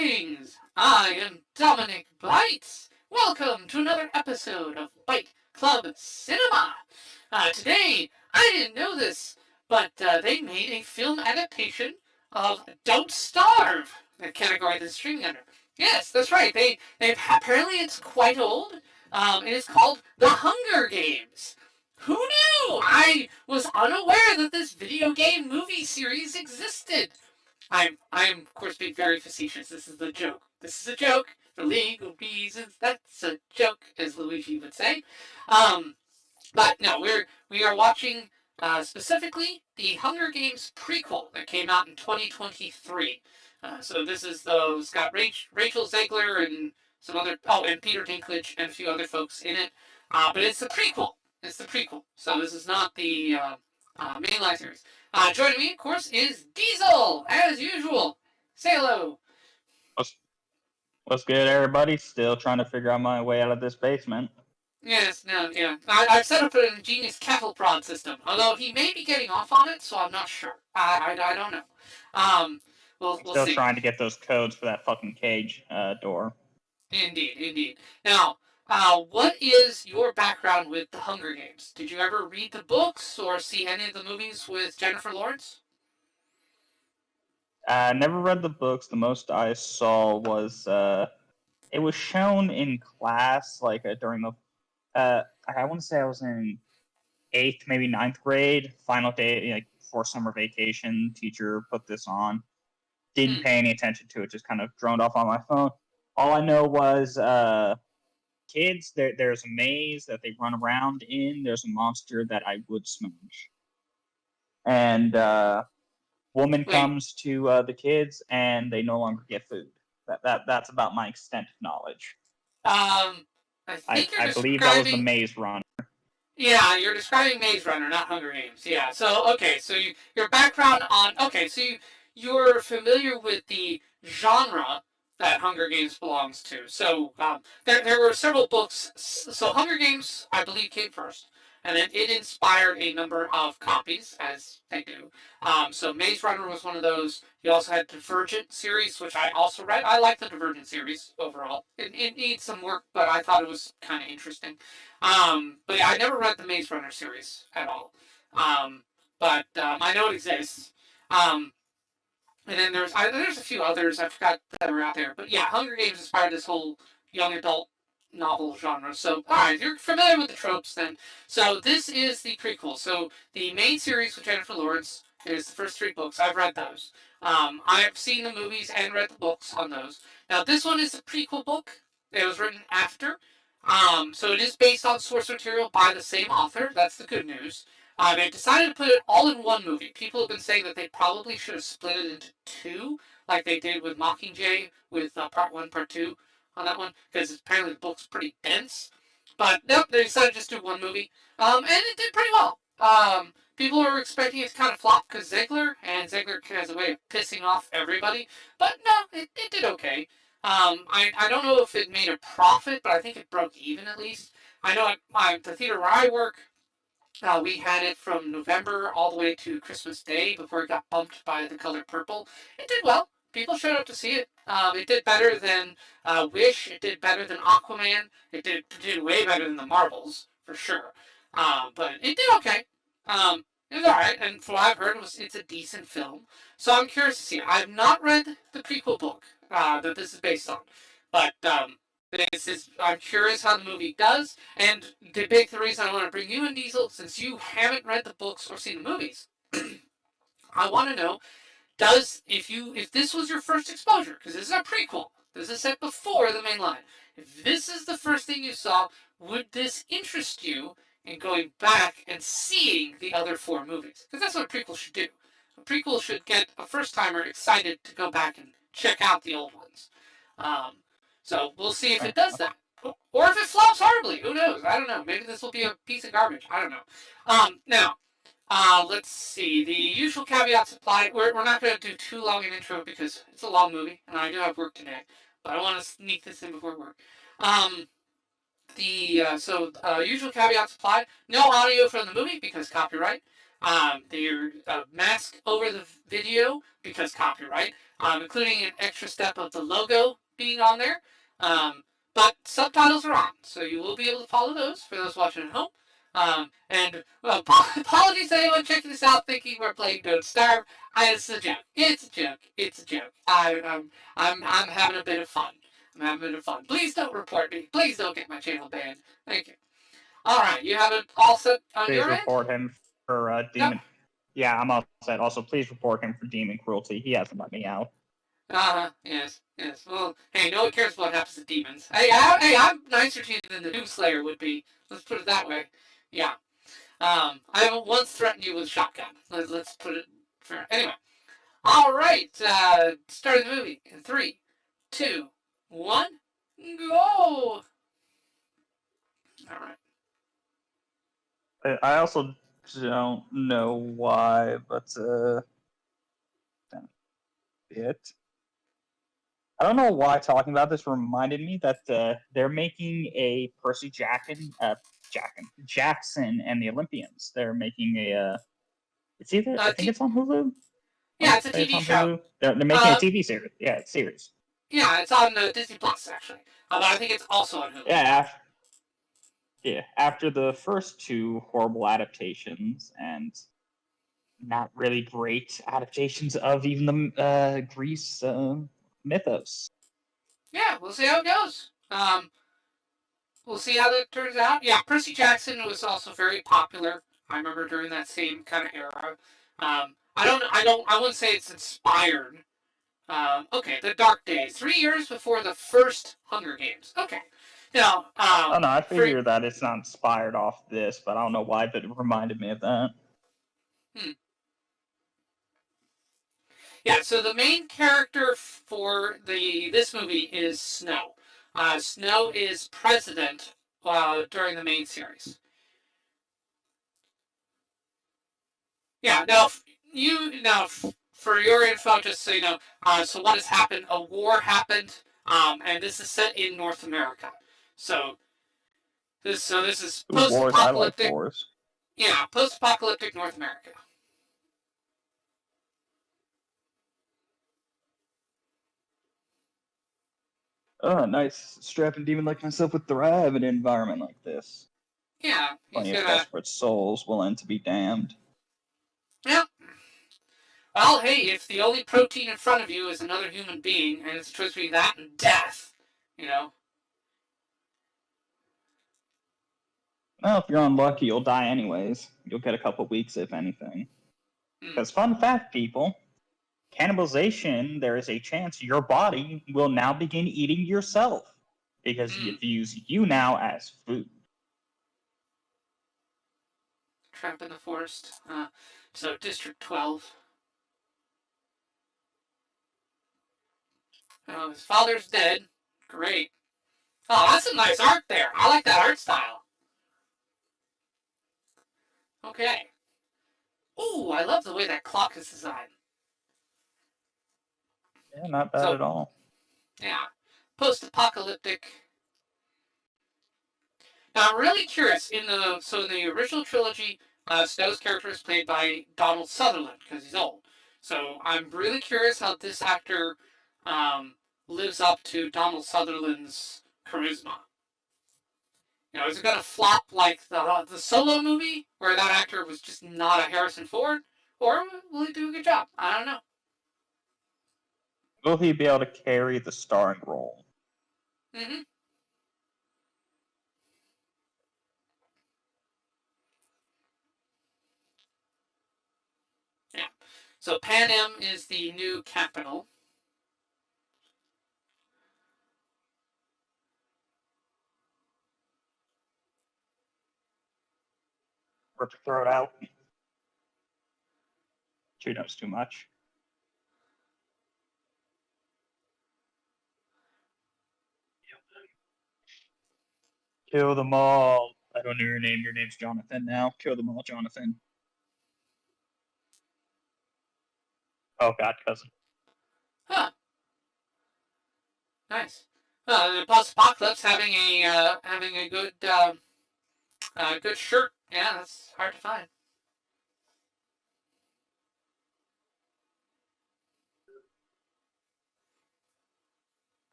Greetings! I am Dominic Bytes. Welcome to another episode of Byte Club Cinema. Today, I didn't know this, but they made a film adaptation of Don't Starve, the category that's streaming under. Yes, that's right. They've apparently it's quite old. It is called The Hunger Games. Who knew? I was unaware that this video game movie series existed. I'm of course being very facetious. This is a joke. This is a joke for legal reasons. That's a joke, as Luigi would say. Um, but no, we are watching specifically the Hunger Games prequel that came out in 2023. So this is those got Rachel Zegler and some other and Peter Dinklage and a few other folks in it. But it's the prequel. It's the prequel. So this is not the mainline series. Joining me, of course, is Diesel, as usual. Say hello. What's, what's good, everybody? Still trying to figure out my way out of this basement. Yes, no, yeah. I've set up an ingenious cattle prod system, although he may be getting off on it, so I'm not sure. I don't know. We'll Still see. trying to get those codes for that fucking cage door. Indeed. Now, what is your background with the Hunger Games? Did you ever read the books or see any of the movies with Jennifer Lawrence? Never read the books. The most I saw was it was shown in class, like during the I want to say I was in 8th, maybe 9th grade, final day, like before summer vacation. Teacher put this on. Didn't pay any attention to it. Just kind of droned off on my phone. All I know was kids. There's a maze that they run around in. There's a monster that I would smash. And woman comes to the kids, and they no longer get food. That's about my extent of knowledge. I believe that was the Maze Runner. Yeah, you're describing Maze Runner, not Hunger Games. Yeah. So okay, so your background on you're familiar with the genre that Hunger Games belongs to. So there were several books. So Hunger Games, I believe, came first, and then it inspired a number of copies, as they do. So Maze Runner was one of those. You also had Divergent series, which I also read. I like the Divergent series overall. It needs some work, but I thought it was kind of interesting. But yeah, I never read the Maze Runner series at all. But I know it exists. And then there's a few others I forgot that were out there. But yeah, Hunger Games inspired this whole young adult novel genre. So alright, you're familiar with the tropes then. So this is the prequel. So the main series with Jennifer Lawrence is the first 3 books. I've read those. I've seen the movies and read the books on those. Now this one is a prequel book. It was written after. So it is based on source material by the same author. That's the good news. They decided to put it all in one movie. People have been saying that they probably should have split it into 2, like they did with Mockingjay, with part 1, part 2 on that one, because apparently the book's pretty dense. But nope, they decided to just do one movie. And it did pretty well. People were expecting it to kind of flop because Zegler has a way of pissing off everybody. But no, it did okay. I don't know if it made a profit, but I think it broke even at least. I know at the theater where I work, we had it from November all the way to Christmas Day before it got bumped by The Color Purple. It did well. People showed up to see it. It did better than Wish. It did better than Aquaman. It did way better than the Marvels, for sure. But it did okay. It was alright, and from what I've heard, it's a decent film. So I'm curious to see. I've not read the prequel book that this is based on, but I'm curious how the movie does, and the reason I want to bring you in, Diesel, since you haven't read the books or seen the movies, I want to know, if this was your first exposure, because this is a prequel, this is set before the main line, if this is the first thing you saw, would this interest you in going back and seeing the other 4 movies? Because that's what a prequel should do. A prequel should get a first-timer excited to go back and check out the old ones. So we'll see if it does that. Or if it flops horribly. Who knows? I don't know. Maybe this will be a piece of garbage. I don't know. Now, let's see. The usual caveats apply. We're not going to do too long an intro because it's a long movie, and I do have work today. But I want to sneak this in before work. Usual caveats apply. No audio from the movie because copyright. Their mask over the video because copyright, including an extra step of the logo being on there. But subtitles are on, so you will be able to follow those for those watching at home. And well, apologies to anyone checking this out thinking we're playing Don't Starve. It's a joke. It's a joke. It's a joke. I'm having a bit of fun. I'm having a bit of fun. Please don't report me. Please don't get my channel banned. Thank you. All right, you have it all set on Please your report end? him for demon. Yep. Yeah, I'm all set. Also, please report him for demon cruelty. He hasn't let me out. Yes, yes. Well, hey, no one cares what happens to demons. Hey, I'm nicer to you than the Doomslayer would be. Let's put it that way. Yeah. I haven't once threatened you with a shotgun. Let's put it fair. Anyway. All right. Starting the movie in 3, 2, 1, go. All right. I also don't know why, but it. I don't know why talking about this reminded me that they're making a Percy Jackson and the Olympians. They're making a. It's either I think it's on Hulu. Yeah, it's a TV show. Hulu. They're making a TV series. Yeah, it's series. Yeah, it's on Disney Plus actually. But I think it's also on Hulu. Yeah, after the first two horrible adaptations and not really great adaptations of even the Greece mythos. Yeah, we'll see how it goes. We'll see how that turns out. Yeah, Percy Jackson was also very popular. I remember during that same kind of era. I wouldn't say it's inspired. Okay, The Dark Days, 3 years before the first Hunger Games. Okay, now, Oh no, I figure that it's not inspired off this, but I don't know why, but it reminded me of that. Yeah, so the main character for this movie is Snow. Snow is president during the main series. Yeah, for your info, just so you know, so what has happened? A war happened, and this is set in North America. So this is Wars, I like post-apocalyptic. wars. Yeah, post-apocalyptic North America. Oh, nice. Strapping demon like myself would thrive in an environment like this. Yeah, Plenty of desperate souls will end to be damned. Yeah. Well, hey, if the only protein in front of you is another human being, and it's supposed to be that and death, you know. Well, if you're unlucky, you'll die anyways. You'll get a couple weeks, if anything. Because, fun fact, people, cannibalization, there is a chance your body will now begin eating yourself. Because it views you now as food. Trap in the forest. So, District 12. Oh, his father's dead. Great. Oh, that's some nice art there. I like that art style. Okay. Ooh, I love the way that clock is designed. Yeah, not bad at all. Yeah. Post-apocalyptic. Now, I'm really curious. In the original trilogy, Snow's character is played by Donald Sutherland because he's old. So I'm really curious how this actor lives up to Donald Sutherland's charisma. Is it going to flop like the Solo movie, where that actor was just not a Harrison Ford, or will he do a good job? I don't know. Will he be able to carry the starring role? Mm-hmm. Yeah. So Panem is the new capital. Rip your throat out. She knows too much. Kill them all. I don't know your name. Your name's Jonathan now. Kill them all, Jonathan. Oh God, cousin. Huh. Nice. The post-apocalypse having a good good shirt. Yeah, that's hard to find.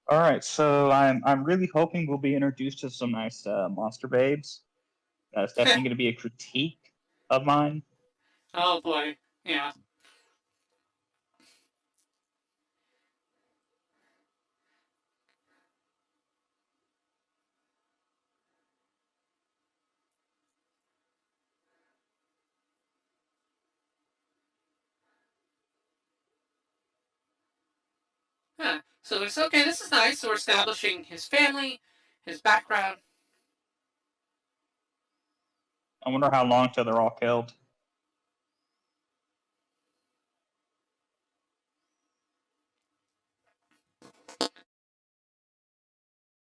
All right, so I'm really hoping we'll be introduced to some nice monster babes. That's definitely going to be a critique of mine. Oh boy, yeah. Huh. So it's okay. This is nice. So we're establishing his family, his background. I wonder how long till they're all killed.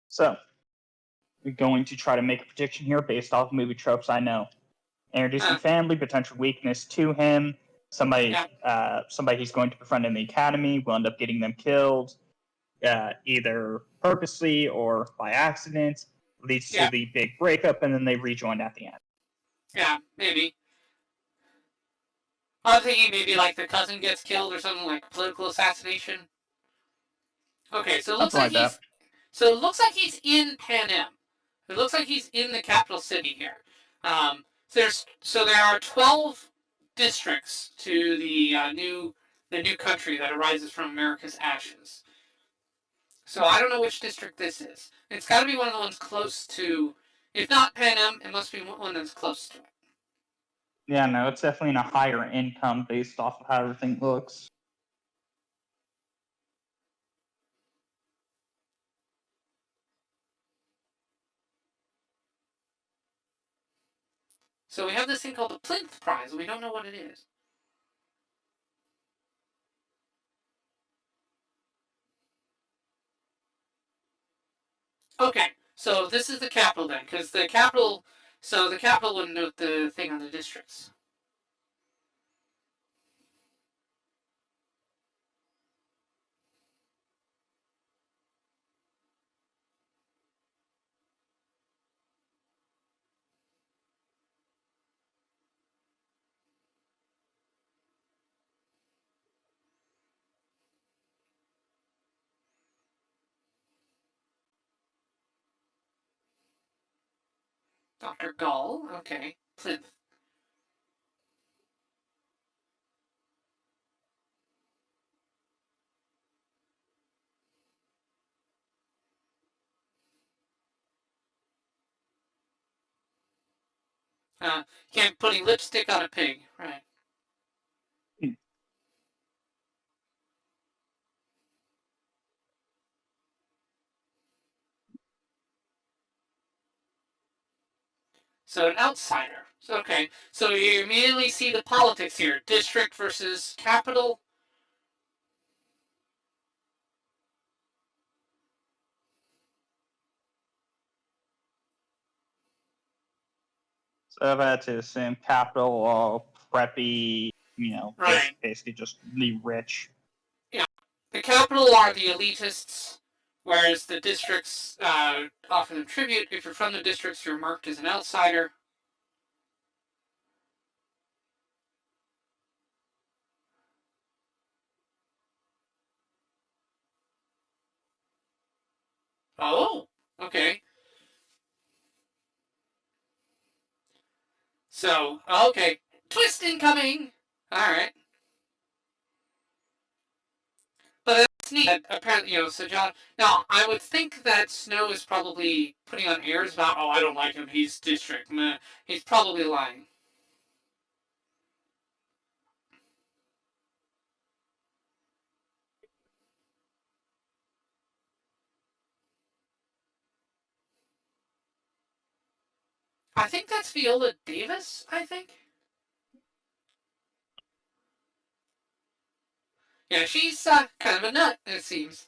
So, we're going to try to make a prediction here based off of movie tropes I know. Introducing family, potential weakness to him, somebody he's going to befriend in the academy will end up getting them killed, either purposely or by accident, leads to the big breakup, and then they rejoin at the end. Yeah, maybe. I'm thinking maybe like the cousin gets killed or something, like political assassination. Okay, so it looks like he's it looks like he's in Pan Am. It looks like he's in the capital city here. There are 12 districts to the new country that arises from America's ashes. So I don't know which district this is. It's got to be one of the ones close to. If not Pan Am, it must be one that's close to it. Yeah, no, it's definitely in a higher income based off of how everything looks. So we have this thing called the Plinth Prize. We don't know what it is. Okay, so this is the capital then, because the capital. So the capital would note the thing on the districts. Dr. Gull, okay. Plinth. Can't putting lipstick on a pig, right? So an outsider. So, okay, so you immediately see the politics here: district versus capital. So I've had to assume capital, all preppy, Right. basically just the rich. Yeah. The capital are the elitists, whereas the districts offer them tribute. If you're from the districts, you're marked as an outsider. Oh, okay. So, okay. Twist incoming! Alright. But that's neat. Apparently, so John. Now, I would think that Snow is probably putting on airs about, oh, I don't like him. He's district. Meh. He's probably lying. I think that's Viola Davis, I think. Yeah, she's kind of a nut, it seems.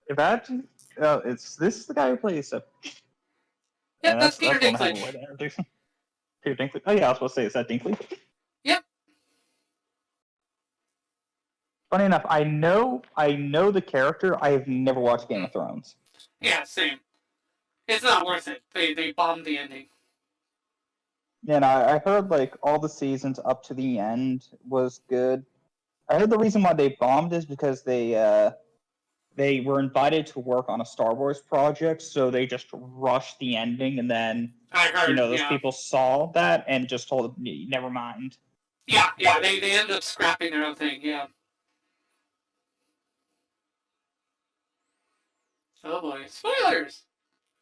Imagine, it's this is the guy who plays. Yep, that's Peter one hell of a Dinklage. way to introduce him. Peter Dinklage. Oh yeah, I was supposed to say, is that Dinklage? Yep. Funny enough, I know the character. I have never watched Game of Thrones. Yeah, same. It's not worth it. They bombed the ending. And I heard like all the seasons up to the end was good. I heard the reason why they bombed is because they were invited to work on a Star Wars project, so they just rushed the ending, and then I heard, those people saw that and just told them, never mind. Yeah, they ended up scrapping their own thing, yeah. Oh boy, spoilers!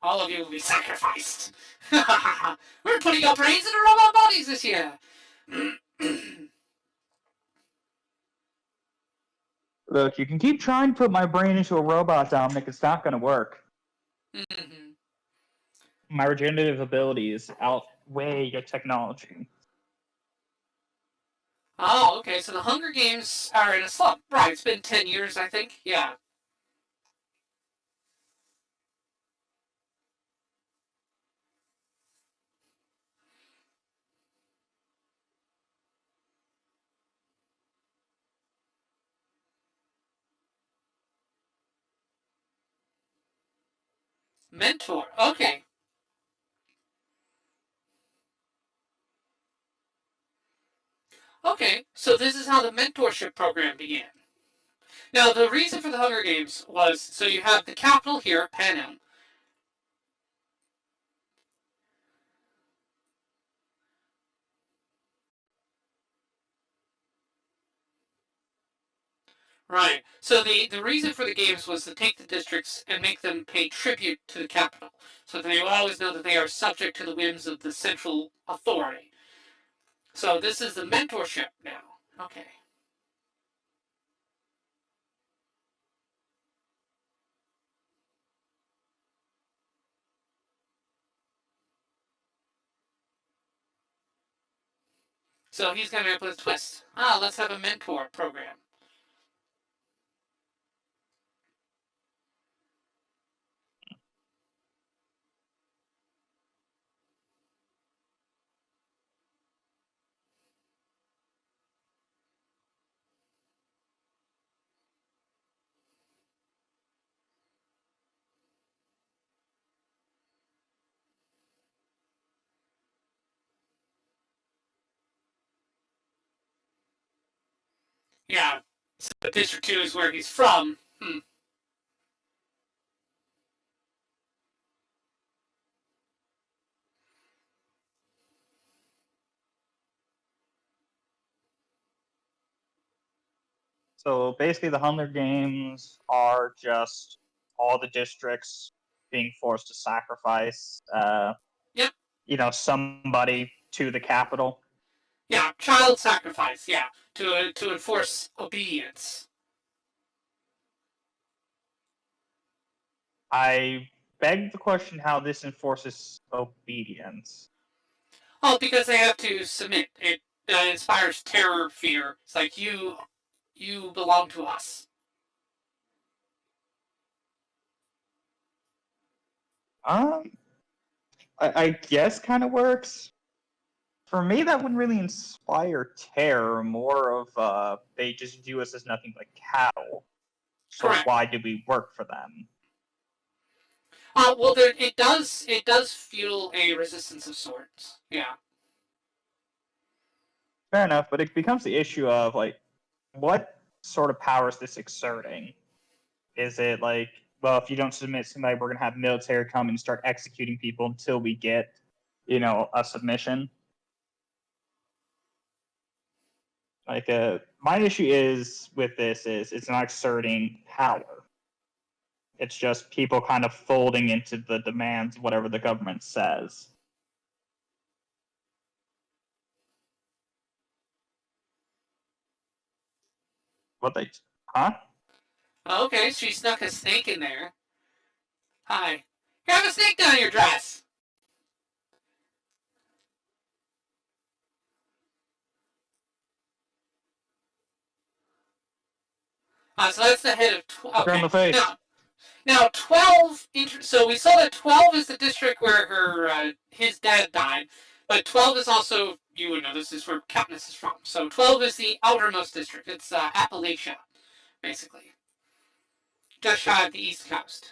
All of you will be sacrificed. We're putting your brains into robot bodies this year. Look, you can keep trying to put my brain into a robot, Dominic. It's not going to work. My regenerative abilities outweigh your technology. Oh, okay, so the Hunger Games are in a slump. Right, it's been 10 years, I think. Yeah. Mentor. Okay. Okay, so this is how the mentorship program began. Now, the reason for the Hunger Games was so you have the capital here, Panem. Right. So the reason for the games was to take the districts and make them pay tribute to the capital, so that they will always know that they are subject to the whims of the central authority. So this is the mentorship now. Okay. So he's coming up with a twist. Let's have a mentor program. Yeah. So District 2 is where he's from. So basically, the Hunger Games are just all the districts being forced to sacrifice, Yep. Somebody to the capital. Yeah, child sacrifice. Yeah, to enforce obedience. I beg the question how this enforces obedience. Oh, because they have to submit. It inspires terror, fear. It's like you belong to us. Um, I guess kind of works. For me, that wouldn't really inspire terror. More of they just view us as nothing but cattle. So Correct. why do we work for them? Well, it does fuel a resistance of sorts. Yeah. Fair enough, but it becomes the issue of like, what sort of power is this exerting? Is it like, well, if you don't submit somebody, we're gonna have military come and start executing people until we get, a submission? Like, my issue is with this is it's not exerting power. It's just people kind of folding into the demands of whatever the government says. What they, huh? Okay, she snuck a snake in there. Hi. You have a snake down your dress. So that's the head of. Look her in Okay. the face. Now 12. So we saw that 12 is the district where his dad died, but 12 is also, you would know this is where Katniss is from. So 12 is the outermost district. It's Appalachia, basically, just shy of the East Coast.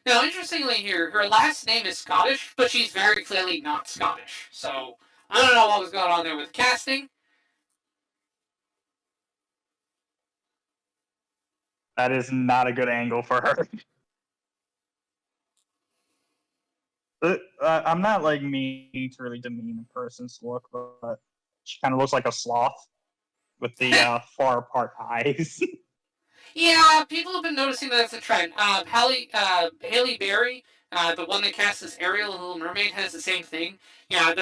Now, interestingly here, her last name is Scottish, but she's very clearly not Scottish. So I don't know what was going on there with casting. That is not a good angle for her. I'm not like meaning to really demean a person's look, but she kind of looks like a sloth with the far apart eyes. Yeah, people have been noticing that as a trend. Haley Berry, the one that casts as Ariel in Little Mermaid, has the same thing. Yeah,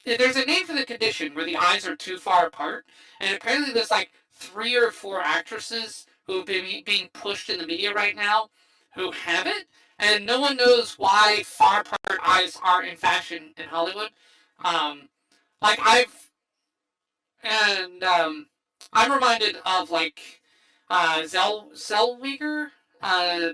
there's a name for the condition where the eyes are too far apart, and apparently there's like 3 or 4 actresses who have been being pushed in the media right now who have it, and no one knows why far apart eyes are in fashion in Hollywood. Um, like and I'm reminded of like Zellweger, uh,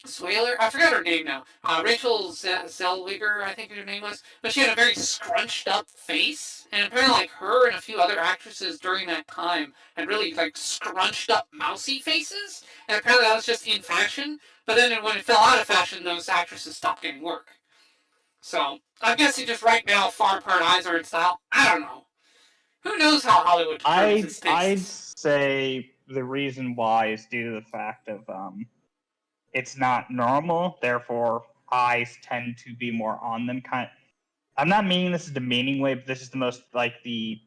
Swaler. I forgot her name now. Rachel Zellweger, I think her name was, but she had a very scrunched up face, and apparently like her and a few other actresses during that time had really like scrunched up mousy faces, and apparently that was just in fashion. But then when it fell out of fashion, those actresses stopped getting work. So I'm guessing just right now, far apart eyes are in style. I don't know. Who knows how Hollywood determines its I'd tastes? say the reason why is due to the fact of it's not normal, therefore eyes tend to be more on them. I'm not meaning this is the demeaning way, but this is the most like the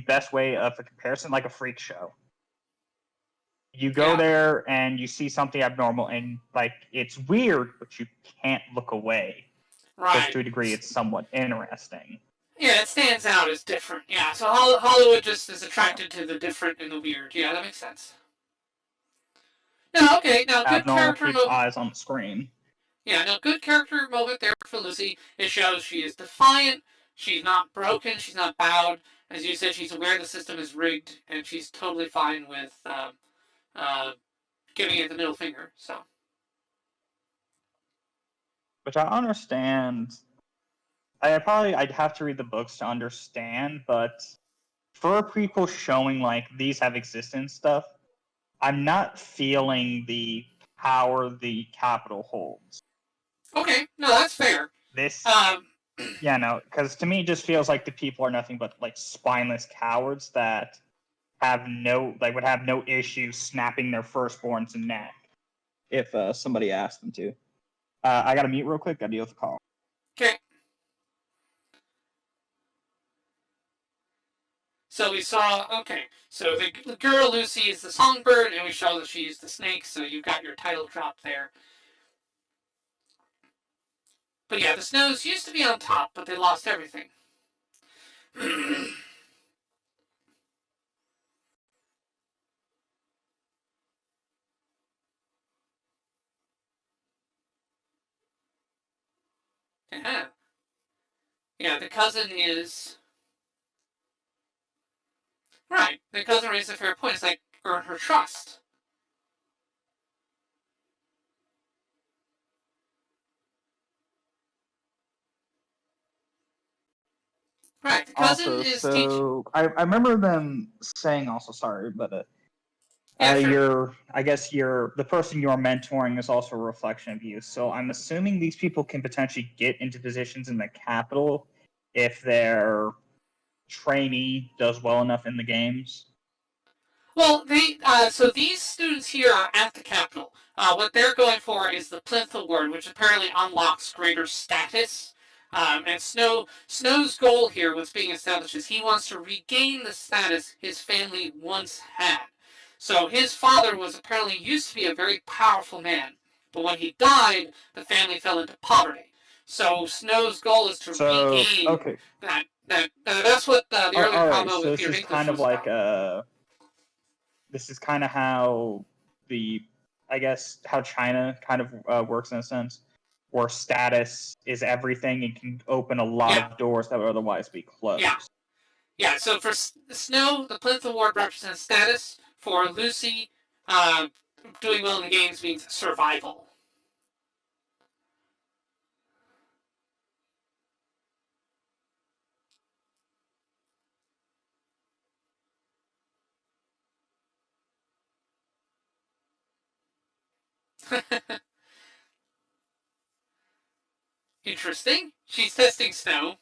best way of a comparison, like a freak show. You go Yeah, there and you see something abnormal, and like it's weird, but you can't look away because right. to a degree it's somewhat interesting. Yeah, it stands out as different. Yeah, so Hollywood just is attracted to the different and the weird. Yeah, that makes sense. No, okay. Now, good Abnormal character keeps moment. eyes on the screen. Yeah, no, good character moment there for Lucy. It shows she is defiant. She's not broken. She's not bowed. As you said, she's aware the system is rigged, and she's totally fine with uh, giving it the middle finger. So Which I understand. I'd have to read the books to understand, but for a prequel showing like these have existence stuff, I'm not feeling the power the Capitol holds. okay, no, that's fair. This, Um, yeah, no, because to me it just feels like the people are nothing but like spineless cowards that would have no issue snapping their firstborn's neck if somebody asked them to. I gotta mute real quick. Gotta deal with the call. okay, so we saw, okay, so the girl Lucy is the songbird, and we show that she's the snake, so you got your title drop there. But yeah, the snows used to be on top, but they lost everything. Yeah. Yeah, the cousin is. Right, the cousin raised a fair point. It's like, earn her trust. Right, the cousin Also, is teach. so I remember them saying also sorry, but Yeah, sure. I guess the person you're mentoring is also a reflection of you. So I'm assuming these people can potentially get into positions in the Capitol if their trainee does well enough in the games. Well, so these students here are at the Capitol. What they're going for is the Plinth Award, which apparently unlocks greater status. And Snow's goal here, what's being established, is he wants to regain the status his family once had. So his father was apparently used to be a very powerful man, but when he died, the family fell into poverty. So Snow's goal is to So regain okay, that's what the earlier all right. combo So with Peter Dinklage was about. this is kind of how the I guess how China kind of works in a sense, where status is everything and can open a lot Yeah, of doors that would otherwise be yeah. closed. Yeah, so for Snow, the Plinth Award represents status. For Lucy, uh, doing well in the games means survival. Interesting. She's testing snow.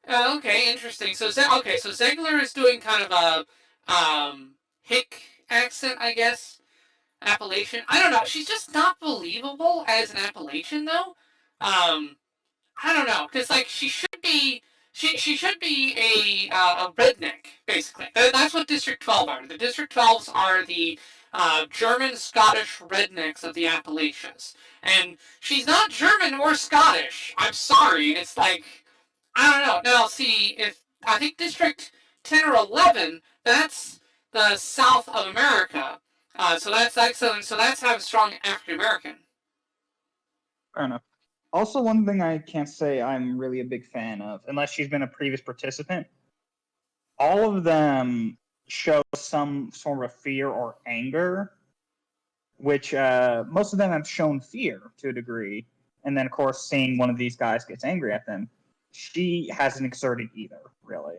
Okay, interesting. So so Zegler is doing kind of a hick accent, I guess. Appalachian. I don't know. She's just not believable as an Appalachian, though. Um, I don't know, because like she should be a redneck basically. That's what District 12 are. The District 12s are the German Scottish rednecks of the Appalachians, and she's not German or Scottish. I'm sorry. It's like I don't know. Now see if I think District 10 or 11. That's the South of America. So that's excellent. So that's have strong African American. Fair enough. Also, one thing I can't say I'm really a big fan of, unless she's been a previous participant, all of them show some sort of fear or anger, which most of them have shown fear to a degree. And then, of course, seeing one of these guys gets angry at them, she hasn't exerted either, really.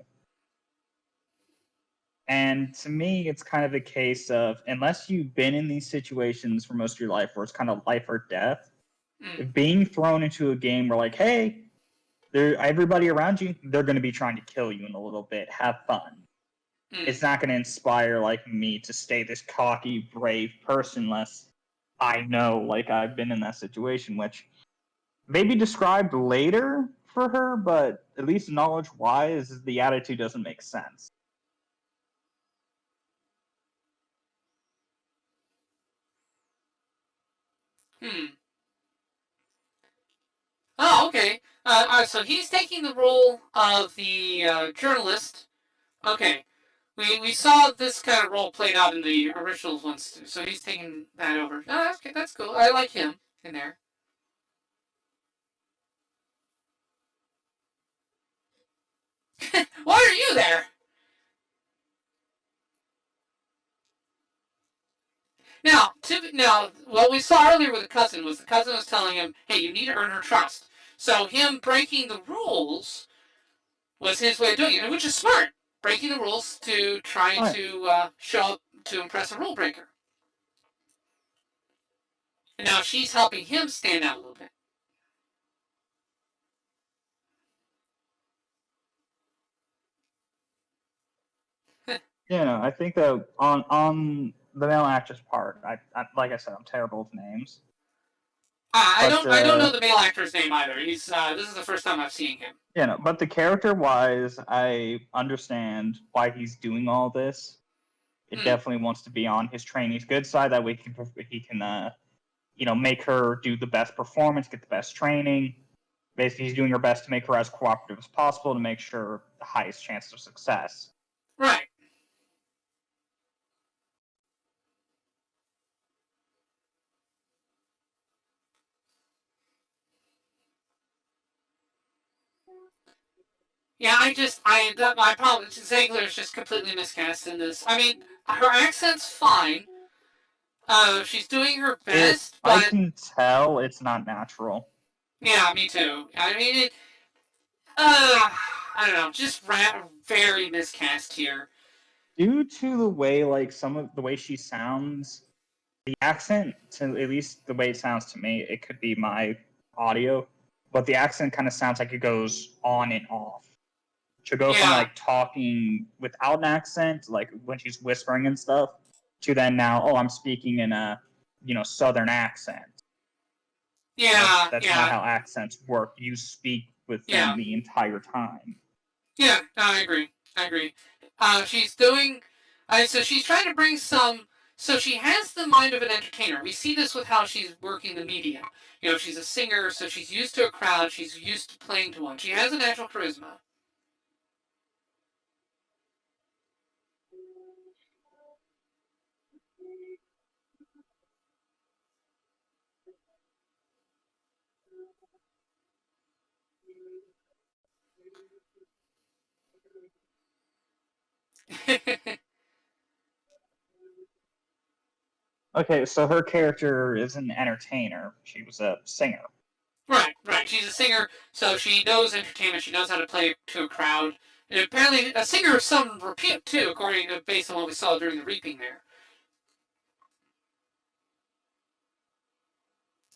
And to me, it's kind of a case of unless you've been in these situations for most of your life where it's kind of life or death, being thrown into a game where, like, hey, everybody around you, they're going to be trying to kill you in a little bit. Have fun. It's not going to inspire, like, me to stay this cocky, brave person unless I know, like, I've been in that situation, which may be described later for her, but at least knowledge-wise, the attitude doesn't make sense. Oh, okay. So he's taking the role of the journalist. Okay. We saw this kind of role played out in the original ones too, so he's taking that over. Oh, that's okay. That's cool. I like him in there. Why are you there? Now, what we saw earlier with the cousin was telling him, "Hey, you need to earn her trust." So him breaking the rules was his way of doing it, which is smart. Breaking the rules to try to show up to impress a rule breaker. And now she's helping him stand out a little bit. Yeah, I think that on the male actress part, like I said, I'm terrible with names. I don't know the male actor's name either. He's this is the first time I've seen him. Yeah, but the character wise, I understand why he's doing all this. It definitely wants to be on his trainee's good side. That way he can make her do the best performance, get the best training. Basically, he's doing her best to make her as cooperative as possible to make sure the highest chance of success. Right. Yeah, my problem is Ziegler is just completely miscast in this. I mean, her accent's fine. She's doing her best, but I can tell it's not natural. Yeah, me too. I mean, I don't know, just very miscast here. Due to the way, like, some of the way she sounds, the accent, to at least the way it sounds to me, it could be my audio, but the accent kind of sounds like it goes on and off. She'll go from, like, talking without an accent, like when she's whispering and stuff, to then now, oh, I'm speaking in a, southern accent. That's not how accents work. You speak with them the entire time. Yeah, no, I agree. She's doing. So she's trying to bring some. So she has the mind of an entertainer. We see this with how she's working the media. She's a singer, so she's used to a crowd. She's used to playing to one. She has a natural charisma. Okay, so her character is an entertainer. She was a singer. Right. She's a singer, so she knows entertainment. She knows how to play to a crowd. And apparently, a singer of some repute too, according to based on what we saw during the reaping there.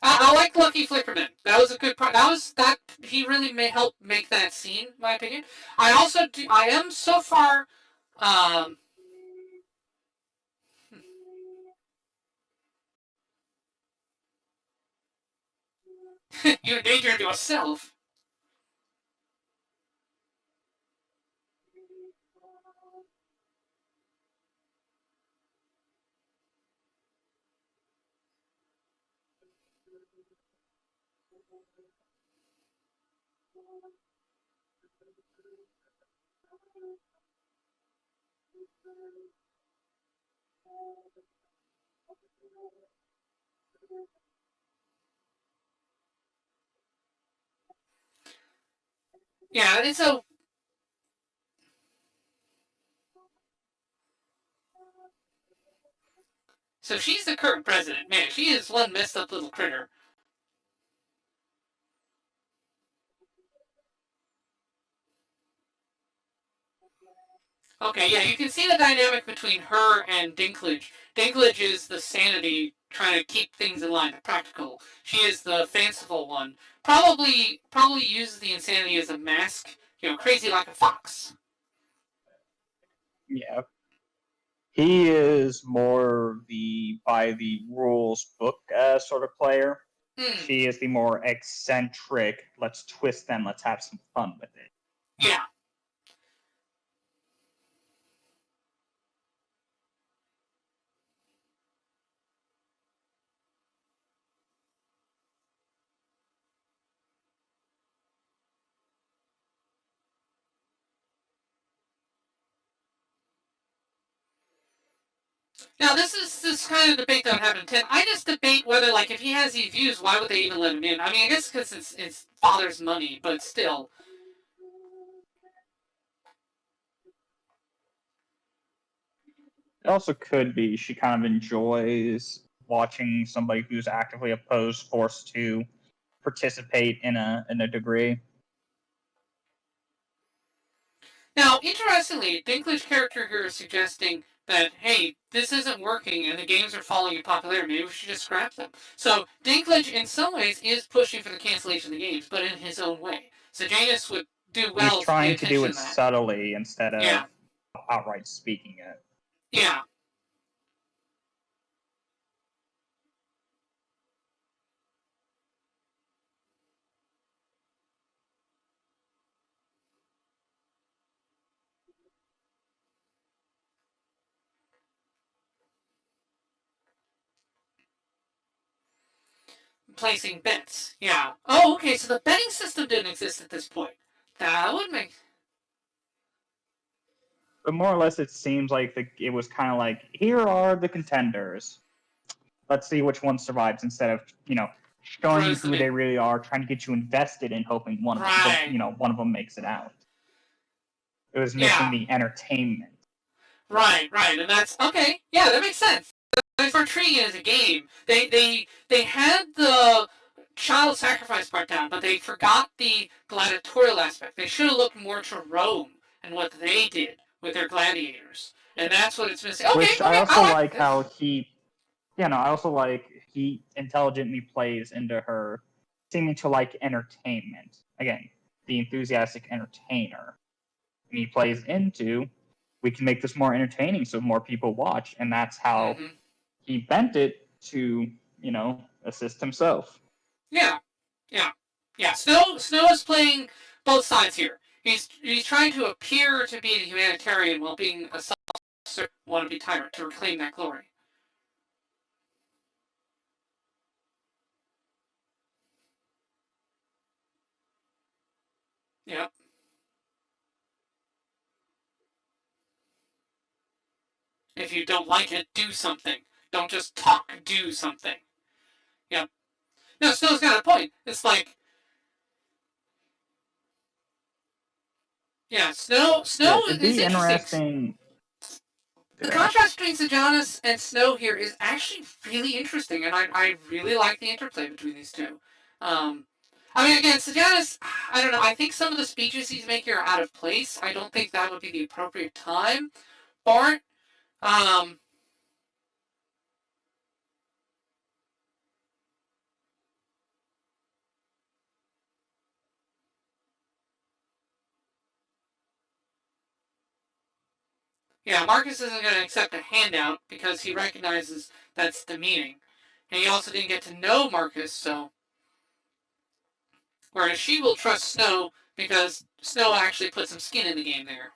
I like Lucky Flickerman. That was a good part. That he really may help make that scene, in my opinion. I also do. I am so far. Um, you endangered yourself. Yeah, and so she's the current president. Man, she is one messed up little critter. Okay, yeah, you can see the dynamic between her and Dinklage. Dinklage is the sanity, trying to keep things in line, the practical. She is the fanciful one. Probably uses the insanity as a mask. Crazy like a fox. Yeah. He is more the by the rules book sort of player. She is the more eccentric. Let's twist them. Let's have some fun with it. Yeah. Now this kind of debate that would happen in 10. I just debate whether if he has these views, why would they even let him in? I mean, I guess because it's father's money, but still. It also could be she kind of enjoys watching somebody who's actively opposed forced to participate in a degree. Now, interestingly, Dinklage's character here is suggesting that, hey, this isn't working and the games are falling in popularity. Maybe we should just scrap them. So Dinklage, in some ways, is pushing for the cancellation of the games, but in his own way. So Janus would do He's well to pay trying to do attention it to that. subtly instead of Yeah. outright speaking it. Yeah. Placing bets. Yeah. Oh, okay, so the betting system didn't exist at this point. That would make. But more or less, it seems like it was kind of like, here are the contenders. Let's see which one survives instead of showing you who they really are, trying to get you invested in hoping one of them makes it out. It was missing the entertainment. Right, and that's okay. Yeah, that makes sense. That's for treating it as a game. They had the child sacrifice part down, but they forgot the gladiatorial aspect. They should have looked more to Rome and what they did with their gladiators, and that's what it's missing. Which I also like how he, I also like he intelligently plays into her seeming to like entertainment. Again, the enthusiastic entertainer. And he plays into, we can make this more entertaining so more people watch, and that's how he bent it to, assist himself. Yeah. Snow is playing both sides here. He's trying to appear to be a humanitarian while being a wannabe tyrant to reclaim that glory. Yeah. If you don't like it, do something. Don't just talk, do something. Yep. No, Snow's got a point. It's like, yeah, Snow it'd is be interesting. The contrast between Sejanus and Snow here is actually really interesting, and I really like the interplay between these two. I mean, again, Sejanus, I don't know. I think some of the speeches he's making are out of place. I don't think that would be the appropriate time for it. Yeah, Marcus isn't going to accept a handout because he recognizes that's demeaning. And he also didn't get to know Marcus, so. Whereas she will trust Snow because Snow actually put some skin in the game there.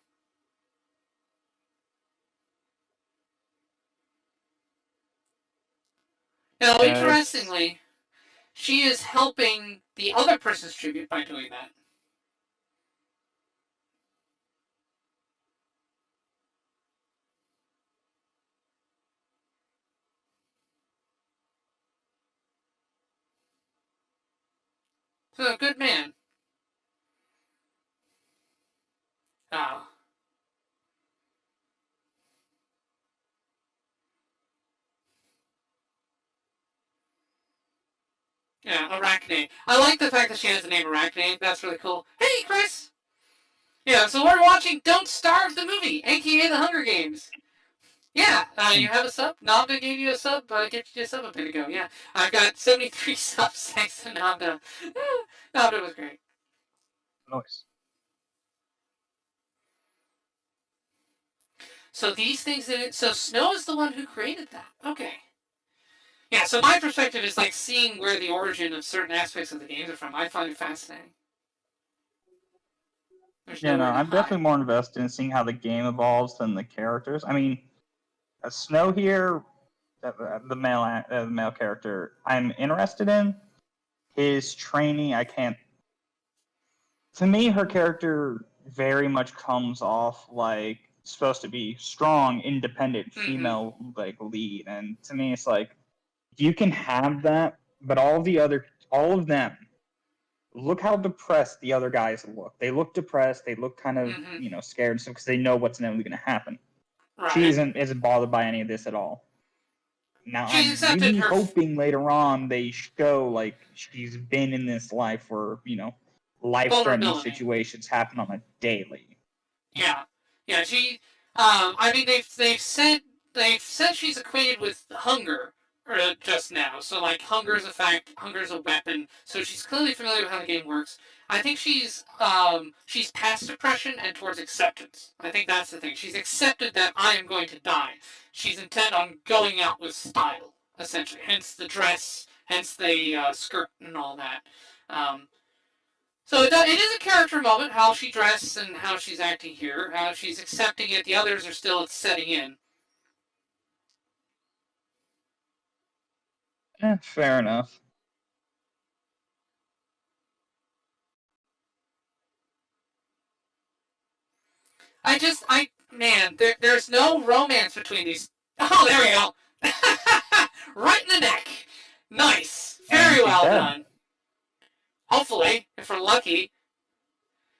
Now, interestingly, she is helping the other person's tribute by doing that. So, good man. Oh. Yeah, Arachne. I like the fact that she has the name Arachne. That's really cool. Hey, Chris! Yeah, so we're watching Don't Starve the movie, aka The Hunger Games. Yeah, you have a sub? Navda gave you a sub? Gave you a sub a bit ago, yeah. I've got 73 subs thanks to Navda. Navda was great. Nice. So these things so Snow is the one who created that. Okay. Yeah, so my perspective is like seeing where the origin of certain aspects of the games are from. I find it fascinating. I'm definitely more invested in seeing how the game evolves than the characters. I mean, Snow here, the male character, I'm interested in. His training, I can't. To me, her character very much comes off like supposed to be strong, independent female lead, and to me, it's like you can have that, but all of them. Look how depressed the other guys look. They look depressed. They look kind of, scared because they know what's inevitably going to happen. Right. She isn't bothered by any of this at all. Now, I'm really hoping later on they show, like, she's been in this life where, life-threatening situations happen on a daily. Yeah. Yeah, she, I mean, they've said she's acquainted with hunger just now. So, like, hunger is a fact, hunger is a weapon. So she's clearly familiar with how the game works. I think she's past depression and towards acceptance. I think that's the thing. She's accepted that I am going to die. She's intent on going out with style, essentially. Hence the dress, hence the skirt and all that. So it is a character moment, how she dressed and how she's acting here, how she's accepting it. The others are still setting in. Fair enough. There's no romance between these. Oh, there we go. Right in the neck. Nice. Very well done. Hopefully, if we're lucky.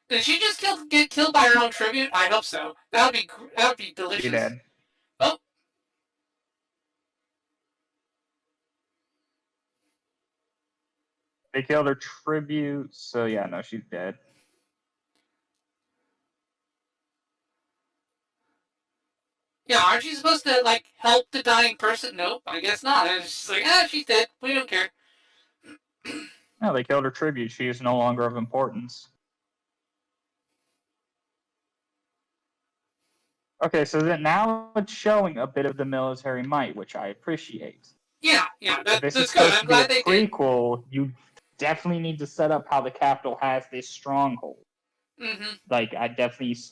Did she just get killed by her own tribute? I hope so. That would be delicious. She did. Oh. They killed her tribute, so yeah, no, she's dead. Yeah, aren't you supposed to, like, help the dying person? Nope, I guess not. It's just like, she's dead. We don't care. No, they killed her tribute. She is no longer of importance. Okay, so that now it's showing a bit of the military might, which I appreciate. Yeah, that's good. I'm glad they did. Prequel, you definitely need to set up how the capital has this stronghold. Mm-hmm. Like,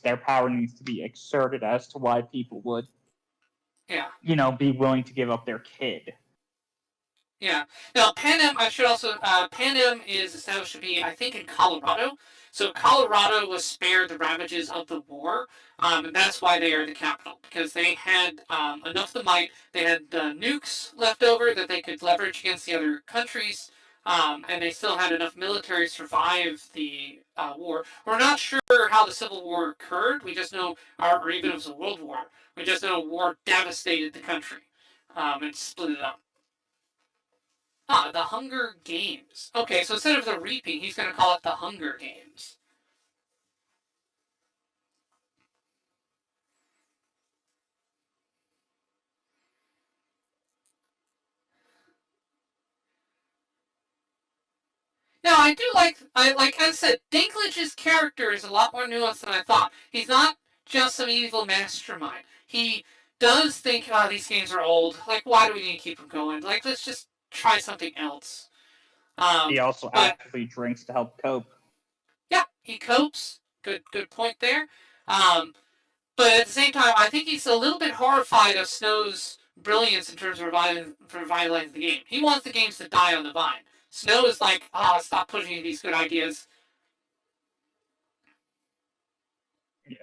their power needs to be exerted as to why people would, be willing to give up their kid. Yeah. Now, Panem, I should also, Panem is established to be, I think, in Colorado. So Colorado was spared the ravages of the war, and that's why they are the capital, because they had enough of the might. They had nukes left over that they could leverage against the other countries. and they still had enough military to survive the war. We're not sure how the Civil War occurred. We just know, or even if it was a World War, we just know war devastated the country and split it up. The Hunger Games. Okay, so instead of the Reaping, he's going to call it the Hunger Games. Now, I do like I said, Dinklage's character is a lot more nuanced than I thought. He's not just some evil mastermind. He does think, oh, these games are old. Like, why do we need to keep them going? Like, let's just try something else. He also But actively drinks to help cope. yeah, he copes. Good point there. Um, but at the same time, I think he's a little bit horrified of Snow's brilliance in terms of revitalizing the game. He wants the games to die on the vine. Snow is like, stop pushing these good ideas. Yeah.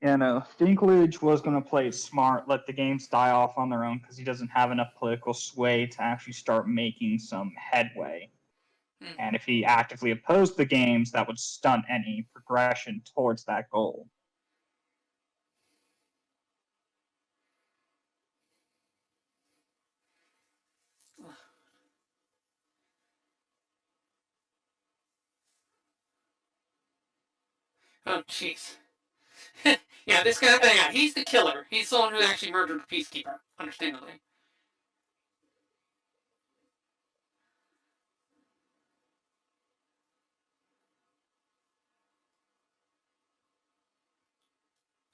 Yeah, no. Dinklage was going to play smart, let the games die off on their own because he doesn't have enough political sway to actually start making some headway. And if he actively opposed the games, that would stunt any progression towards that goal. Oh, jeez. Yeah, this guy, yeah, he's the killer. He's the one who actually murdered the Peacekeeper, understandably.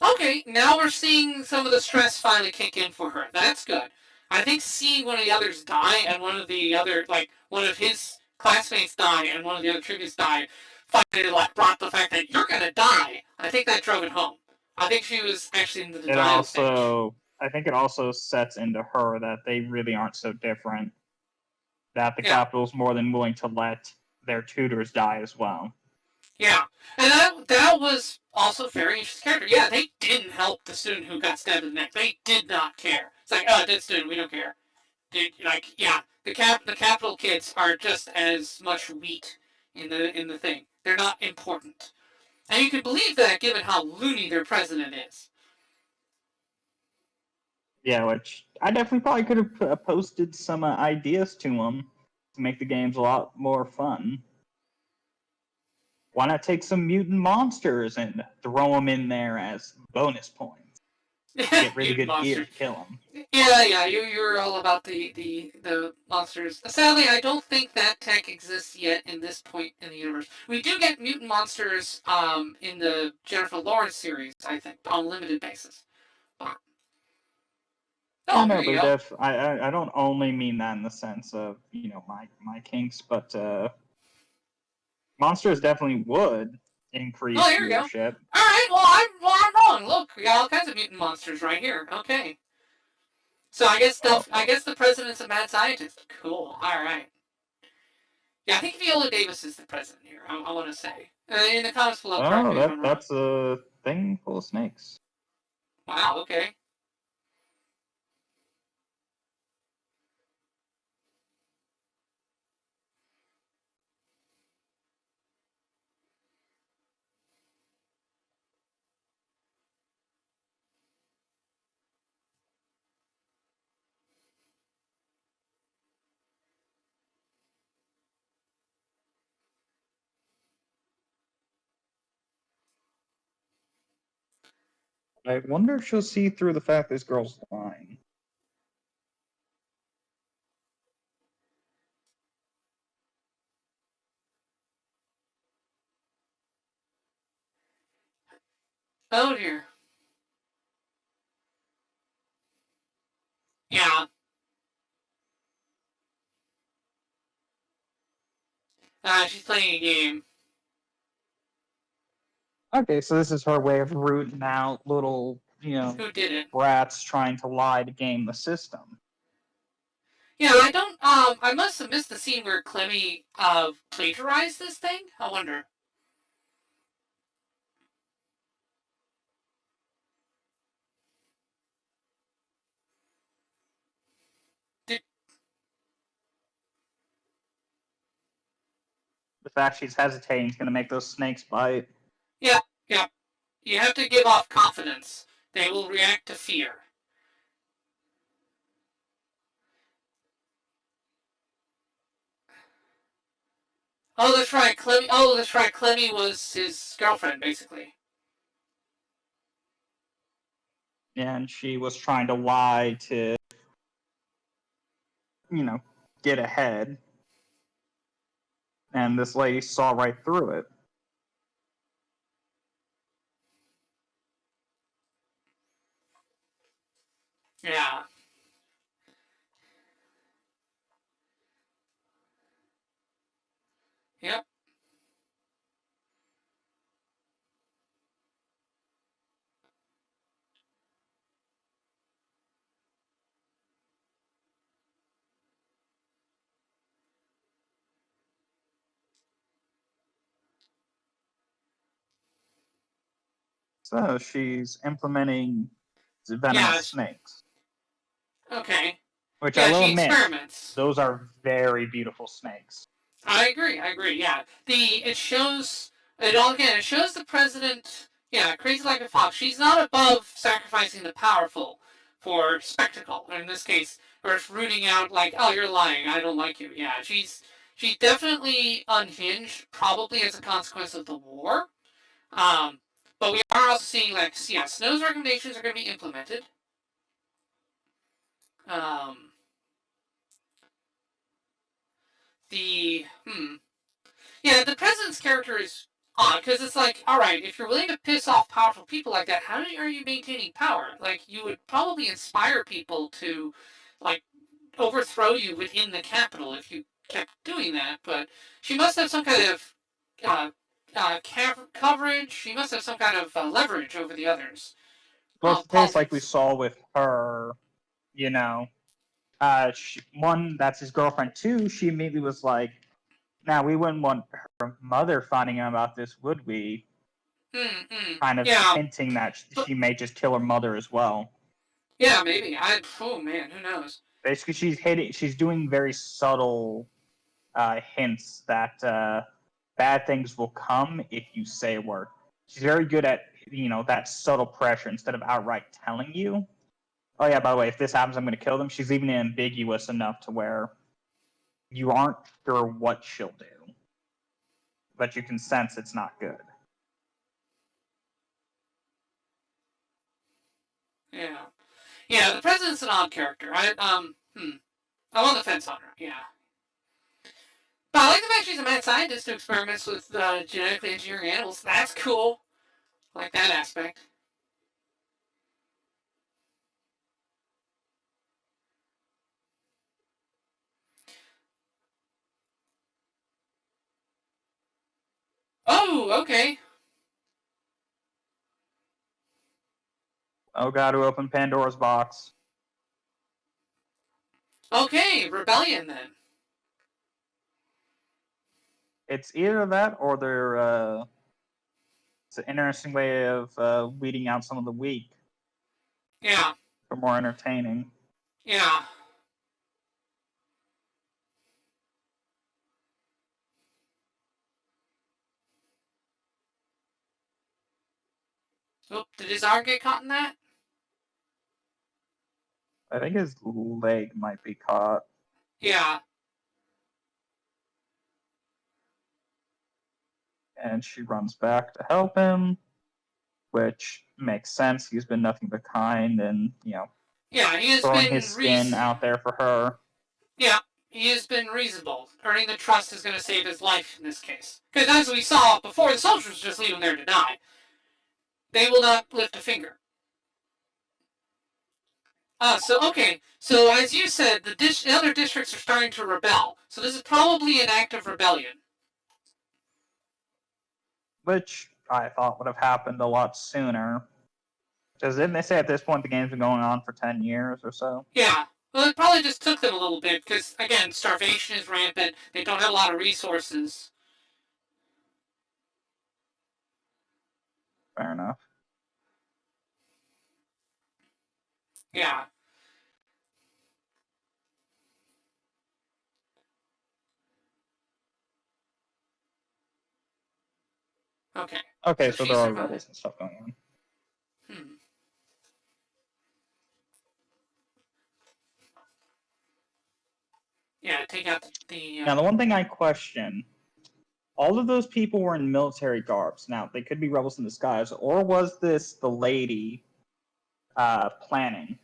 Okay, now we're seeing some of the stress finally kick in for her. That's good. I think seeing one of the others die and one of the other, like, one of his classmates die and one of the other tributes die, finally, like, brought the fact that you're gonna die. I think that drove it home. I think she was actually in the denial stage. I think it also sets into her that they really aren't so different. That the Yeah. Capitol's more than willing to let their tutors die as well. Yeah, and that was also very interesting character. Yeah, they didn't help the student who got stabbed in the neck. They did not care. It's like, oh, dead student, we don't care. Dude, like, yeah, the capital kids are just as much wheat in the thing. They're not important, and you can believe that given how loony their president is. Yeah, which I definitely probably could have posted some ideas to him to make the games a lot more fun. Why not take some mutant monsters and throw them in there as bonus points? Get really good gear to kill them. Yeah, you're all about the monsters. Sadly, I don't think that tech exists yet in this point in the universe. We do get mutant monsters in the Jennifer Lawrence series, I think, on a limited basis. But, Yeah, there no, you but go. I don't only mean that in the sense of my kinks, but monsters definitely would increase Here we go. viewership. All right, I'm wrong. Look, we got all kinds of mutant monsters right here. Okay. So I guess the president's a mad scientist. Cool. All right. Yeah, I think Viola Davis is the president here. I want to say in the comments below. Correct Oh, me if I'm wrong. that's a thing full of snakes. Wow. Okay. I wonder if she'll see through the fact this girl's lying. Oh dear. Yeah. She's playing a game. Okay, so this is her way of rooting out little, Who did it? brats trying to lie to game the system. Yeah, I don't. I must have missed the scene where Clemmy plagiarized this thing. I wonder. The fact she's hesitating is going to make those snakes bite. Yeah, yeah. You have to give off confidence. They will react to fear. Oh, that's right. Clemmy. Oh, that's right. Clemmy was his girlfriend, basically. And she was trying to lie to, get ahead. And this lady saw right through it. Yeah. Yep. So she's implementing venomous Yeah. snakes. Okay. Which I Yeah, will she admit, experiments. those are very beautiful snakes. I agree. I agree. Yeah. It shows it all again. It shows the president. Yeah, crazy like a fox. She's not above sacrificing the powerful for spectacle. In this case, or rooting out like, oh, you're lying. I don't like you. Yeah, she's definitely unhinged, probably as a consequence of the war. Um, but we are also seeing like, yeah, Snow's recommendations are going to be implemented. Um, the Yeah, the president's character is odd because it's like, all right, if you're willing to piss off powerful people like that, how are you maintaining power? Like, you would probably inspire people to, like, overthrow you within the capital if you kept doing that. But she must have some kind of uh, coverage. She must have some kind of leverage over the others. Well, it's the case like we Politics. saw with her, one, that's his girlfriend. Two, she immediately was like, now, we wouldn't want her mother finding out about this, would we? Kind of Yeah, hinting that but she may just kill her mother as well. yeah, maybe. Oh man, who knows? Basically, she's doing very subtle hints that bad things will come if you say a word. She's very good at that subtle pressure instead of outright telling you. Oh yeah, by the way, if this happens, I'm going to kill them. She's even ambiguous enough to where you aren't sure what she'll do, but you can sense it's not good. Yeah. Yeah, the president's an odd character. I'm on the fence on her. Yeah, but I like the fact she's a mad scientist who experiments with genetically engineering animals. That's cool. I like that aspect. Oh, okay. Oh god, who opened Pandora's box? Okay, rebellion then. It's either that or it's an interesting way of weeding out some of the weak Yeah, for more entertaining. yeah. Oh, did his arm get caught in that? I think his leg might be caught. Yeah. And she runs back to help him, which makes sense. He's been nothing but kind and, Yeah, he has throwing his been skin out there for her. Yeah, he has been reasonable. Earning the trust is going to save his life in this case. Because as we saw before, the soldiers just leave him there to die. They will not lift a finger. Okay. So as you said, the other districts are starting to rebel. So this is probably an act of rebellion. Which I thought would have happened a lot sooner. Because didn't they say at this point the game's been going on for 10 years or so? Yeah. Well, it probably just took them a little bit because, again, starvation is rampant. They don't have a lot of resources. Fair enough. Yeah. Okay. Okay, So so she there are survived. rebels and stuff going on. Hmm. Yeah, take out the Now, the one thing I question, all of those people were in military garbs. Now, they could be rebels in disguise, or was this the lady planning,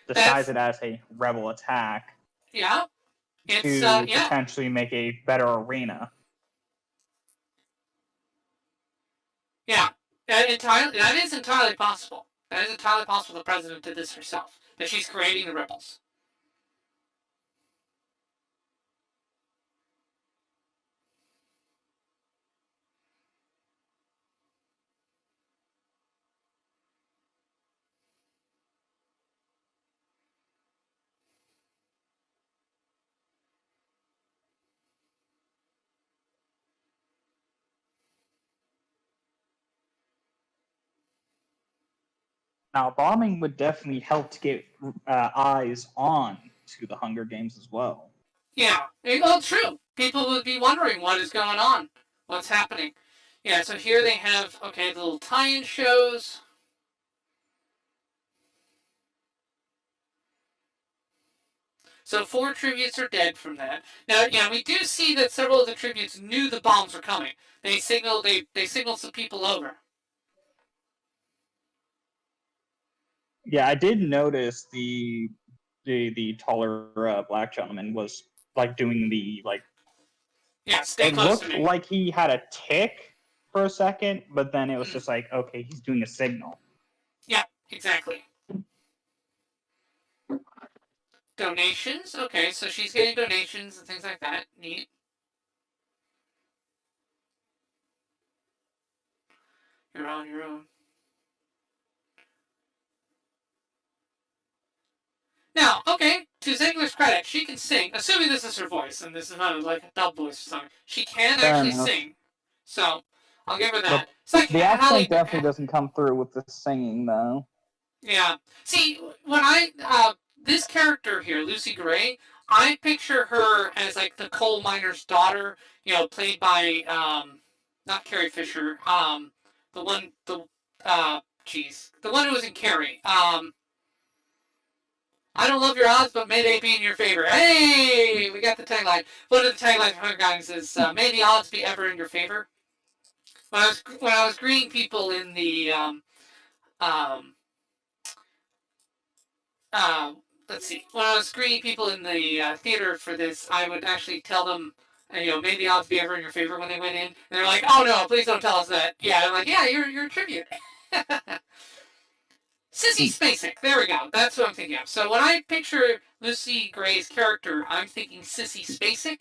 disguise that's it as a rebel attack yeah. It's to yeah. potentially make a better arena? Yeah. That is entirely possible. That is entirely possible the president did this herself. That she's creating the rebels. Now, bombing would definitely help to get eyes on to the Hunger Games as well. Yeah. Well, true. People would be wondering what is going on, what's happening. Yeah. So here they have the little tie-in shows. So 4 tributes are dead from that. Now, yeah, we do see that several of the tributes knew the bombs were coming. They signaled some people over. Yeah, I did notice the taller black gentleman was like doing the like. Yeah, stay It close to looked me. like he had a tick for a second, but then it was just like, okay, he's doing a signal. Yeah, exactly. Donations. Okay, so she's getting donations and things like that. Neat. You're on your own. Now, okay, to Ziegler's credit, she can sing, assuming this is her voice and this is not like a dub voice or something. She can Fair actually enough. sing, so I'll give her The, that. It's like The how accent they, definitely doesn't come through with the singing, though. yeah. See, when this character here, Lucy Gray, I picture her as like the coal miner's daughter, played by not Carrie Fisher, the one, the one who was in Carrie, I don't love your odds, but may they be in your favor. Hey, we got the tagline. One of the taglines from Hunger Games is "May the odds be ever in your favor." When I was greeting people in the um, let's see, when I was greeting people in the theater for this, I would actually tell them, may the odds be ever in your favor when they went in. And they're like, oh no, please don't tell us that. Yeah, I'm like, yeah, you're a tribute. Sissy Spacek. There we go. That's what I'm thinking of. So when I picture Lucy Gray's character, I'm thinking Sissy Spacek,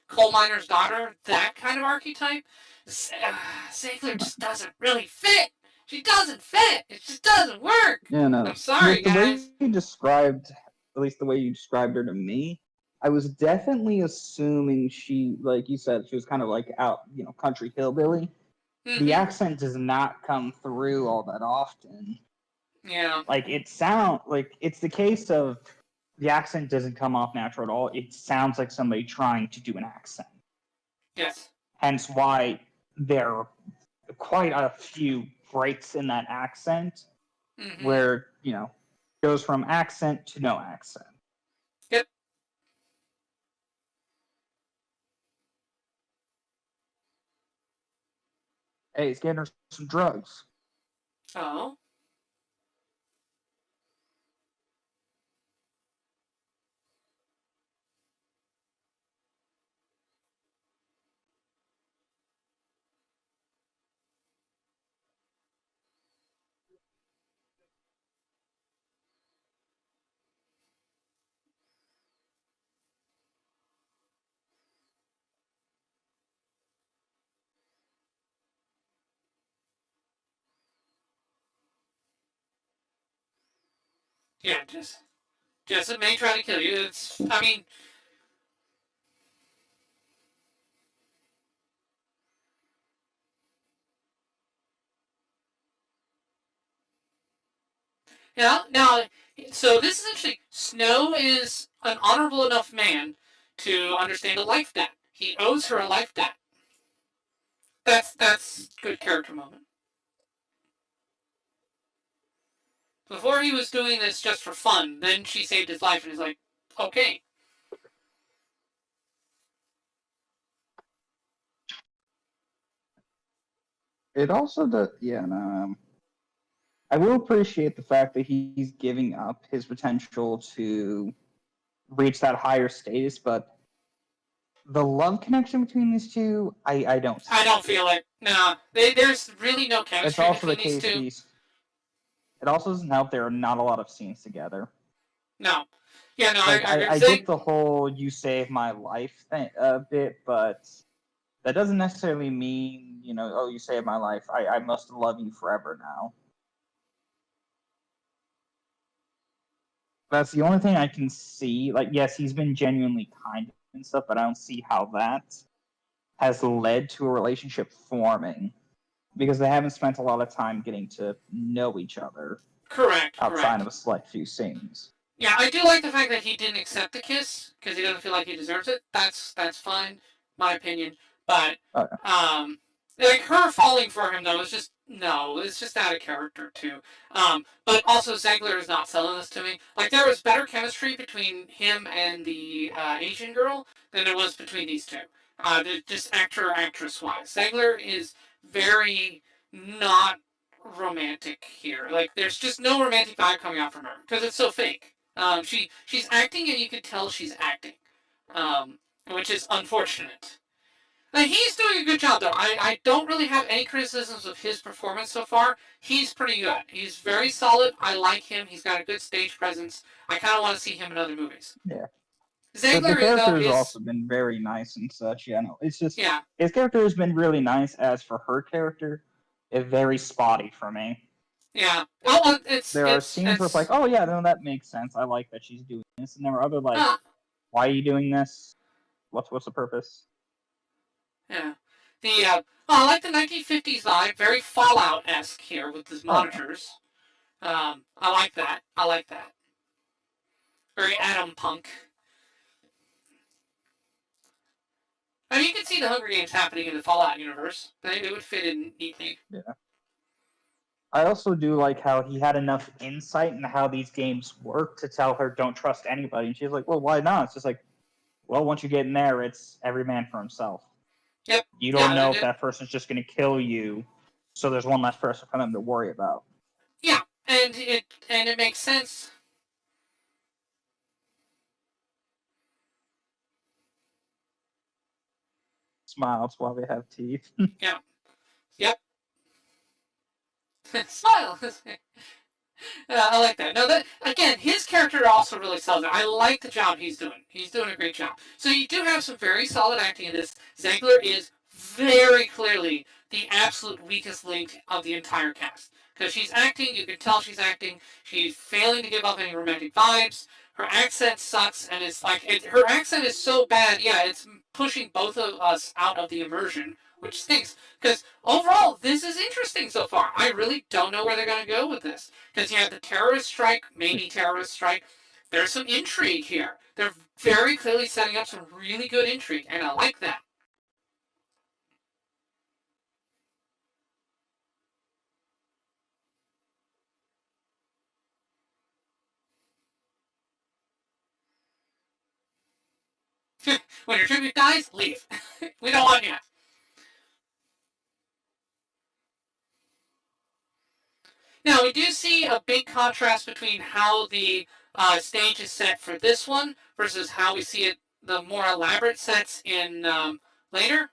coal miner's daughter, that kind of archetype. Ziegler just doesn't really fit. She doesn't fit. It just doesn't work. Yeah, no. I'm sorry, With the way guys. you described, at least the way you described her to me, I was definitely assuming she, like you said, she was kind of like out, country hillbilly. The Mm-hmm. accent does not come through all that often. Yeah. like it's the case of the accent doesn't come off natural at all. It sounds like somebody trying to do an accent. Yes. Hence why there are quite a few breaks in that accent Mm-hmm. where, goes from accent to no accent. Yep. Hey, it's getting her some drugs. Oh. Yeah. Just it may try to kill you. It's. I mean. Yeah. Now, so this is actually Snow is an honorable enough man to understand a life debt. He owes her a life debt. That's good character moment. Before he was doing this just for fun, then she saved his life, and he's like, okay. It also does, yeah. No, I will appreciate the fact that he's giving up his potential to reach that higher status, but the love connection between these two, I don't. I don't feel it. Nah, there's really no It's chemistry also the between these case two. these. It also doesn't help there are not a lot of scenes together. No. Yeah, no, Like I I get the whole "you saved my life" thing a bit, but that doesn't necessarily mean oh, you saved my life. I must love you forever now. That's the only thing I can see. Like, yes, he's been genuinely kind and stuff, but I don't see how that has led to a relationship forming because they haven't spent a lot of time getting to know each other correct. outside of a select few scenes. Yeah, I do like the fact that he didn't accept the kiss because he doesn't feel like he deserves it. That's fine, my opinion. But like her falling for him though is just no, it's just out of character too. But also Zegler is not selling this to me. Like there was better chemistry between him and the Asian girl than there was between these two. Just actress wise, Zegler is very not romantic here. Like there's just no romantic vibe coming out from her because it's so fake. She's acting and you can tell she's acting, which is unfortunate. He's doing a good job though. I don't really have any criticisms of his performance so far. He's pretty good. He's very solid. I like him. He's got a good stage presence. I kind of want to see him in other movies. Yeah. Zegler, the character has also been very nice and such. Yeah, no, it's just his character has been really nice. As for her character, it's very spotty for me. Yeah. Well, there are scenes where it's like, oh yeah, no, that makes sense. I like that she's doing this, and there are other like, why are you doing this? What's the purpose? Yeah. I like the 1950s vibe, very Fallout-esque here with these monitors. I like that. Very Atom Punk. I mean, you can see the Hunger Games happening in the Fallout universe. It would fit in neatly. Yeah. I also do like how he had enough insight into how these games work to tell her, don't trust anybody. And she's like, well, why not? It's just like, well, once you get in there, it's every man for himself. Yep. You don't know if that person's just going to kill you, so there's one less person for them to worry about. Yeah, and it makes sense. Smiles while they have teeth. Yeah. Yep. Smile. I like that. No, again, his character also really sells it. I like the job he's doing. He's doing a great job. So you do have some very solid acting in this. Zegler is very clearly the absolute weakest link of the entire cast. Because she's acting, you can tell she's acting. She's failing to give up any romantic vibes. Her accent sucks, and it's like her accent is so bad. Yeah, it's pushing both of us out of the immersion, which stinks. Because overall, this is interesting so far. I really don't know where they're going to go with this. Because you have the terrorist strike, maybe terrorist strike. There's some intrigue here. They're very clearly setting up some really good intrigue, and I like that. When your tribute dies, leave. We don't want you. Now, we do see a big contrast between how the stage is set for this one versus how we see it, the more elaborate sets in later.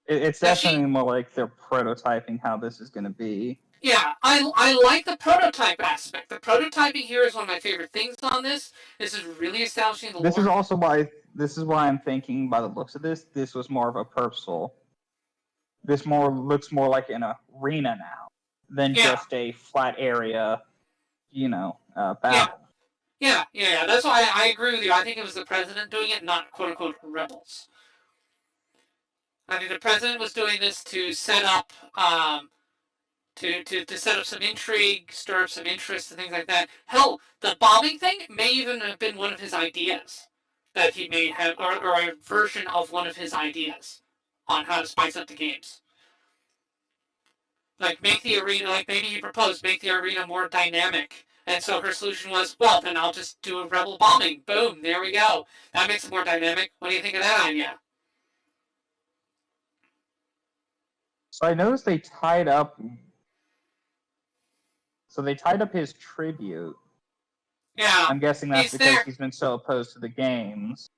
It's definitely more like they're prototyping how this is going to be. Yeah, I like the prototype aspect. The prototyping here is one of my favorite things on this. This is really establishing the lore. This is also why I'm thinking, by the looks of this was more of a purposeful. This looks more like an arena now than just a flat area, battle. Yeah. That's why I agree with you. I think it was the president doing it, not quote unquote rebels. I think the president was doing this to set up to set up some intrigue, stir up some interest and things like that. Hell, the bombing thing may even have been one of his ideas that he may have, or a version of one of his ideas. on how to spice up the games. Like, make the arena, like maybe he proposed, make the arena more dynamic. And so her solution was, well, then I'll just do a rebel bombing. Boom, there we go. That makes it more dynamic. What do you think of that idea? So I noticed they tied up. So they tied up his tribute. Yeah. I'm guessing that's He's because there. he's been so opposed to the games.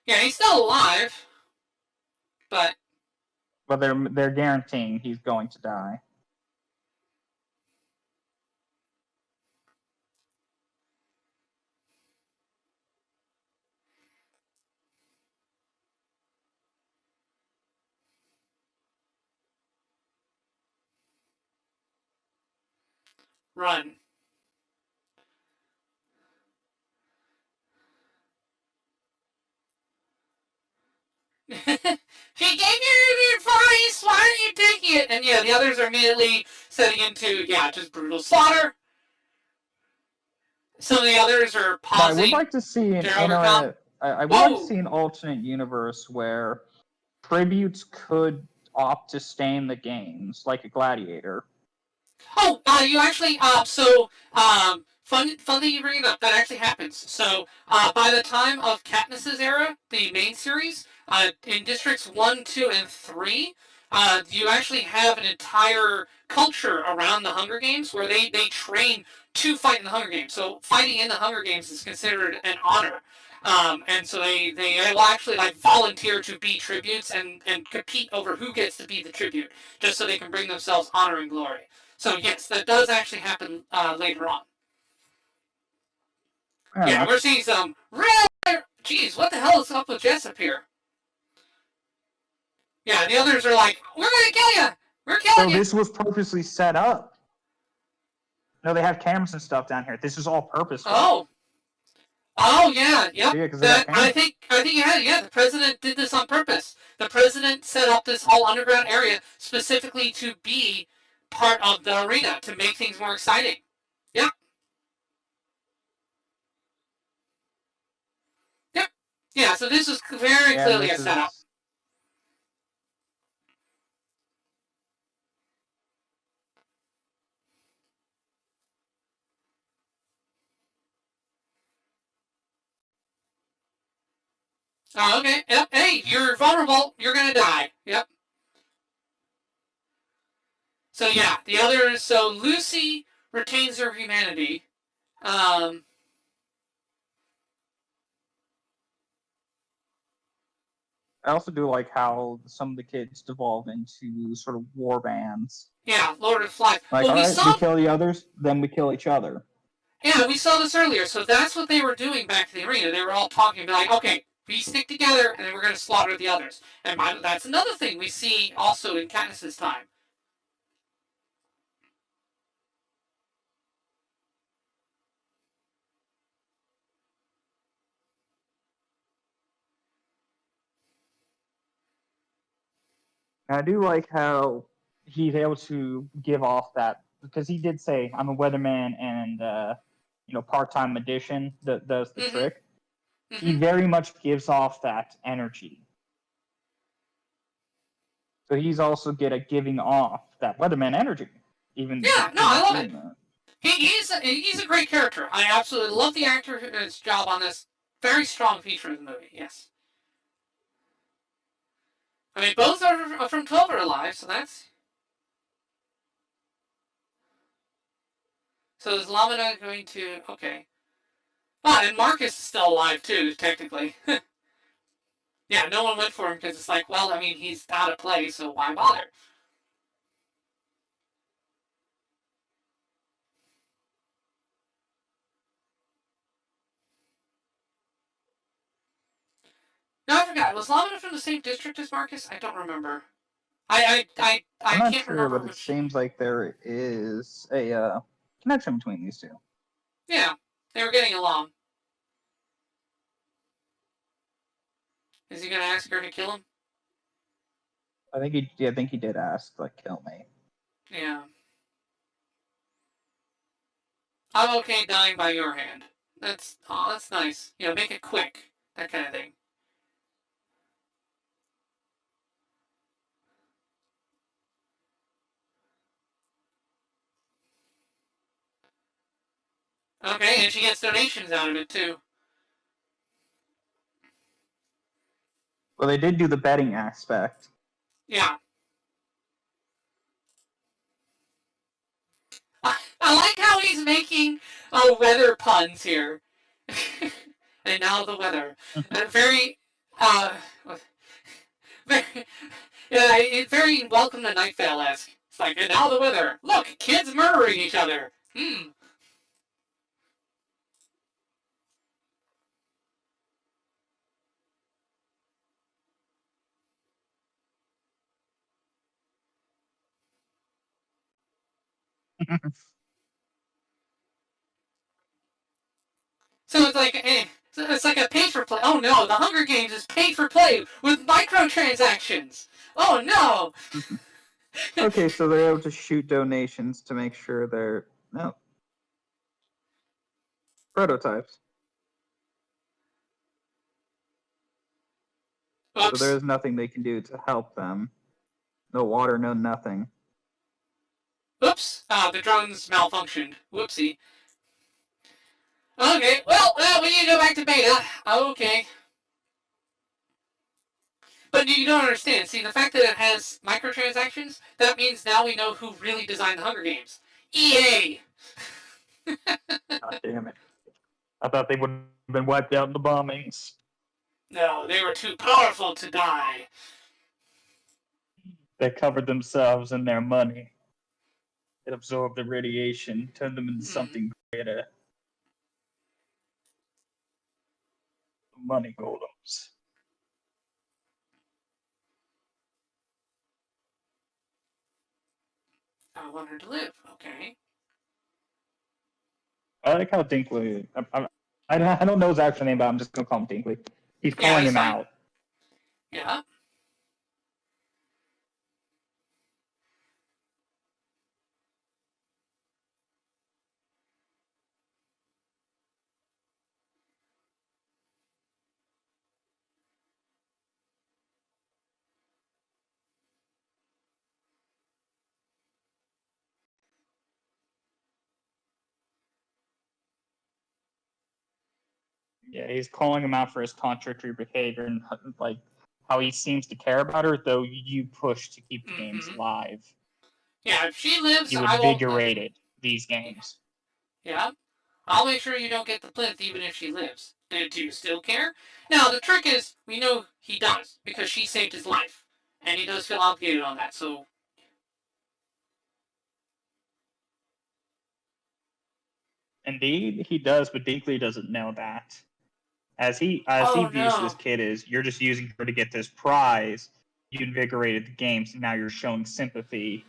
Yeah, he's still alive. But they're guaranteeing he's going to die. run. She gave you advice. Why aren't you taking it? And yeah, the others are immediately setting into just brutal slaughter. Some of the others are pausing. I would like to see I would like to see an alternate universe where tributes could opt to stay in the games, like a gladiator. Oh, you actually, fun that you bring it up. That actually happens. So, by the time of Katniss's era, the main series, in districts 1, 2, and 3, you actually have an entire culture around the Hunger Games where they train to fight in the Hunger Games. So, fighting in the Hunger Games is considered an honor. And so they will actually like volunteer to be tributes and compete over who gets to be the tribute, just so they can bring themselves honor and glory. So yes, that does actually happen later on. Yeah, we're seeing some real. Jeez, what the hell is up with Jessup here? Yeah, the others are like, we're gonna kill you. We're killing you. So this was purposely set up. No, they have cameras and stuff down here. This is all purposeful. Oh yeah, yep. Yeah, because I think yeah. The president did this on purpose. The president set up this whole underground area specifically to be part of the arena to make things more exciting. Yep. Yep. Yeah. So this was very clearly a setup. Oh, okay. Yep. Hey, you're vulnerable. You're gonna die. Yep. So yeah, the others. So Lucy retains her humanity. I also do like how some of the kids devolve into sort of war bands. Yeah, Lord of the Flies. Like, well, we kill the others, then we kill each other. Yeah, we saw this earlier. So that's what they were doing back in the arena. They were all talking, like, okay, we stick together, and then we're going to slaughter the others. And that's another thing we see also in Katniss's time. And I do like how he's able to give off that, because he did say, I'm a weatherman and part-time magician that does the trick. He very much gives off that energy. So he's also good at giving off that weatherman energy. I love it. He's a great character. I absolutely love the actor's job on this. Very strong feature of the movie, yes. I mean, both are from 12 are alive, so that's... So is Lamina going to... Okay. Well, and Marcus is still alive, too, technically. Yeah, no one went for him because it's like, well, I mean, he's out of play, so why bother? No, I forgot. Was Lamina from the same district as Marcus? I don't remember. I can't sure, remember. But it seems like there is a connection between these two. Yeah, they were getting along. Is he gonna ask her to kill him? I think he did ask, like, kill me. Yeah. I'm okay dying by your hand. That's nice. Make it quick. That kind of thing. Okay, and she gets donations out of it too. Well, they did do the betting aspect. Yeah. I like how he's making weather puns here. And now the weather. Very, uh, very, yeah, very Welcome to Night Vale-esque. It's like, and now the weather. Look, kids murdering each other. So it's like, it's like a pay for play. Oh no, the Hunger Games is pay for play with microtransactions. Oh no. Okay, so they're able to shoot donations to make sure they're no prototypes. Oops. So there is nothing they can do to help them. No water, no nothing. Oops. The drones malfunctioned. Whoopsie. Okay, well, we need to go back to beta. Okay. But you don't understand. See, the fact that it has microtransactions, that means now we know who really designed the Hunger Games. EA! God damn it. I thought they would have been wiped out in the bombings. No, they were too powerful to die. They covered themselves in their money. It absorbed the radiation, turned them into something greater. Money golems. I want her to live. Okay. I like how Dinkley. I don't know his actual name, but I'm just gonna call him Dinkley. He's calling him out. Yeah. Yeah, he's calling him out for his contradictory behavior and like how he seems to care about her, though you push to keep the games alive. Yeah, if she lives, You I won't. invigorated these games. Yeah. I'll make sure you don't get the plinth even if she lives. Do you still care? Now, the trick is, we know he does, because she saved his life. And he does feel obligated on that, so... Indeed, he does, but Dinkley doesn't know that. As he views this kid as, you're just using her to get this prize. You invigorated the games, and now you're showing sympathy.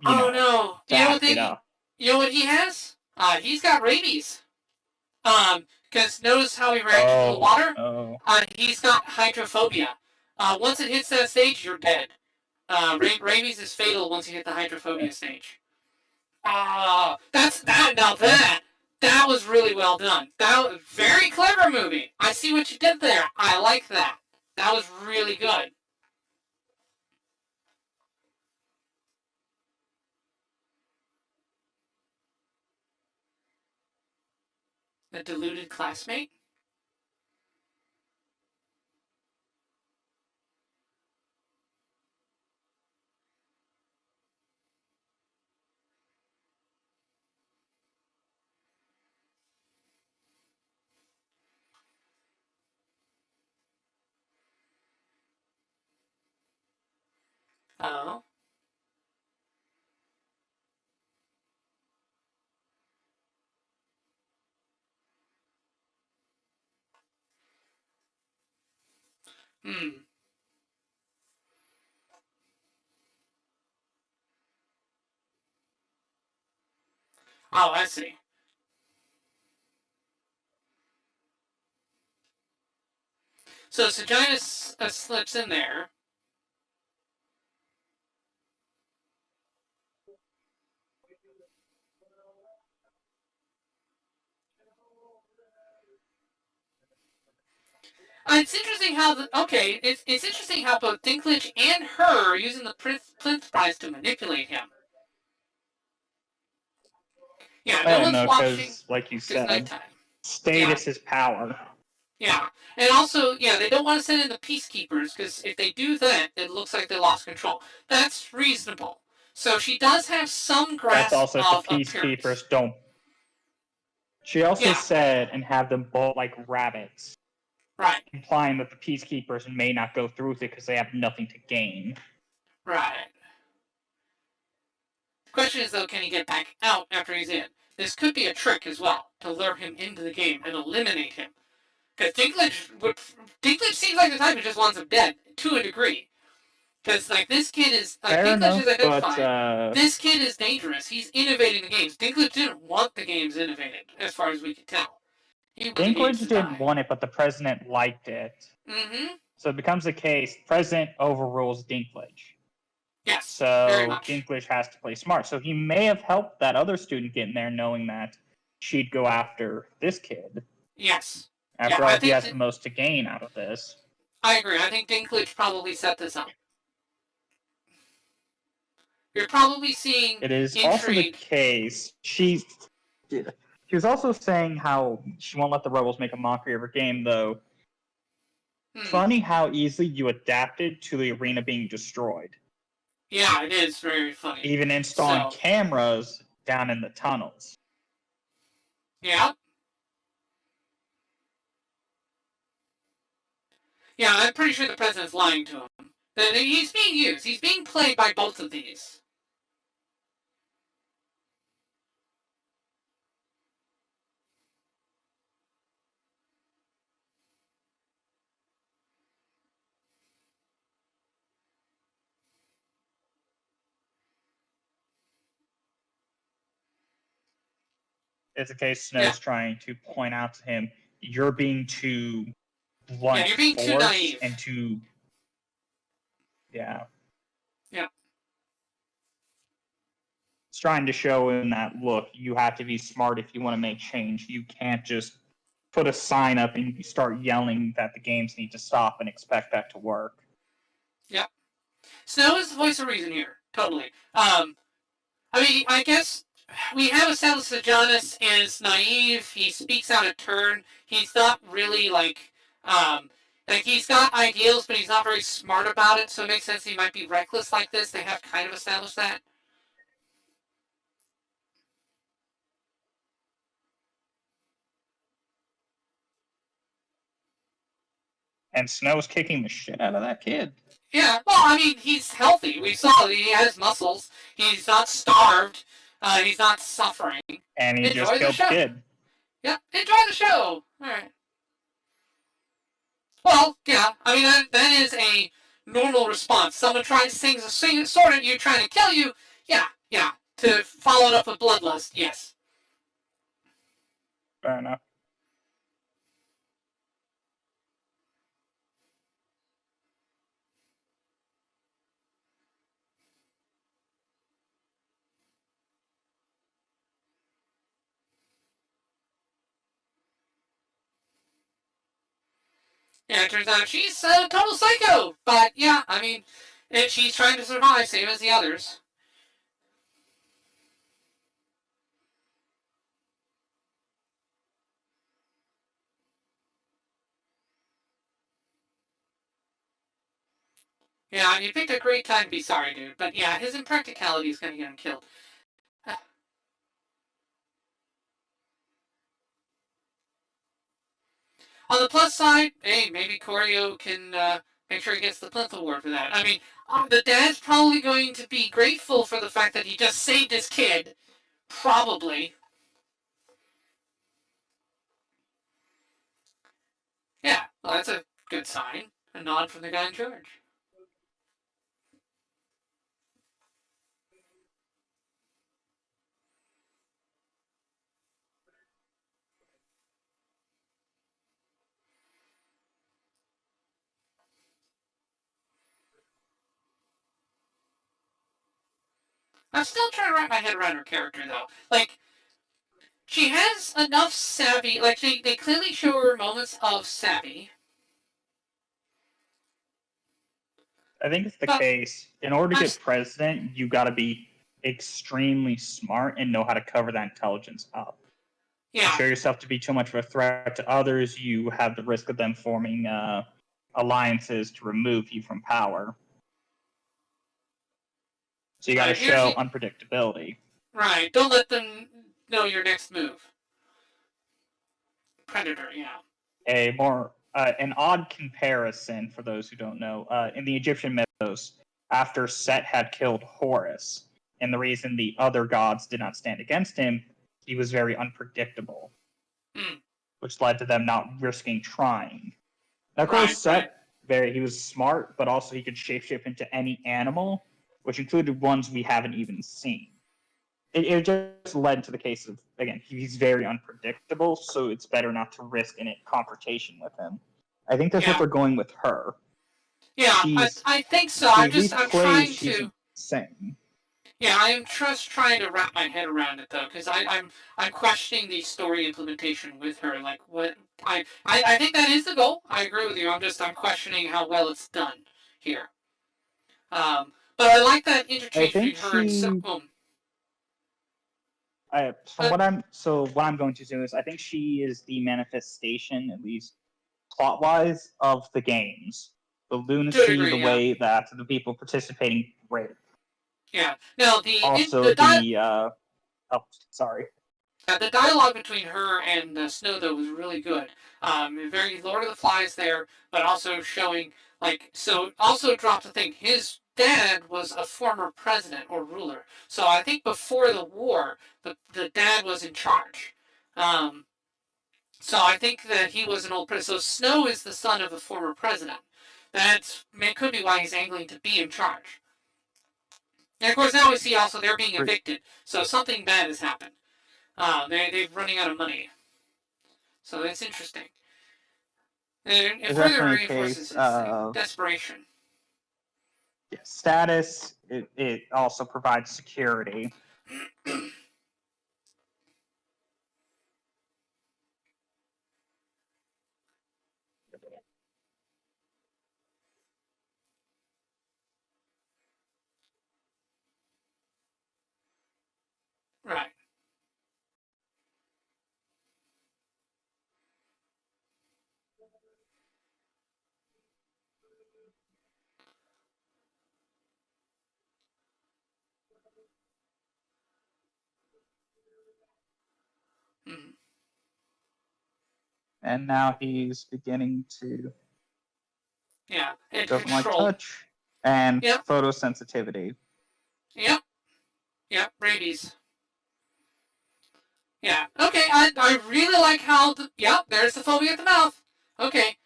No! Back it up. You know what he has? He's got rabies. Because notice how he reacts to the water? He's got hydrophobia. Once it hits that stage, you're dead. Rabies is fatal once you hit the hydrophobia stage. That's that. Now that was really well done. That was very clever movie. I see what you did there. I like that. That was really good. The deluded classmate? Oh. Hmm. Oh, I see. So Sejanus slips in there. It's interesting how it's interesting how both Dinklage and her are using the plinth prize to manipulate him. Yeah, no one's no, watching because, like you because said, nighttime. status is power. Yeah, and also, yeah, they don't want to send in the peacekeepers because if they do that, it looks like they lost control. That's reasonable. So she does have some grasp That's also if of the appearance. peacekeepers don't. She also Yeah. said, and have them bolt like rabbits, Right, implying that the peacekeepers may not go through with it because they have nothing to gain. right. The question is, though, can he get back out after he's in? This could be a trick as well to lure him into the game and eliminate him. Because Dinklage seems like the type who just wants him dead to a degree. Because like this kid is like Fair Dinklage enough, is identified. but This kid is dangerous. He's innovating the games. Dinklage didn't want the games innovated, as far as we can tell. Dinklage didn't want it, but the president liked it. Mm-hmm. So it becomes a case. President overrules Dinklage. Yes. Very So much. Dinklage has to play smart. So he may have helped that other student get in there, knowing that she'd go after this kid. Yes. After all, he has the most to gain out of this. I agree. I think Dinklage probably set this up. You're probably seeing It is intrigue. also the case. She was also saying how she won't let the rebels make a mockery of her game, though. Funny how easily you adapted to the arena being destroyed. Yeah, it is very funny. Even installing cameras down in the tunnels. Yeah. Yeah, I'm pretty sure the president's lying to him. He's being used. He's being played by both of these. It's a case Snow's trying to point out to him, you're being too blunt. Yeah, you're being too naive. And too... Yeah. Yeah. It's trying to show him that, look, you have to be smart if you want to make change. You can't just put a sign up and start yelling that the games need to stop and expect that to work. Yep. Snow is the voice of reason here. Totally. I mean, I guess we have established that Jonas is naive. He speaks out of turn. He's not really like he's got ideals, but he's not very smart about it. So it makes sense he might be reckless like this. They have kind of established that. And Snow's kicking the shit out of that kid. Yeah, well, I mean, he's healthy. We saw that he has muscles. He's not starved. He's not suffering. And he just killed the kid. Yep, enjoy the show. All right. Well, yeah, I mean, that is a normal response. Someone trying to sing a sword at you, trying to kill you. Yeah. To follow it up with bloodlust, yes. Fair enough. Yeah, it turns out she's a total psycho. But, yeah, I mean, she's trying to survive, same as the others. Yeah, you picked a great time to be sorry, dude. But, yeah, his impracticality is going to get him killed. On the plus side, hey, maybe Corio can make sure he gets the Plinth Award for that. I mean, the dad's probably going to be grateful for the fact that he just saved his kid. Probably. Yeah, well, that's a good sign. A nod from the guy in charge. I'm still trying to wrap my head around her character, though. Like, she has enough savvy. Like, they clearly show her moments of savvy. I think it's the case. In order to get president, you got to be extremely smart and know how to cover that intelligence up. Yeah. You show yourself to be too much of a threat to others, you have the risk of them forming alliances to remove you from power. So you got to show unpredictability. Right. Don't let them know your next move. Predator, yeah. An odd comparison for those who don't know. In the Egyptian mythos, after Set had killed Horus, and the reason the other gods did not stand against him, he was very unpredictable, which led to them not risking trying. Now, of course, Set, he was smart, but also he could shapeshift into any animal, which included ones we haven't even seen. It just led to the case of, again, he's very unpredictable, so it's better not to risk any confrontation with him. I think that's what they're going with her. Yeah, I think so. I'm trying to. Insane. Yeah, I'm just trying to wrap my head around it though, because I'm questioning the story implementation with her. Like, what I think that is the goal. I agree with you. I'm questioning how well it's done here. But I like that interchange between her and Silkwoman. What I'm going to do is I think she is the manifestation, at least plot-wise, of the games. The lunacy, the way that the people participating rape. Yeah. Now the dialogue between her and Snow though was really good. Very Lord of the Flies there, but also showing also dropped the thing. His dad was a former president or ruler, so I think before the war, the dad was in charge. So I think that he was an old president. So Snow is the son of a former president. That could be why he's angling to be in charge. And of course now we see also they're being evicted, so something bad has happened. They're running out of money. So it's interesting. And it further reinforces his desperation. Yeah, status, it also provides security. Right. And now he's beginning to and doesn't like touch and photosensitivity. Yep, rabies. Yeah, okay, I really like how there's the phobia at the mouth. Okay.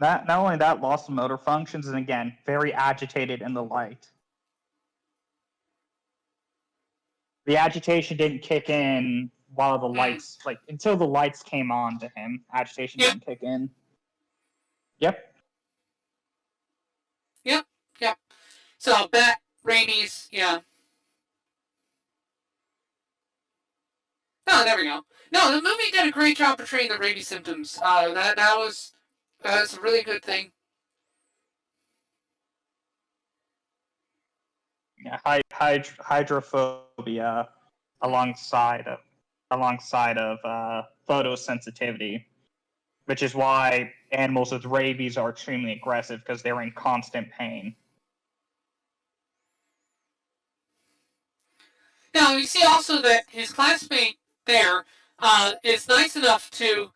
Not only that, loss of motor functions, and again, very agitated in the light. The agitation didn't kick in while the lights, until the lights came on to him. Agitation didn't kick in. Yep. So, bat, rabies, yeah. Oh, there we go. No, the movie did a great job portraying the rabies symptoms. That was a really good thing. Yeah, hydrophobia alongside of photosensitivity, which is why animals with rabies are extremely aggressive because they're in constant pain. Now, you see also that his classmate there is nice enough to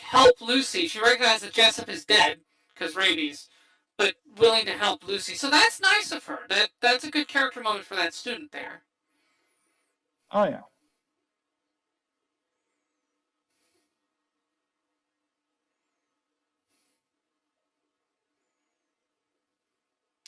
help Lucy. She recognizes that Jessup is dead because rabies, but willing to help Lucy. So that's nice of her. That's a good character moment for that student there. Oh yeah.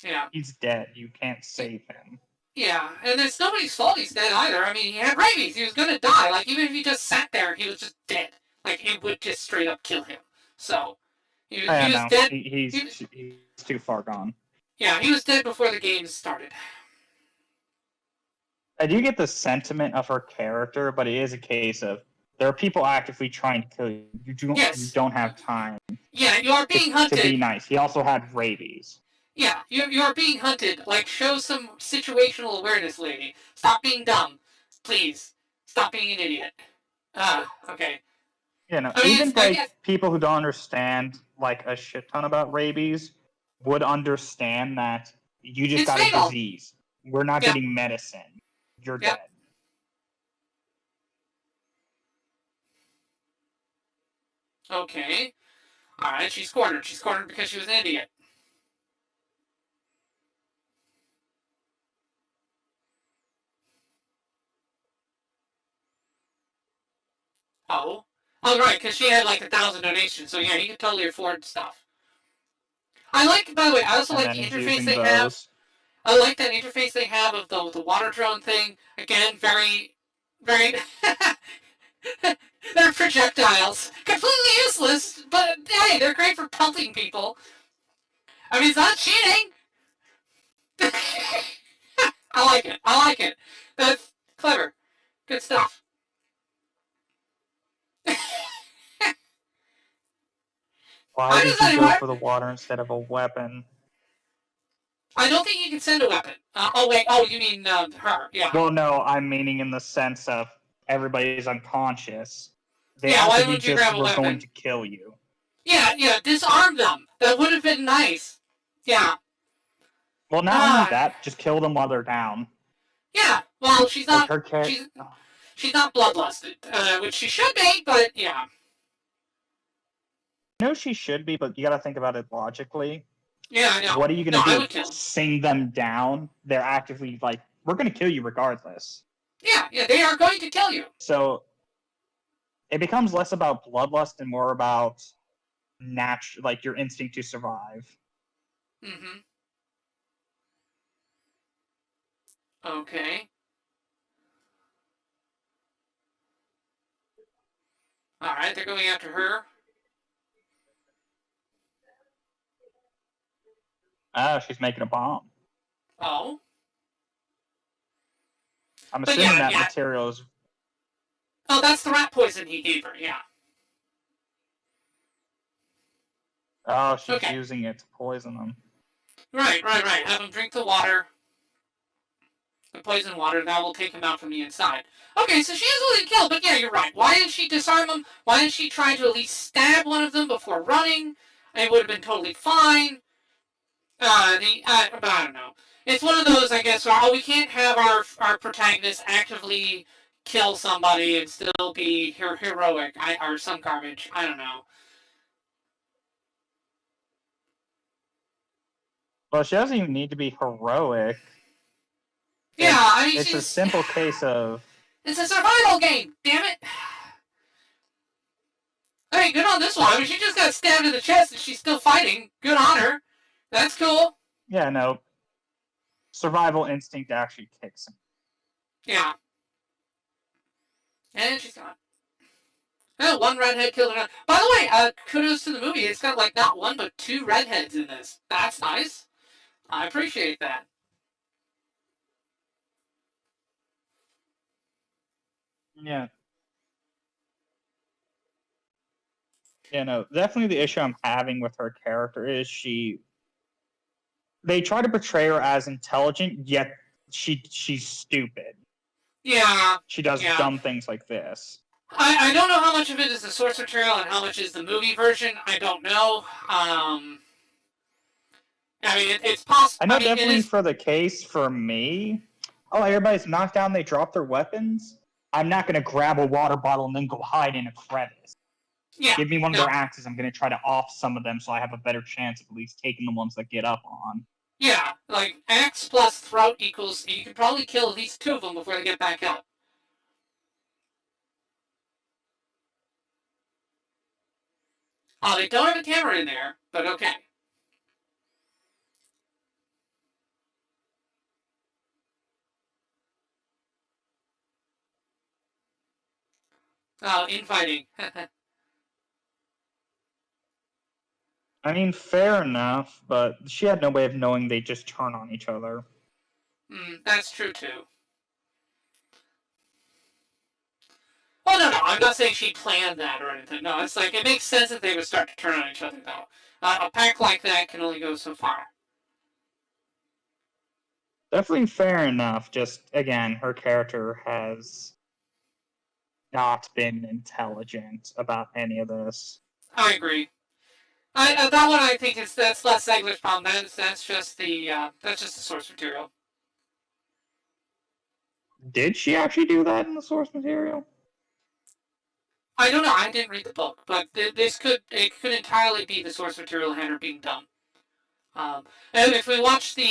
Yeah. He's dead. You can't save him. Yeah, and it's nobody's fault he's dead either. I mean, he had rabies. He was going to die. Like, even if he just sat there, he was just dead. Like, it would just straight up kill him. So, he was dead. He's too far gone. Yeah, he was dead before the games started. I do get the sentiment of her character, but it is a case of there are people actively trying to kill you. You don't have time. Yeah, you are being hunted. To be nice. He also had rabies. Yeah, you are being hunted. Like, show some situational awareness, lady. Stop being dumb. Please. Stop being an idiot. Okay. You know, I mean, even I like guess people who don't understand like a shit ton about rabies would understand that you just it's got a fatal. disease. We're not Yeah. getting medicine. You're Yep. dead. Okay. Alright, she's cornered. She's cornered because she was an idiot. Oh. Oh, right, because she had like 1,000 donations, so yeah, you could totally afford stuff. I like, by the way, I also And like then the he's interface using they have. those. I like that interface they have of the water drone thing. Again, very, very. They're projectiles. Completely useless, but hey, they're great for pelting people. I mean, it's not cheating. I like it. I like it. That's clever. Good stuff. Why How did does he go anyone? for the water instead of a weapon? I don't think you can send a weapon. Oh wait. Oh, you mean her? Yeah. Well, no, I'm meaning in the sense of everybody's unconscious. They Yeah. Why actively wouldn't you just grab a were going weapon? to kill you. Yeah. Yeah. Disarm them. That would have been nice. Yeah. Well, not only Ah. that, just kill them while they're down. Yeah. Well, she's Like not. her character. She's not bloodlusted, which she should be. But yeah. No, she should be, but you got to think about it logically. Yeah. I know. What are you going No, to I do? would kill. Sing them down? They're actively like, we're going to kill you regardless. Yeah. Yeah. They are going to kill you. So it becomes less about bloodlust and more about like your instinct to survive. Mm-hmm. Okay. All right. They're going after her. Ah, she's making a bomb. Oh. I'm But assuming yeah. that Yeah. material is. Oh, that's the rat poison he gave her. Yeah. Oh, she's Okay. using it to poison them. Right. Right. Right. Have him drink the water. The poison water, that will take him out from the inside. Okay, so she is willing to kill, but yeah, you're right. Why didn't she disarm them? Why didn't she try to at least stab one of them before running? It would have been totally fine. I don't know. It's one of those, I guess, where, oh, we can't have our protagonist actively kill somebody and still be heroic, or some garbage. I don't know. Well, she doesn't even need to be heroic. Yeah, I mean, It's a simple case of. It's a survival game, damn it! Hey, good on this one. I mean, she just got stabbed in the chest and she's still fighting. Good on her. That's cool. Yeah, no. Survival instinct actually kicks in. Yeah. And she's gone. Oh, one redhead killed another. By the way, kudos to the movie. It's got like not one but two redheads in this. That's nice. I appreciate that. Yeah. Yeah, no. Definitely the issue I'm having with her character is they try to portray her as intelligent, yet she's stupid. Yeah. She does dumb things like this. I don't know how much of it is the source material and how much is the movie version. I don't know. I mean, it's possible. I know definitely for the case for me. Oh, everybody's knocked down. They drop their weapons. I'm not going to grab a water bottle and then go hide in a crevice. Yeah. Give me one of their axes. I'm going to try to off some of them so I have a better chance of at least taking the ones that get up on. Yeah, like axe plus throat equals. You can probably kill at least two of them before they get back up. Oh, they don't have a camera in there, but okay. Oh, infighting. I mean, fair enough, but she had no way of knowing they just turn on each other. That's true too. Well, no, I'm not saying she planned that or anything. No, it's like, it makes sense that they would start to turn on each other, though. A pack like that can only go so far. Definitely fair enough. Just, again, her character has not been intelligent about any of this. I agree. That one I think that's less Zegler's problem. That's just the source material. Did she actually do that in the source material? I don't know. I didn't read the book, but it could entirely be the source material Hannah being dumb. And if we watch the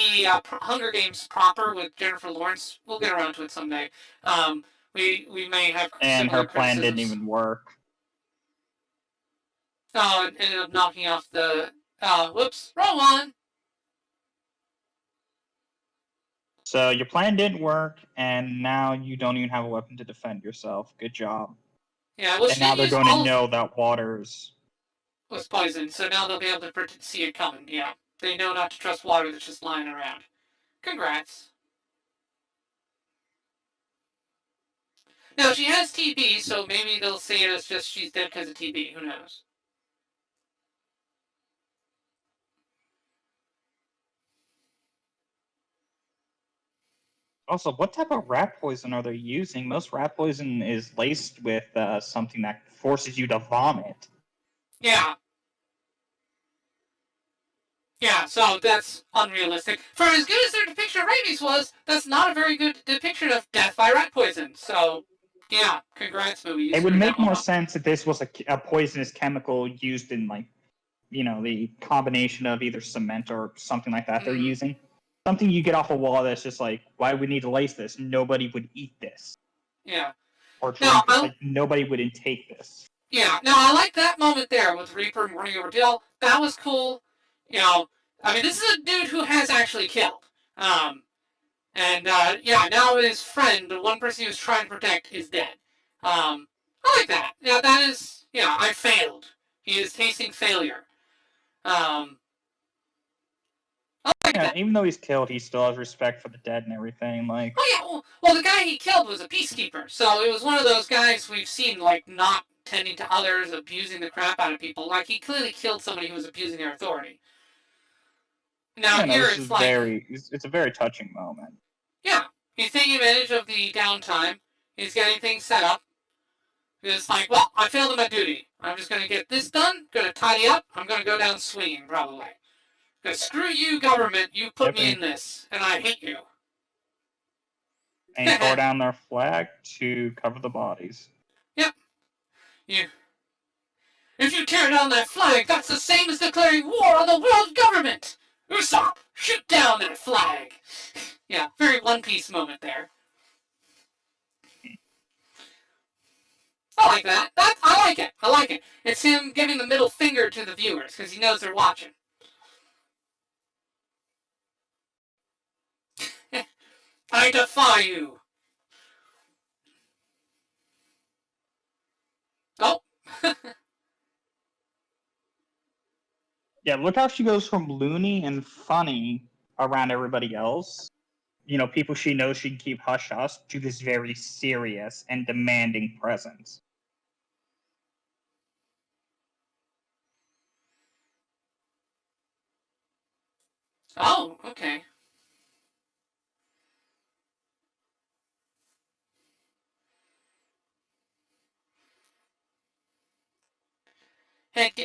Hunger Games proper with Jennifer Lawrence, we'll get around to it someday. We may have And her similar plan didn't criticisms. even work. Oh, it ended up knocking off the. Whoops! Wrong one. So your plan didn't work, and now you don't even have a weapon to defend yourself. Good job. Yeah, well, And she now didn't they're use going to all of know that water's... was poison, so now they'll be able to see it coming. Yeah, they know not to trust water that's just lying around. Congrats. Now she has TB, so maybe they'll say it as just she's dead because of TB. Who knows? Also, what type of rat poison are they using? Most rat poison is laced with something that forces you to vomit. Yeah. Yeah, so that's unrealistic. For as good as their depiction of rabies was, that's not a very good depiction of death by rat poison. So, yeah, congrats, movie. It would make more sense if this was a poisonous chemical used in, like, you know, the combination of either cement or something like that they're using. Something you get off a wall that's just like, why do we need to lace this? Nobody would eat this. Yeah. Or drink it. Like, nobody would intake this. Yeah, now I like that moment there with Reaper running over Dill. That was cool. You know, I mean, this is a dude who has actually killed. Yeah, now his friend, the one person he was trying to protect, is dead. I like that. Yeah, that is, I failed. He is tasting failure. I like that. Even though he's killed, he still has respect for the dead and everything. Like, oh yeah, well, the guy he killed was a peacekeeper, so it was one of those guys we've seen like not tending to others, abusing the crap out of people. Like he clearly killed somebody who was abusing their authority. Now here it's like it's a very touching moment. Yeah, he's taking advantage of the downtime. He's getting things set up. It's like, well, I failed in my duty. I'm just going to get this done, going to tidy up, I'm going to go down swinging, probably. Because screw you, government, you put me in this, and I hate you. And he tore down their flag to cover the bodies. Yep. If you tear down that flag, that's the same as declaring war on the world government! Usopp, shoot down that flag! Yeah, very One Piece moment there. I like that. I like it. I like it. It's him giving the middle finger to the viewers because he knows they're watching. I defy you. Oh. Yeah, look how she goes from loony and funny around everybody else. You know, people she knows she can keep hush-hush to this very serious and demanding presence. Oh, okay.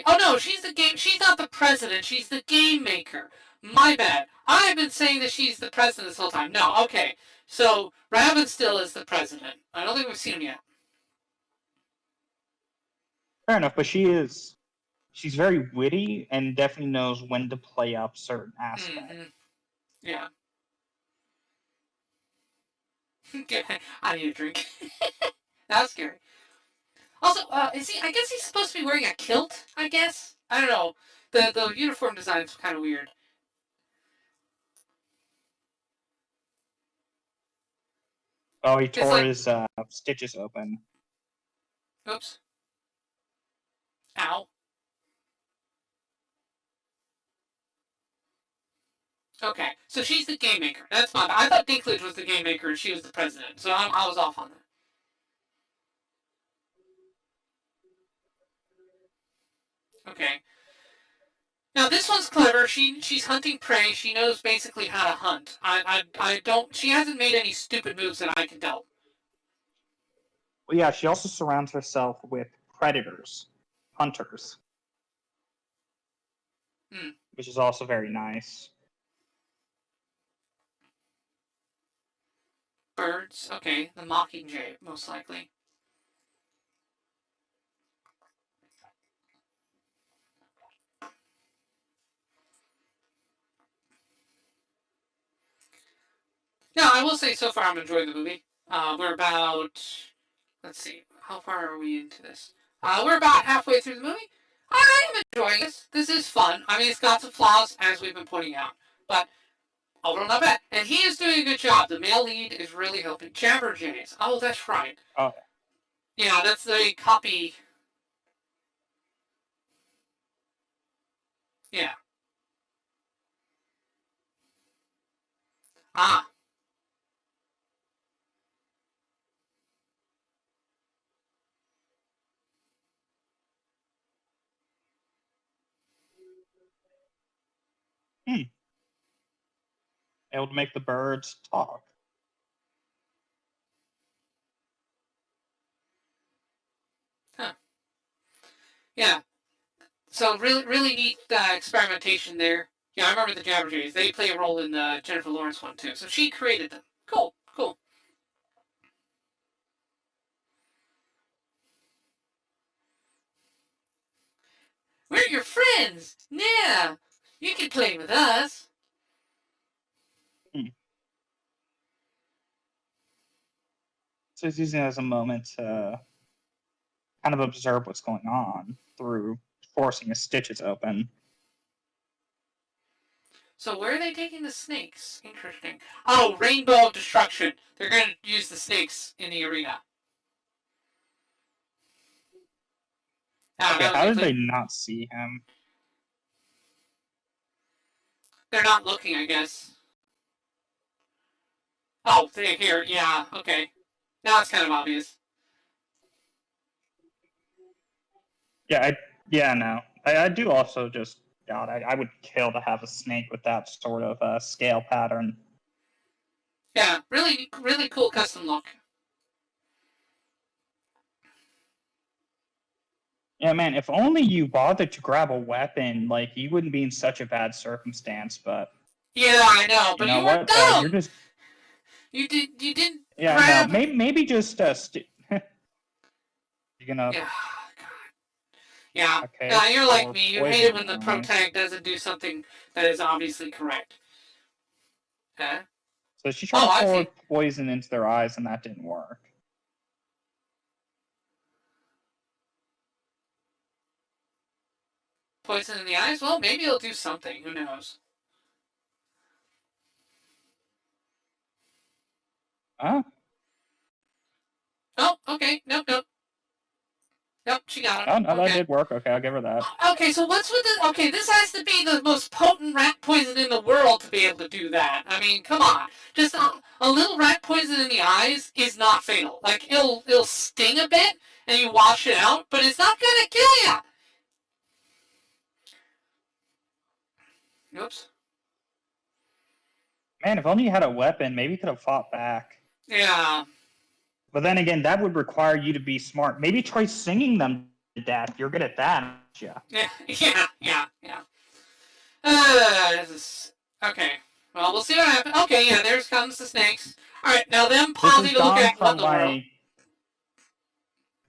Oh no, she's the game. She's not the president. She's the game maker. My bad. I've been saying that she's the president this whole time. No, okay. So Raven still is the president. I don't think we've seen him yet. Fair enough, but she's very witty and definitely knows when to play up certain aspects. Mm-hmm. Yeah. I need a drink. That was scary. Also, is he? I guess he's supposed to be wearing a kilt. I guess I don't know. The uniform design is kind of weird. Oh, he tore his stitches open. Oops. Ow. Okay, so she's the game maker. That's fine. I thought Dinklage was the game maker and she was the president, so I was off on that. Okay. Now this one's clever. She's hunting prey. She knows basically how to hunt. I don't. She hasn't made any stupid moves that I can tell. Well, yeah, she also surrounds herself with predators, hunters, which is also very nice. Birds. Okay, the mockingjay most likely. No, I will say so far I'm enjoying the movie. We're about, let's see, how far are we into this? We're about halfway through the movie. I am enjoying this. This is fun. I mean, it's got some flaws, as we've been pointing out, but overall not bad. And he is doing a good job. The male lead is really helping. Jabberjays. Oh, that's right. Oh. Yeah, that's the copy. Yeah. Ah. Able to make the birds talk. Huh. Yeah. So really neat experimentation there. Yeah, I remember the Jabberjays. They play a role in the Jennifer Lawrence one too. So she created them. Cool. We're your friends. Yeah. You can play with us. So he's using it as a moment to kind of observe what's going on through forcing his stitches open. So where are they taking the snakes? Interesting. Oh, Rainbow of Destruction. They're going to use the snakes in the arena. Okay, how did they not see him? They're not looking, I guess. Oh, they're here. Yeah, okay. Now it's kind of obvious. No. I do also just, God, I would kill to have a snake with that sort of scale pattern. Yeah, really cool custom look. Yeah, man, if only you bothered to grab a weapon, like, you wouldn't be in such a bad circumstance, but... Yeah, I know, but you were dumb! You're just... You didn't Yeah, grab... no, maybe just, you're gonna... Yeah, God. Yeah, okay, yeah, you're like me. You hate it when the poison. protag doesn't do something that is obviously correct. Okay? So she tried to pour poison into their eyes, and that didn't work. Poison in the eyes? Well, maybe it'll do something. Who knows? Huh? Oh, okay. Nope. Nope, she got him. Oh, no, okay. That did work. Okay, I'll give her that. Okay, so what's with this? Okay, this has to be the most potent rat poison in the world to be able to do that. I mean, come on. Just a little rat poison in the eyes is not fatal. Like, it'll sting a bit, and you wash it out, but it's not gonna kill you. Oops. Man, if only you had a weapon, maybe you could have fought back. Yeah. But then again, that would require you to be smart. Maybe try singing them to death. You're good at that, aren't you? Yeah. Okay. Well, we'll see what happens. Okay, yeah, there comes the snakes. Alright, now them pausing to look at what in the world.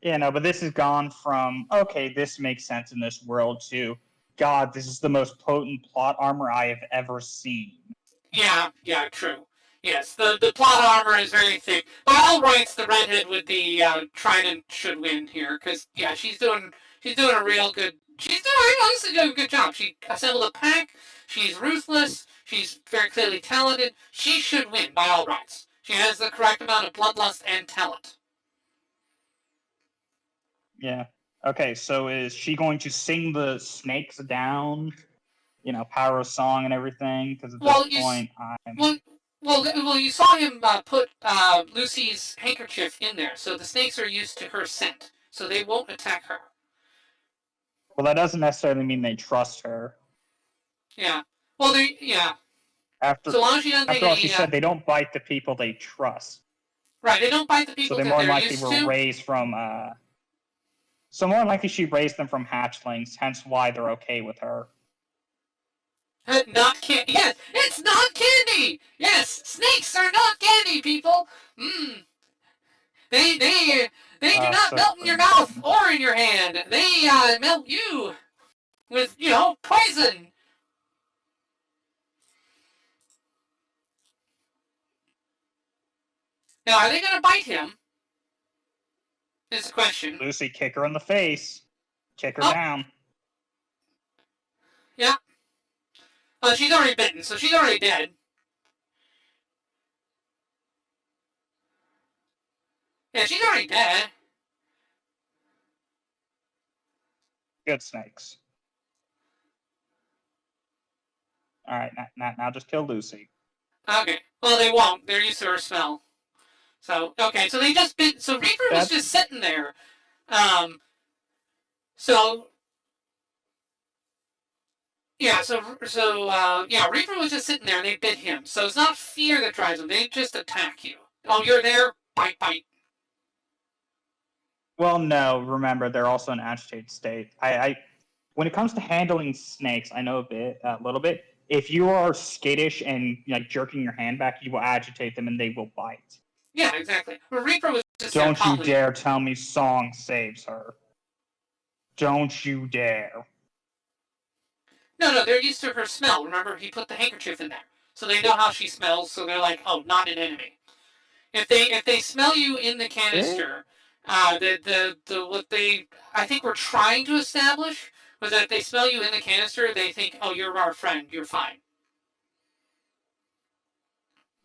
Yeah, no, but this has gone from, okay, this makes sense in this world, to, God, this is the most potent plot armor I have ever seen. Yeah, true. Yes, the plot armor is very thick. By all rights, the redhead with the trident should win here, because, yeah, she's doing a real good... honestly doing a good job. She assembled a pack, she's ruthless, she's very clearly talented. She should win, by all rights. She has the correct amount of bloodlust and talent. Yeah. Okay, so is she going to sing the snakes down? Power of song and everything? Because at this point, I'm... Well, you saw him put Lucy's handkerchief in there, so the snakes are used to her scent, so they won't attack her. Well, that doesn't necessarily mean they trust her. Yeah. Well, yeah. After So long as she doesn't take after all, she any, said they don't bite the people they trust. right, they don't bite the So people they that more than they're likely used were to. raised from. So more than likely she raised them from hatchlings, hence why they're okay with her. Not candy. Yes, it's not candy. Yes, snakes are not candy, people. Mmm. They do not So melt in your mouth or in your hand. They melt you with poison. Now, are they gonna bite him? Is the question. Lucy, kick her in the face. Kick her Oh. down. Yeah. She's already bitten, so she's already dead. Yeah, she's already dead. Good snakes. All right, now just kill Lucy. Okay. Well, they won't. They're used to her smell. So okay. So they just bit. So Reaper was just sitting there. So yeah. Yeah. Reaper was just sitting there, and they bit him. So it's not fear that drives them. They just attack you. Oh, you're there. Bite, bite. Well, no. Remember, they're also in agitated state. When it comes to handling snakes, I know a little bit. If you are skittish and like jerking your hand back, you will agitate them and they will bite. Yeah, exactly. Well, Reaper was just Don't there you dare tell me Song saves her. Don't you dare. No, they're used to her smell. Remember, he put the handkerchief in there, so they know how she smells. So they're like, oh, not an enemy. If they smell you in the canister, what they I think were trying to establish was that if they smell you in the canister, they think, oh, you're our friend, you're fine.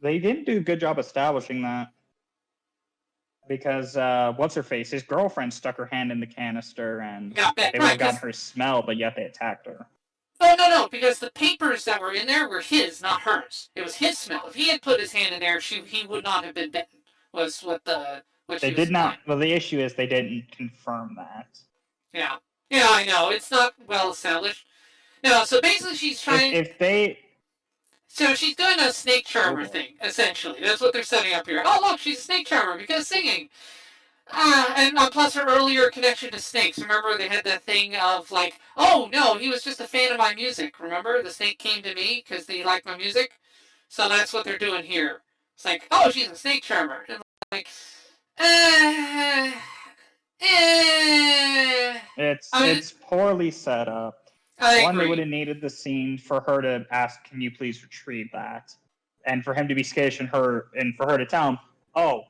They didn't do a good job establishing that. Because what's her face? His girlfriend stuck her hand in the canister and Got bit. they would have gotten her smell, but yet they attacked her. Oh no, because the papers that were in there were his, not hers. It was his smell. If he had put his hand in there, he would not have been bitten. Was what they did not. Well, the issue is they didn't confirm that. Yeah, I know it's not well established. No, so basically she's trying. So she's doing a snake charmer thing, essentially. That's what they're setting up here. Oh look, she's a snake charmer because singing. And plus her earlier connection to snakes. Remember they had that thing of like, oh no, he was just a fan of my music. Remember the snake came to me because he liked my music. So that's what they're doing here. It's like, oh, she's a snake charmer. And like, It's poorly set up. One, they would have needed the scene for her to ask, "Can you please retrieve that?" And for him to be skittish and for her to tell him, "Oh,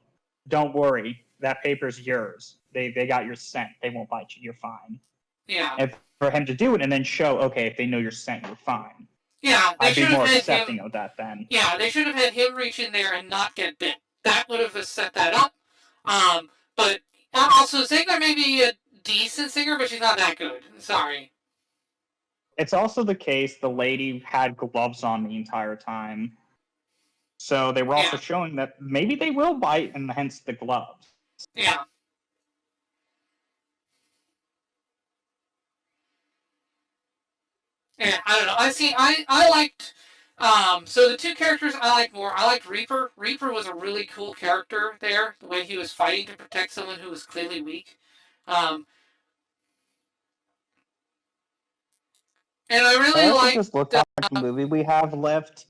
don't worry, that paper's yours. They got your scent. They won't bite you. You're fine." Yeah. And for him to do it and then show, okay, if they know your scent, you're fine. Yeah, I'd be more accepting of that then. Yeah, they should have had him reach in there and not get bit. That would have set that up. But also Ziegler may be a decent singer, but she's not that good. Sorry. It's also the case the lady had gloves on the entire time. So they were also showing that maybe they will bite, and hence the gloves. Yeah. Yeah, I don't know. I liked, so the two characters I liked more, I liked Reaper. Reaper was a really cool character there, the way he was fighting to protect someone who was clearly weak. And I really liked... just looked at the movie we have left.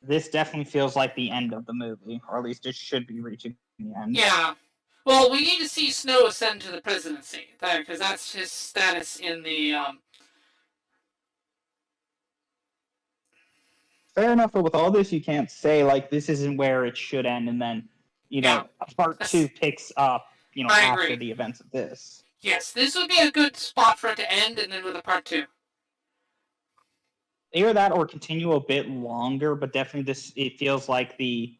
This definitely feels like the end of the movie, or at least it should be reaching the end. Yeah. Well, we need to see Snow ascend to the presidency, because that's his status in the... Fair enough, but with all this, you can't say, like, this isn't where it should end, and then, part 2 picks up, after the events of this. Yes, this would be a good spot for it to end, and then with a part 2. Either that or continue a bit longer, but definitely it feels like the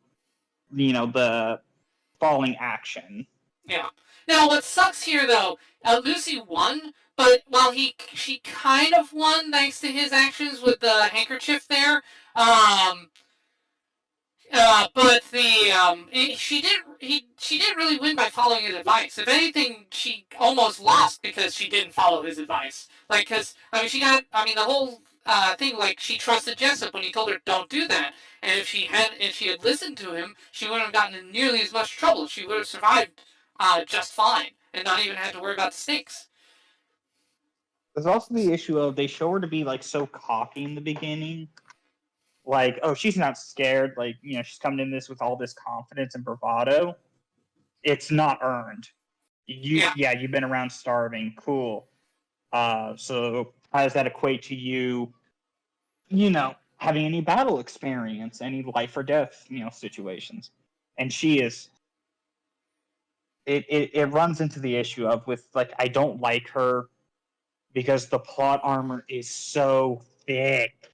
falling action. Yeah. Now, what sucks here, though, Lucy won, but while she kind of won thanks to his actions with the handkerchief there, but she didn't really win by following his advice. If anything, she almost lost because she didn't follow his advice. Like, because, the whole thing. Like, she trusted Jessup when he told her don't do that, and if she had listened to him, she wouldn't have gotten in nearly as much trouble. She would have survived just fine and not even had to worry about the snakes. There's also the issue of they show her to be like so cocky in the beginning. Like, oh, she's not scared. Like, she's coming in this with all this confidence and bravado. It's not earned. You've been around starving. Cool. So how does that equate to you, having any battle experience, any life or death, situations? And she is. It runs into the issue of with like I don't like her because the plot armor is so thick.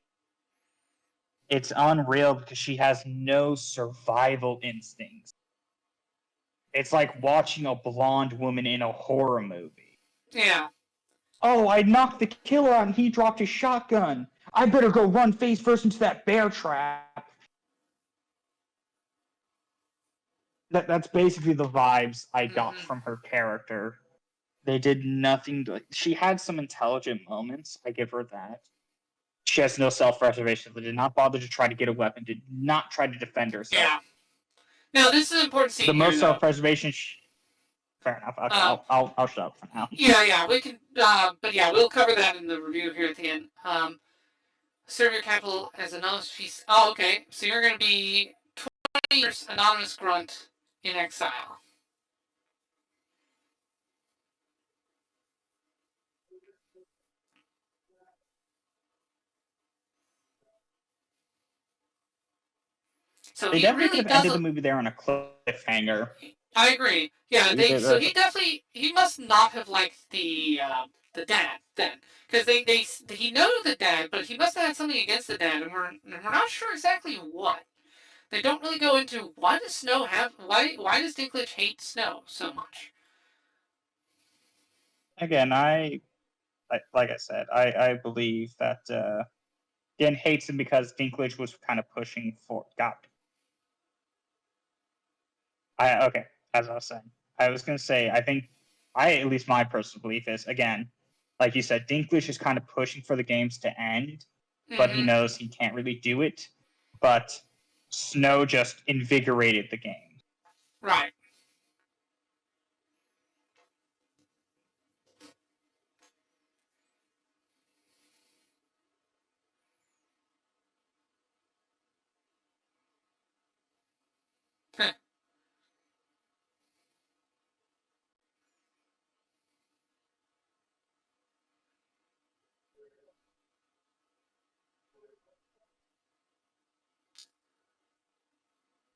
It's unreal because she has no survival instincts. It's like watching a blonde woman in a horror movie. Yeah. Oh, I knocked the killer out and he dropped his shotgun. I better go run face first into that bear trap. That's basically the vibes I got from her character. They did nothing to... She had some intelligent moments. I give her that. She has no self-preservation. They did not bother to try to get a weapon. Did not try to defend herself. Yeah. Now, this is an important scene. The most self-preservation... Fair enough. Okay, I'll shut up for now. Yeah, we can... but yeah, we'll cover that in the review here at the end. Serve your capital as anonymous piece... Oh, okay. So you're going to be 20 years anonymous grunt in exile. So they definitely really could have ended the movie there on a cliffhanger. I agree. Yeah, he must not have liked the dad then, because he knew the dad, but he must have had something against the dad, and we're not sure exactly what. They don't really go into why does does Dinklage hate Snow so much. Again, like I said, I believe that Dan hates him because Dinklage was kind of pushing for God. Okay, as I was saying, I was going to say, I think, at least my personal belief is, again, like you said, Dinklage is kind of pushing for the games to end, but he knows he can't really do it. But Snow just invigorated the game. Right.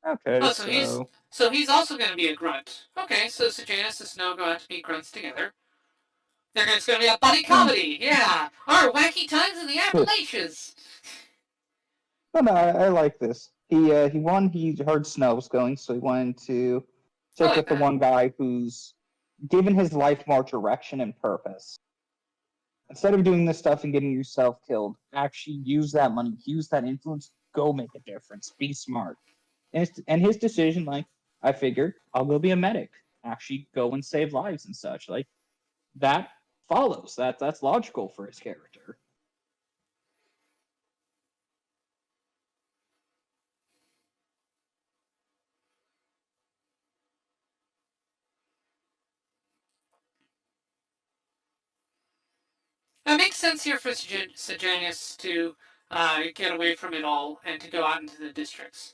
Okay, so he's also going to be a grunt. Okay, so Sejanus and Snow go out to be grunts together. It's going to be a buddy comedy. Yeah, our wacky times in the Appalachians. No, I like this. He heard Snow was going, so he wanted to take with the one guy who's given his life more direction and purpose. Instead of doing this stuff and getting yourself killed, actually use that money, use that influence, go make a difference, be smart. And his decision, like, I figured I'll go be a medic, actually go and save lives and such. Like, that follows. That's logical for his character. It makes sense here for Sejanus to get away from it all and to go out into the districts.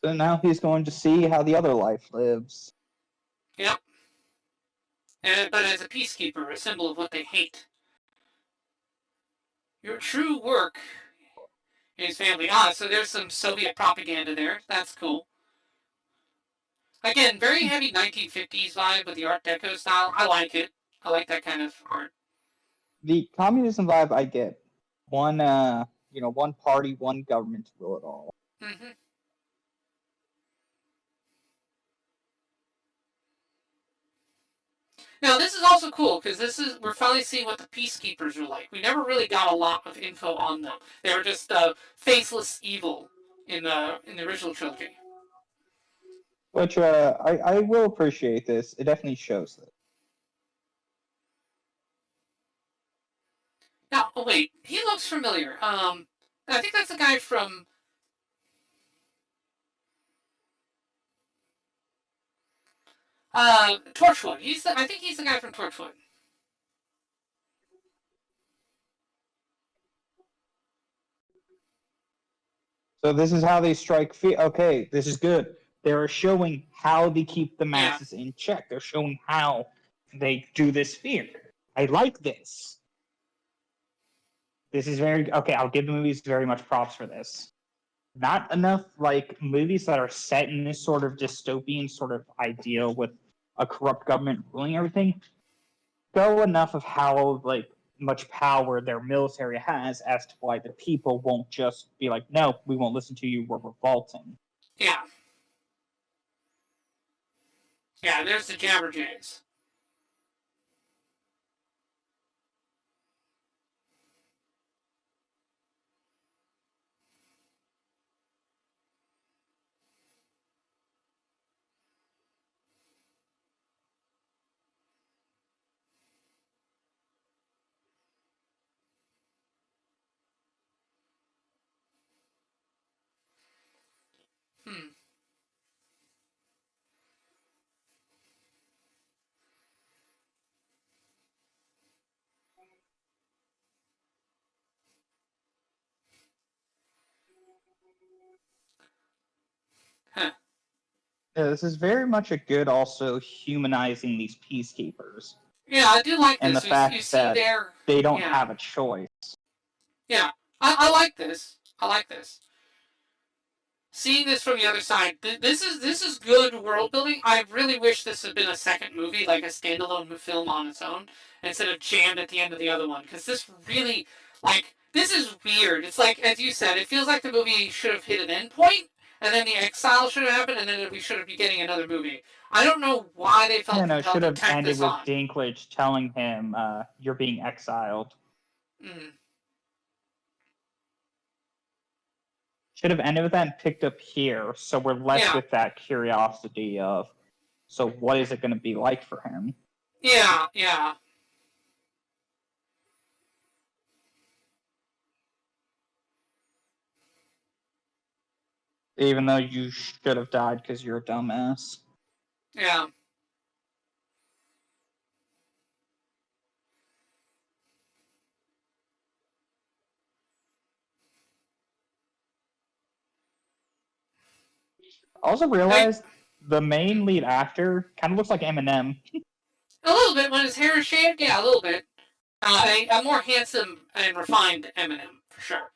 So now he's going to see how the other life lives. Yep. But as a peacekeeper, a symbol of what they hate. Your true work is family. So there's some Soviet propaganda there. That's cool. Again, very heavy 1950s vibe with the Art Deco style. I like it. I like that kind of art. The communism vibe I get. One party, one government to rule it all. Mm-hmm. Now, this is also cool because we're finally seeing what the peacekeepers are like. We never really got a lot of info on them. They were just faceless evil in the original trilogy. Which I will appreciate this. It definitely shows that. Now, oh wait, he looks familiar. I think that's the guy from Torchwood. I think he's the guy from Torchwood. So this is how they strike fear. Okay, this is good. They're showing how they keep the Yeah. masses in check. They're showing how they do this fear. I like this. This is very okay. I'll give the movies very much props for this. Not enough like movies that are set in this sort of dystopian sort of ideal with a corrupt government ruling everything. Go enough of how like much power their military has as to why the people won't just be like, no, we won't listen to you. We're revolting. Yeah. Yeah, there's the Jabberjays. Hmm. Huh. Yeah, this is very much a good also humanizing these peacekeepers. Yeah, I do like and this. the You fact see that there. they don't Yeah. have a choice. Yeah. I like this. I like this. Seeing this from the other side, this is good world building. I really wish this had been a second movie, like a standalone film on its own, instead of jammed at the end of the other one. Because this really, like, this is weird. It's like, as you said, it feels like the movie should have hit an end point, and then the exile should have happened, and then we should be getting another movie. I don't know why they felt It compelled should to have tack ended this with on. Dinklage telling him, "You're being exiled." Mm. Should have ended with that and picked up here, so we're left Yeah. with that curiosity of, so what is it going to be like for him? Yeah, yeah. Even though you should have died because you're a dumbass. Yeah. I also realized the main lead actor kind of looks like Eminem. A little bit when his hair is shaved, yeah, a little bit. A more handsome and refined Eminem, for sure.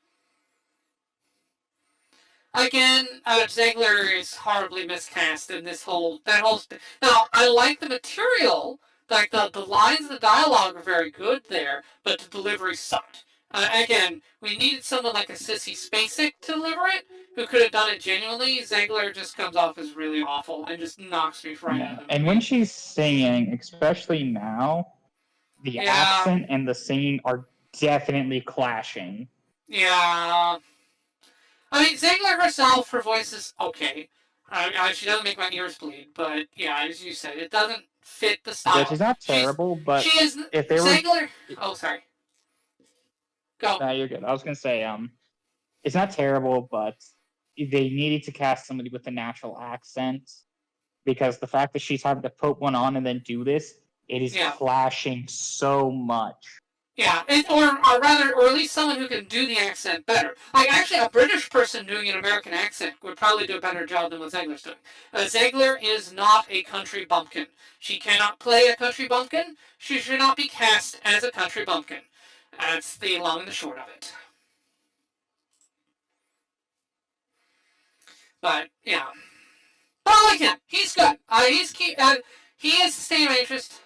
Again, Zegler is horribly miscast in this whole. Now, I like the material. Like, the lines, the dialogue are very good there, but the delivery sucked. Again, we needed someone like a Sissy Spacek to deliver it, who could have done it genuinely. Zegler just comes off as really awful and just knocks me right out of the movie. And when she's singing, especially now, the accent and the singing are definitely clashing. Yeah. I mean, Zegler herself, her voice is okay. She doesn't make my ears bleed, but yeah, as you said, it doesn't fit the style. Yeah, she's not terrible, but she is if they Zegler. Oh, sorry. Go. No, you're good. I was gonna say, it's not terrible, but they needed to cast somebody with a natural accent because the fact that she's having to put one on and then do this, it is clashing so much. Yeah, or at least someone who can do the accent better. Like, actually, a British person doing an American accent would probably do a better job than what Zegler's doing. Zegler is not a country bumpkin. She cannot play a country bumpkin. She should not be cast as a country bumpkin. That's the long and the short of it. But, yeah. But I like him. He's good. He is sustained my interest.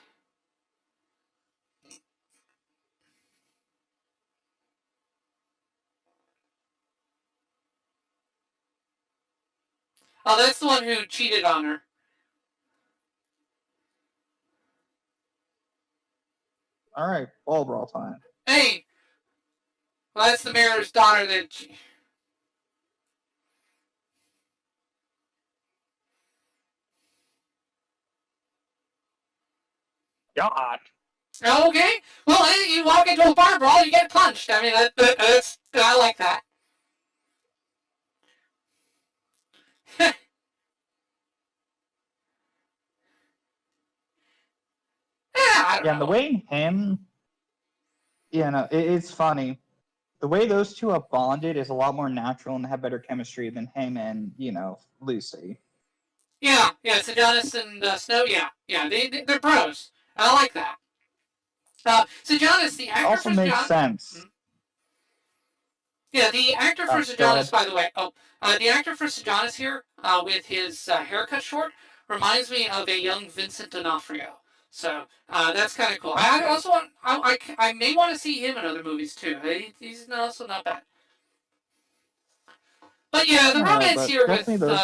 Oh, that's the one who cheated on her. All right, ball brawl time. Hey! Well, that's the mayor's daughter that... God. Okay. Well, you walk into a bar brawl, you get punched. I mean, I like that. I don't Yeah, and the know. way him, it's funny. The way those two are bonded is a lot more natural and have better chemistry than him and Lucy. Yeah, Sejanus and Snow, they're bros. I like that. Sejanus, the actor Also for makes Sejanus... sense. Yeah, the actor for Go ahead. Sejanus, by the way. The actor for Sejanus here, with his haircut short, reminds me of a young Vincent D'Onofrio. So that's kind of cool. I also want, I may want to see him in other movies too. He's also not bad. But yeah, the romance But here definitely with,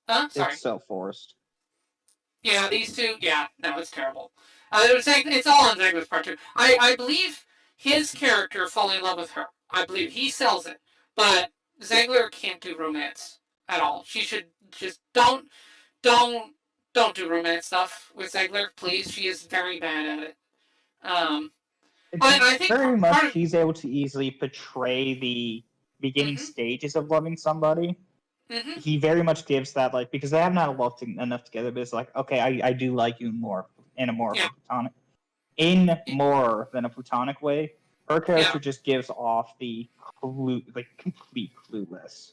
those. sorry. It's so forced. Yeah, these two. Yeah, no, it's terrible. It's all on Zegler's part too. I believe his character falling in love with her. I believe he sells it, but Zegler can't do romance at all. She should just don't don't do romance stuff with Zegler, please. She is very bad at it. I think Very part much of he's able to easily portray the beginning stages of loving somebody. He very much gives that, like, because they have not loved enough together, but it's like, okay, I do like you more in a more platonic, more than a platonic way. Her character just gives off the complete clueless.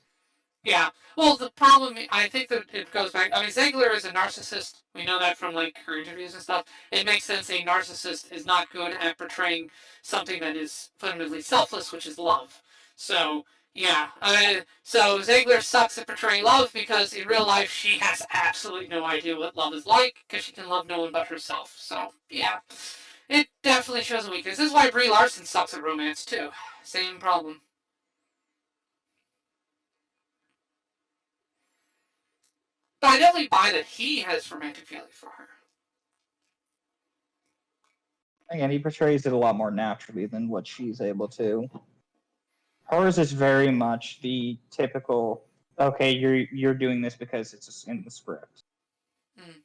Yeah. Well, the problem, I think that it goes back. I mean, Zegler is a narcissist. We know that from like her interviews and stuff. It makes sense a narcissist is not good at portraying something that is fundamentally selfless, which is love. So yeah. So Zegler sucks at portraying love because in real life she has absolutely no idea what love is like because she can love no one but herself. So yeah, it definitely shows a weakness. This is why Brie Larson sucks at romance too. Same problem. But I definitely buy that he has romantic feelings for her. Again, he portrays it a lot more naturally than what she's able to. Hers is very much the typical, okay, you're doing this because it's in the script. Mm.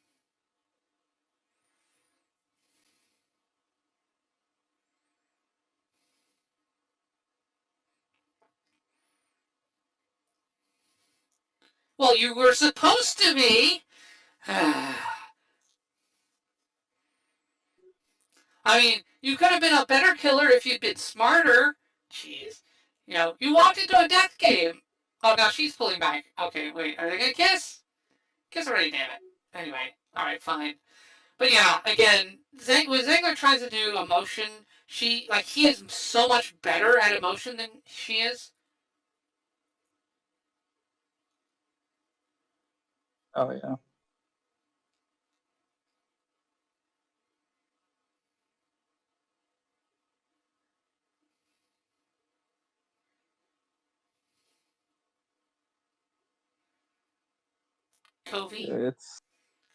Well, you were supposed to be. I mean, you could have been a better killer if you'd been smarter. Jeez. You walked into a death game. Oh, now she's pulling back. Okay, wait, are they gonna kiss? Kiss already, damn it. Anyway, alright, fine. But yeah, again, when Zegler tries to do emotion, he is so much better at emotion than she is. Oh, yeah. Covey? It's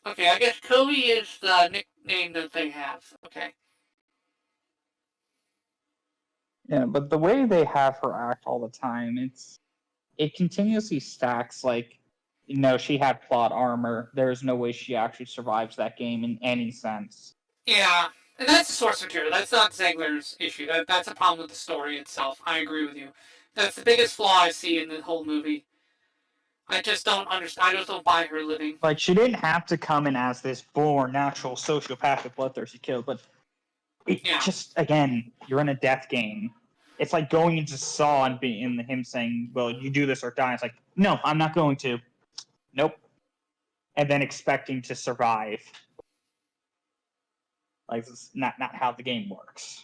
Okay, I guess Covey is the nickname that they have. Okay. Yeah, but the way they have her act all the time, it continuously stacks like, she had plot armor. There's no way she actually survives that game in any sense. Yeah, and that's the source material. That's not Zegler's issue. That's a problem with the story itself. I agree with you. That's the biggest flaw I see in the whole movie. I just don't understand. I just don't buy her living. Like, she didn't have to come in as this born, natural, sociopathic, bloodthirsty killer, but just, again, you're in a death game. It's like going into Saw and him saying, well, you do this or die. It's like, no, I'm not going to. Nope. And then expecting to survive. Like, it's not how the game works.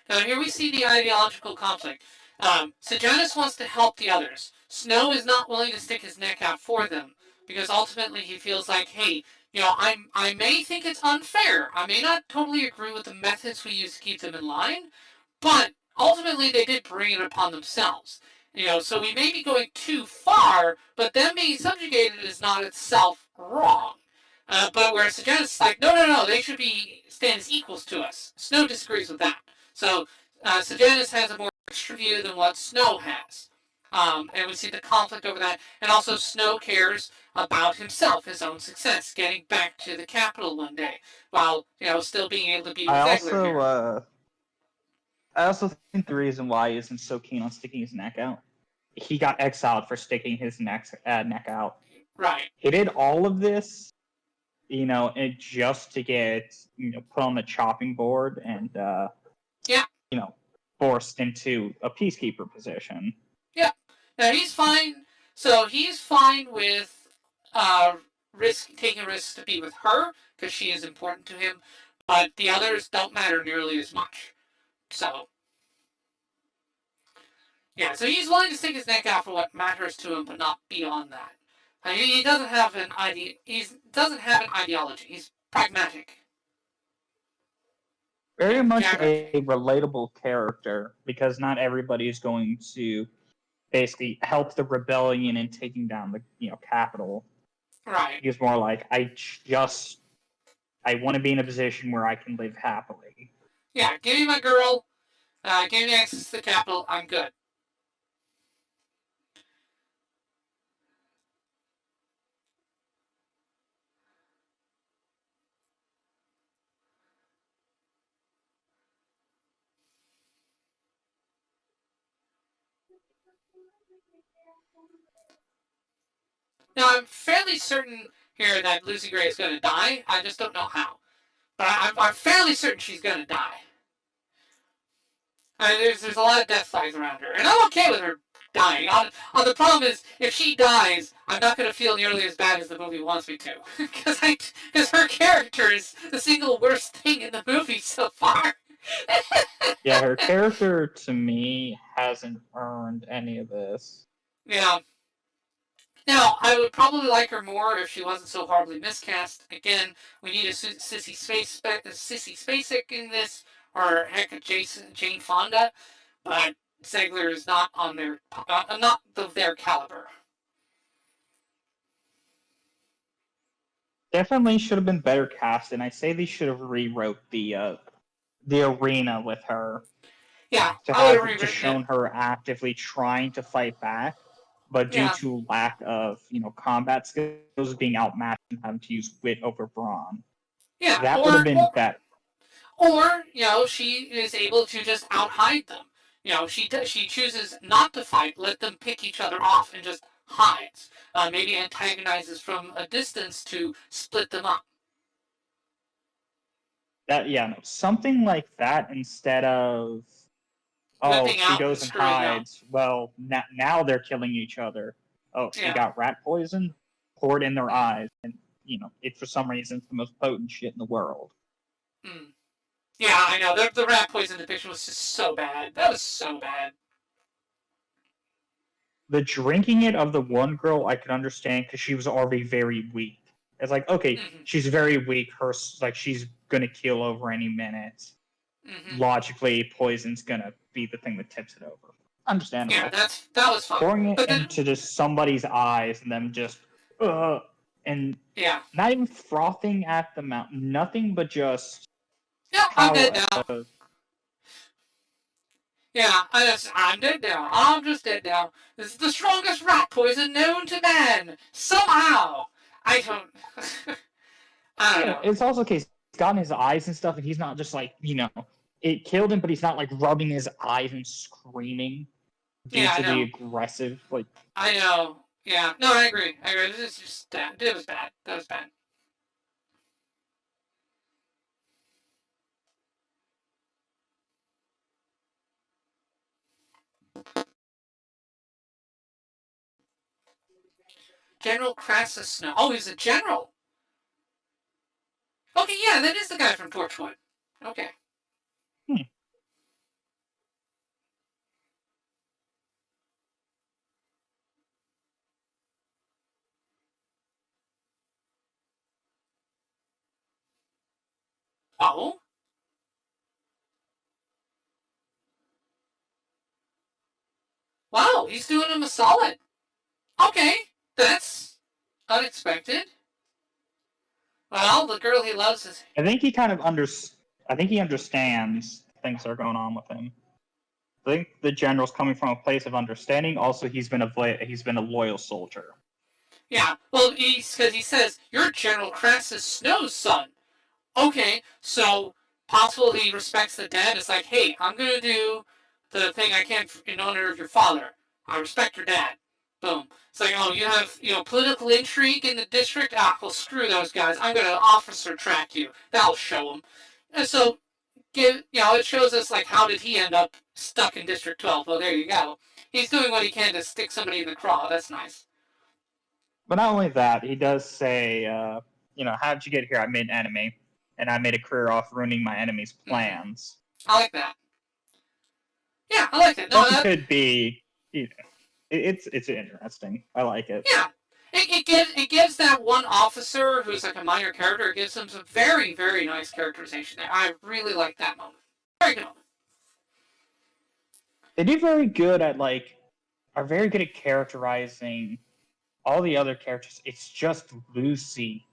Now here we see the ideological conflict. Sejanus wants to help the others. Snow is not willing to stick his neck out for them because ultimately he feels like, hey, I may think it's unfair. I may not totally agree with the methods we use to keep them in line, but ultimately they did bring it upon themselves. So we may be going too far, but them being subjugated is not itself wrong. But where Sejanus is like, no, they should stand as equals to us. Snow disagrees with that. So Sejanus has a more extra view than what Snow has. And we see the conflict over that. And also, Snow cares about himself, his own success, getting back to the capital one day, while still being able to be with Zegler here. I also think the reason why he isn't so keen on sticking his neck out, he got exiled for sticking his neck out. Right. He did all of this, just to get put on the chopping board and forced into a peacekeeper position. Yeah. Now he's fine. So he's fine with taking risks to be with her because she is important to him, but the others don't matter nearly as much. So yeah, so he's willing to stick his neck out for what matters to him, but not beyond that. He doesn't have an ideology. He's pragmatic. Very much a relatable character, because not everybody is going to basically help the rebellion in taking down the capital. Right. He's more like, I want to be in a position where I can live happily. Yeah, give me my girl, give me access to the capital, I'm good. Now, I'm fairly certain here that Lucy Gray is going to die. I just don't know how. But I'm fairly certain she's going to die. There's a lot of death flags around her. And I'm okay with her dying. The problem is, if she dies, I'm not going to feel nearly as bad as the movie wants me to. Because her character is the single worst thing in the movie so far. Yeah, her character, to me, hasn't earned any of this. Yeah. Now, I would probably like her more if she wasn't so horribly miscast. Again, we need a Sissy Spacek in this, or heck, a Jane Fonda, but Zegler is not on their caliber. Definitely should have been better cast, and I say they should have rewrote the arena with her. Yeah, to shown her actively trying to fight back, but due to lack of combat skills, being outmatched and having to use wit over brawn. Yeah, that would have been better. Or she is able to just out-hide them. She chooses not to fight, let them pick each other off, and just hides. Maybe antagonizes from a distance to split them up. Something like that instead of she goes and hides. Well, now they're killing each other. Oh, she got rat poison poured in their eyes, and it for some reason it's the most potent shit in the world. Yeah, I know. The rat poison depiction was just so bad. That was so bad. The drinking it of the one girl I could understand because she was already very weak. It's like, okay, she's very weak. She's gonna keel over any minute. Logically, poison's gonna be the thing that tips it over. Understandable. Yeah, that was fun. Pouring it into just somebody's eyes and them just and not even frothing at the mouth, nothing but just. Yeah, I'm dead now. Yeah, I'm dead now. I'm just dead now. This is the strongest rat poison known to man. Somehow, I don't know. It's also the case. He's gotten his eyes and stuff, and he's not just it killed him, but he's not rubbing his eyes and screaming due to the aggressive I know. Yeah. No, I agree. This is just it was bad. That was bad. General Crassus Snow. Oh, he's a general. Okay, yeah, that is the guy from Torchwood. Okay. Oh? Wow, he's doing him a solid. Okay, that's unexpected. Well, the girl he loves is... I think he kind of I think he understands things that are going on with him. I think the general's coming from a place of understanding. Also, he's been a loyal soldier. Yeah, well, because he says, you're General Crassus Snow's son. Okay, so possible he respects the dead. It's like, hey, I'm going to do the thing I can in honor of your father. I respect your dad. Boom. It's like, oh, you have, political intrigue in the district? Ah, well, screw those guys. I'm going to officer track you. That'll show them. And so, it shows us, like, how did he end up stuck in District 12? Well, there you go. He's doing what he can to stick somebody in the craw. That's nice. But not only that, he does say, how'd you get here? I made an enemy, and I made a career off ruining my enemy's plans. I like that. Yeah, I like that. No, that could be, it's interesting. I like it. Yeah. It gives that one officer who's like a minor character, it gives him some very, very nice characterization there. I really like that moment. Very good moment. They do are very good at characterizing all the other characters. It's just Lucy.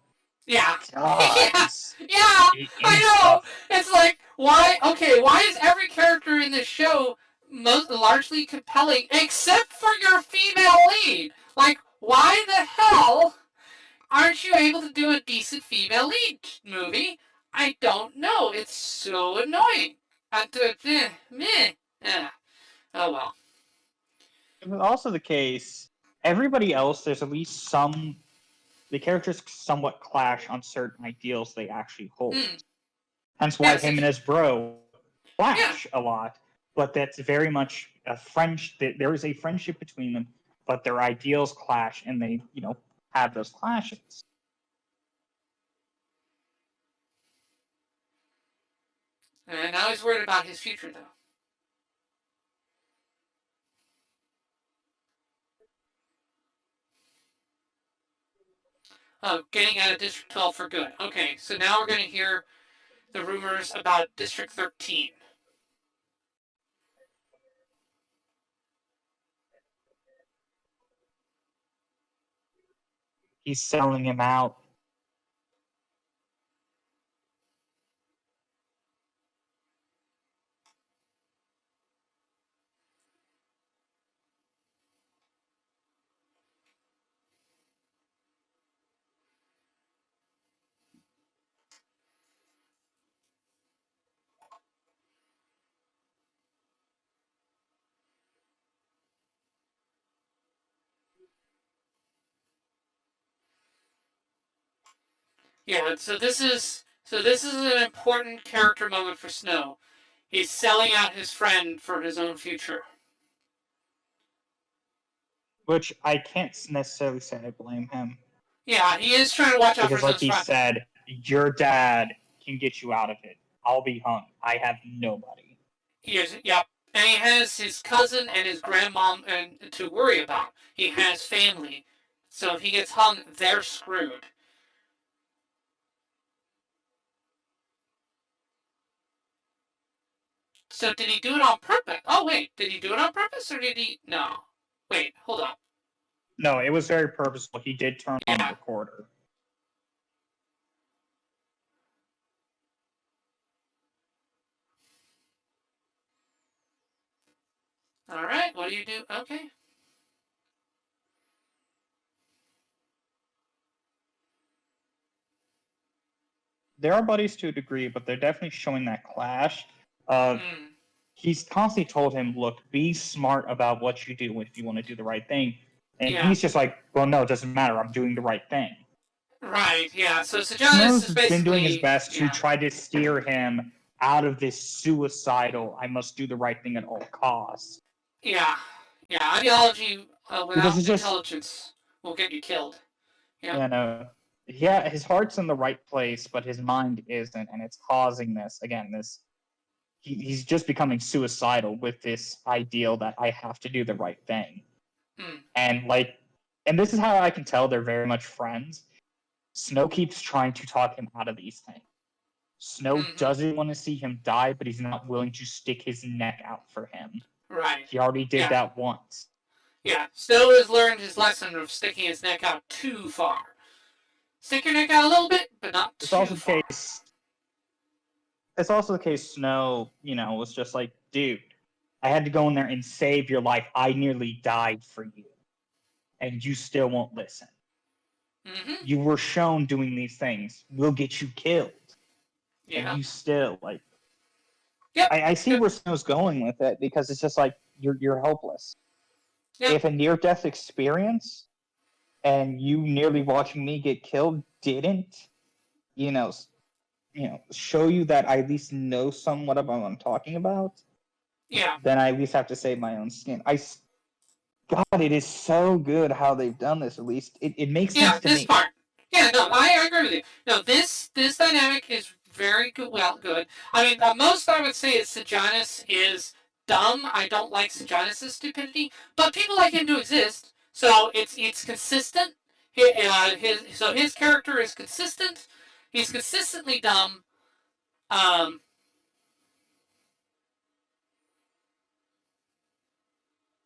Yeah. God. Yeah, I know. It's like, why is every character in this show largely compelling except for your female lead? Like, why the hell aren't you able to do a decent female lead movie? I don't know. It's so annoying. Oh well. It was also the case, everybody else, there's at least the characters somewhat clash on certain ideals they actually hold. Hence why him and his bro clash a lot, but that's very much there is a friendship between them, but their ideals clash and they, have those clashes. And now he's worried about his future, though. Oh, getting out of District 12 for good. Okay, so now we're going to hear the rumors about District 13. He's selling him out. Yeah, so this is an important character moment for Snow. He's selling out his friend for his own future. Which I can't necessarily say I blame him. Yeah, he is trying to watch out for his own friend. Because like he said, your dad can get you out of it. I'll be hung. I have nobody. Yep. And he has his cousin and his grandmom to worry about. He has family. So if he gets hung, they're screwed. So did he do it on purpose? Oh, wait. Did he do it on purpose or did he... No. Wait, hold up. No, it was very purposeful. He did turn on the recorder. Alright, what do you do? Okay. There are buddies to a degree, but they're definitely showing that clash. He's constantly told him, look, be smart about what you do if you want to do the right thing. And he's just like, well, no, it doesn't matter. I'm doing the right thing. Right, yeah. So Sejanus has been doing his best to try to steer him out of this suicidal, I must do the right thing at all costs. Yeah. Yeah, ideology without intelligence will get you killed. Yeah. Yeah, his heart's in the right place, but his mind isn't, and it's causing this. Again, he's just becoming suicidal with this ideal that I have to do the right thing. And this is how I can tell they're very much friends. Snow keeps trying to talk him out of these things. Snow doesn't want to see him die, but he's not willing to stick his neck out for him. Right. He already did that once. Yeah, Snow has learned his lesson of sticking his neck out too far. Stick your neck out a little bit, but not too far. It's also the case Snow, was just like, dude, I had to go in there and save your life. I nearly died for you. And you still won't listen. Mm-hmm. You were shown doing these things. We'll get you killed. Yeah. And you still, like... Yep. I see where Snow's going with it, because it's just like, you're helpless. Yep. If a near-death experience and you nearly watching me get killed didn't, show you that I at least know somewhat about what I'm talking about, Yeah. then I at least have to save my own skin. God, it is so good how they've done this. At least it makes sense to this me. part. Yeah, no, I agree with you. No, this dynamic is very good. Well, good. I mean, most I would say is Sejanus is dumb. I don't like Sejanus' stupidity, but people like him to exist. So it's consistent. His character is consistent. He's consistently dumb. Um,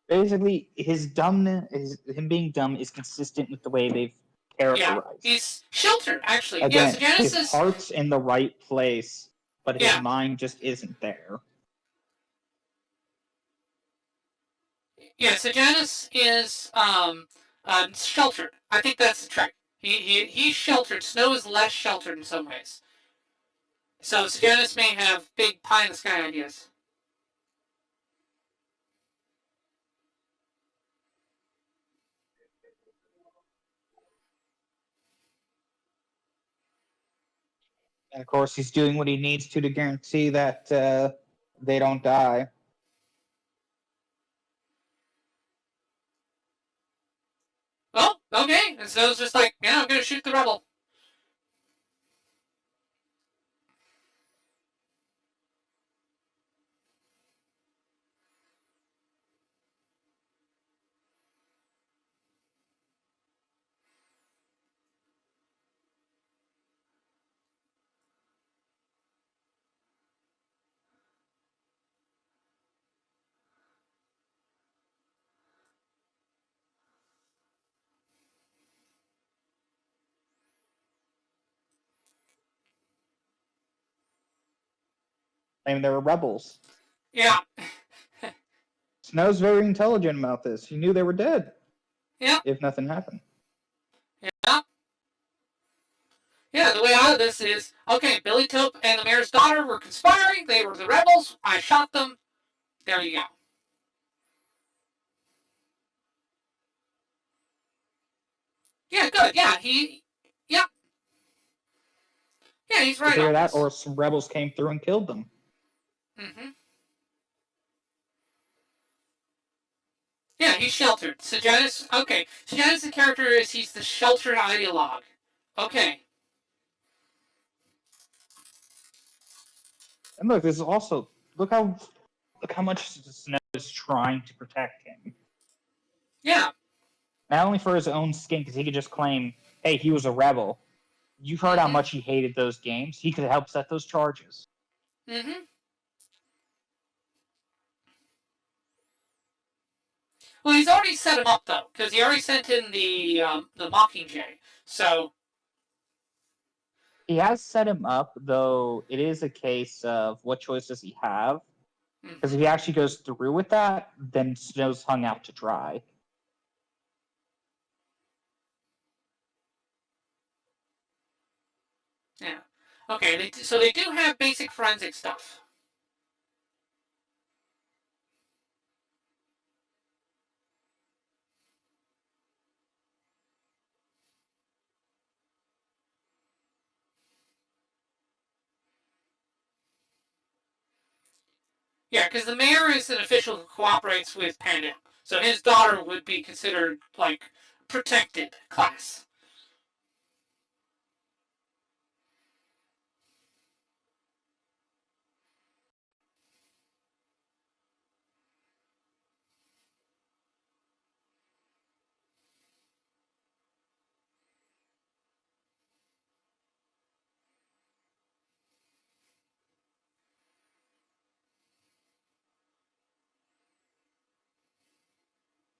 Basically, his dumbness, him being dumb, is consistent with the way they've characterized. Yeah, he's sheltered, actually. Again, Sejanus his heart's in the right place, but his mind just isn't there. Yeah, Sejanus is sheltered. I think that's the trick. He's sheltered. Snow is less sheltered in some ways. So Sejanus may have big pie in the sky ideas. And of course, he's doing what he needs to guarantee that they don't die. Oh, okay. And Snow's just like, yeah, I'm gonna shoot the rebel. I mean, they were rebels. Yeah. Snow's very intelligent about this. He knew they were dead. Yeah. If nothing happened. Yeah. Yeah, the way out of this is, okay, Billy Tope and the mayor's daughter were conspiring. They were the rebels. I shot them. There you go. Yeah, good. Yeah, yeah. Yeah, he's right Either on that, this. or some rebels came through and killed them. Mm-hmm. Yeah, he's sheltered. Sejanus, okay. Sejanus, the character is, he's the sheltered ideologue. Okay. And look, this is also look how much Snow is trying to protect him. Yeah. Not only for his own skin, because he could just claim, "Hey, he was a rebel." You've heard how much he hated those games. He could help set those charges. Mm-hmm. Well, he's already set him up though, because he already sent in the Mockingjay. So He has set him up, though. It is a case of what choice does he have? Because if he actually goes through with that, then Snow's hung out to dry. yeah. Okay. So they do have basic forensic stuff. Yeah, because the mayor is an official who cooperates with Pandem. So his daughter would be considered, like, protected class.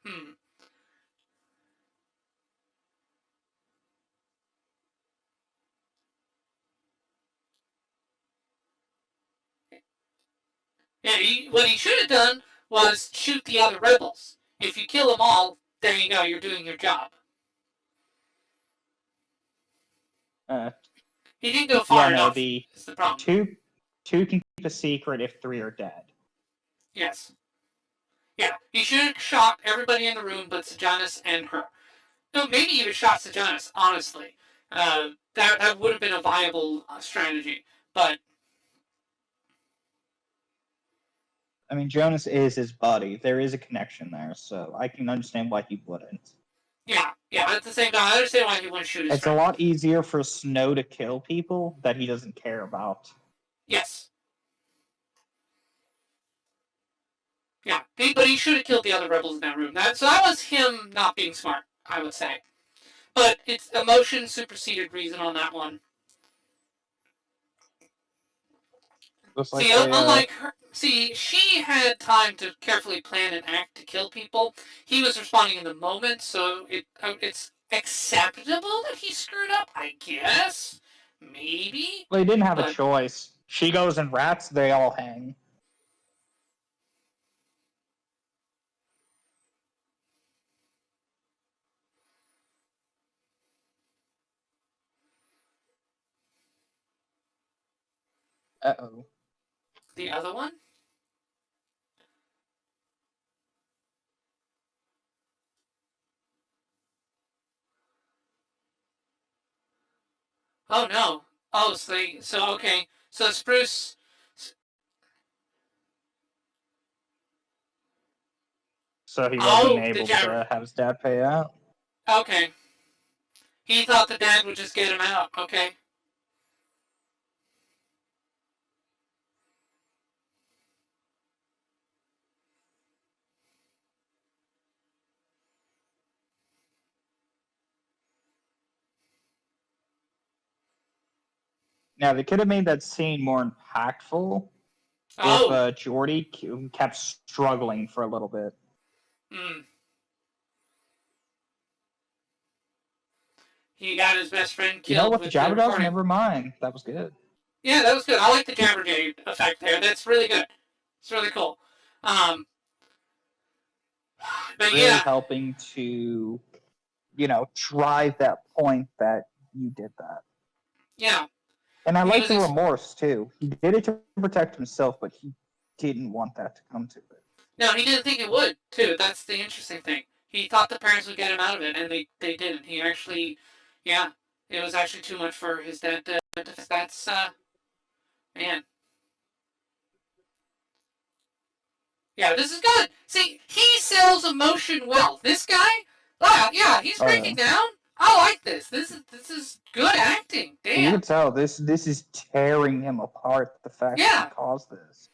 Hmm. Yeah, what he should have done was shoot the other rebels. If you kill them all, there you go, you're doing your job. He didn't go far enough. Is the problem. Two can keep a secret if 3 are dead. Yes. Yeah, he should have shot everybody in the room but Sejanus and her. No, maybe even shot Sejanus, honestly. That would have been a viable strategy. But I mean, Jonas is his buddy. There is a connection there, so I can understand why he wouldn't. Yeah, at the same time, I understand why he wouldn't shoot his It's friend. a lot easier for Snow to kill people that he doesn't care about. Yes. Yeah, but he should have killed the other rebels in that room. So that was him not being smart, I would say. But it's emotion superseded reason on that one. Like unlike her, she had time to carefully plan and act to kill people. He was responding in the moment, so it's acceptable that he screwed up, I guess. Maybe. Well, he didn't have a choice. She goes and rats, they all hang. Uh-oh. The other one? Oh no. Oh, so okay. So Spruce. So he wasn't able to have his dad pay out? Okay. He thought the dad would just get him out. Okay. Now, they could have made that scene more impactful if Geordi kept struggling for a little bit. He got his best friend killed. You know what? The Jabberjaw? Never mind. That was good. Yeah, that was good. I like the Jabberjay effect there. That's really good. It's really cool. But really helping to, drive that point that you did that. Yeah. And I like the remorse, too. He did it to protect himself, but he didn't want that to come to it. No, he didn't think it would, too. That's the interesting thing. He thought the parents would get him out of it, and they didn't. He actually, it was actually too much for his dad to that's, man. Yeah, this is good. See, he sells emotion well. This guy, he's breaking down. I like this. This is good acting. Damn. You can tell this is tearing him apart. The fact that he caused this.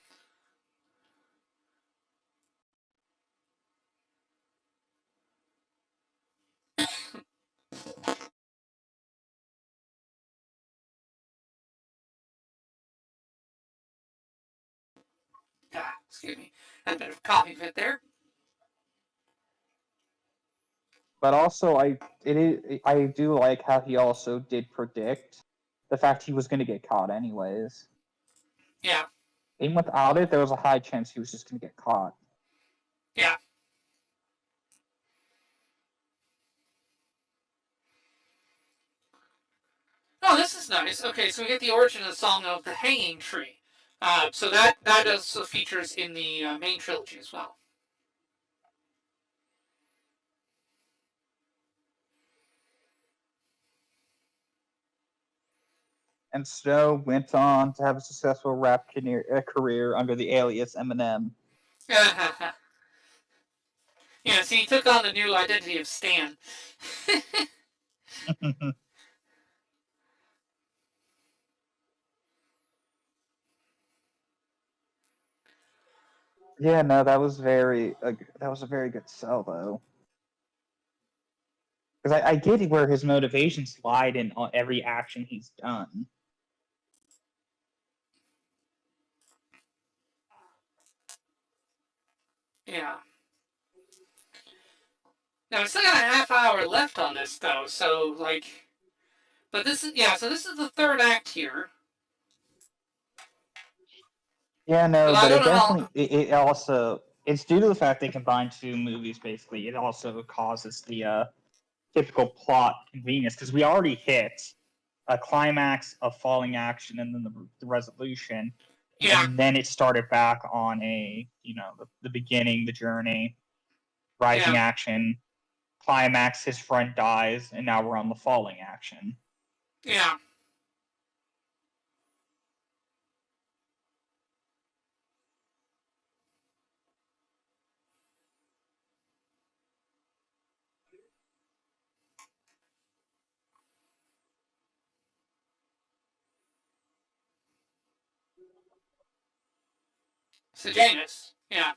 Excuse me. A bit of coffee fit there. But also, I do like how he also did predict the fact he was going to get caught anyways. Yeah. Even without it, there was a high chance he was just going to get caught. Yeah. Oh, this is nice. Okay, so we get the origin of the song of the Hanging Tree. So that also features in the main trilogy as well. And Snow went on to have a successful rap career under the alias Eminem. Yeah, see, he took on the new identity of Stan. Yeah, no, that was a very good sell, though. Because I get where his motivations lied in every action he's done. Yeah. Now, we still got a half hour left on this, though, so, but this is the third act here. Yeah, no, but it definitely, it also, it's due to the fact they combine two movies. Basically, it also causes the typical plot convenience because we already hit a climax of falling action and then the resolution, Yeah, and then it started back on the beginning, the journey, rising yeah, action, climax, his friend dies, and now we're on the falling action. yeah. Sejanus. Yeah.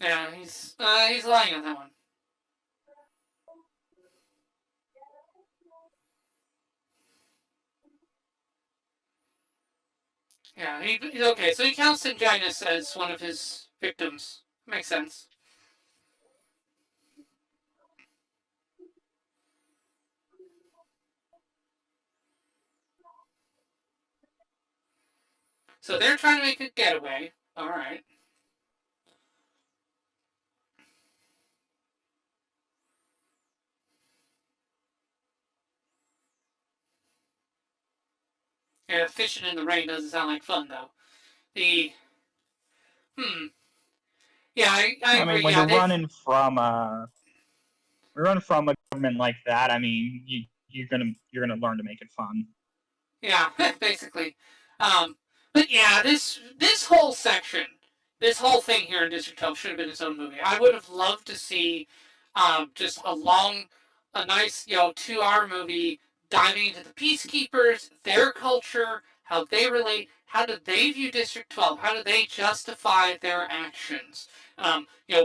Yeah, he's lying on that one. Yeah, he's okay. So he counts Sejanus as one of his victims. Makes sense. So they're trying to make a getaway. All right. Yeah, fishing in the rain doesn't sound like fun though. The hmm. Yeah, I I mean, agree. when Yeah, you're they. running from a government like that, I mean, you're gonna learn to make it fun. Yeah, basically. But yeah, this whole section, this whole thing here in District 12 should have been its own movie. I would have loved to see just a nice, 2 hour movie diving into the peacekeepers, their culture, how they relate, how do they view District 12, how do they justify their actions.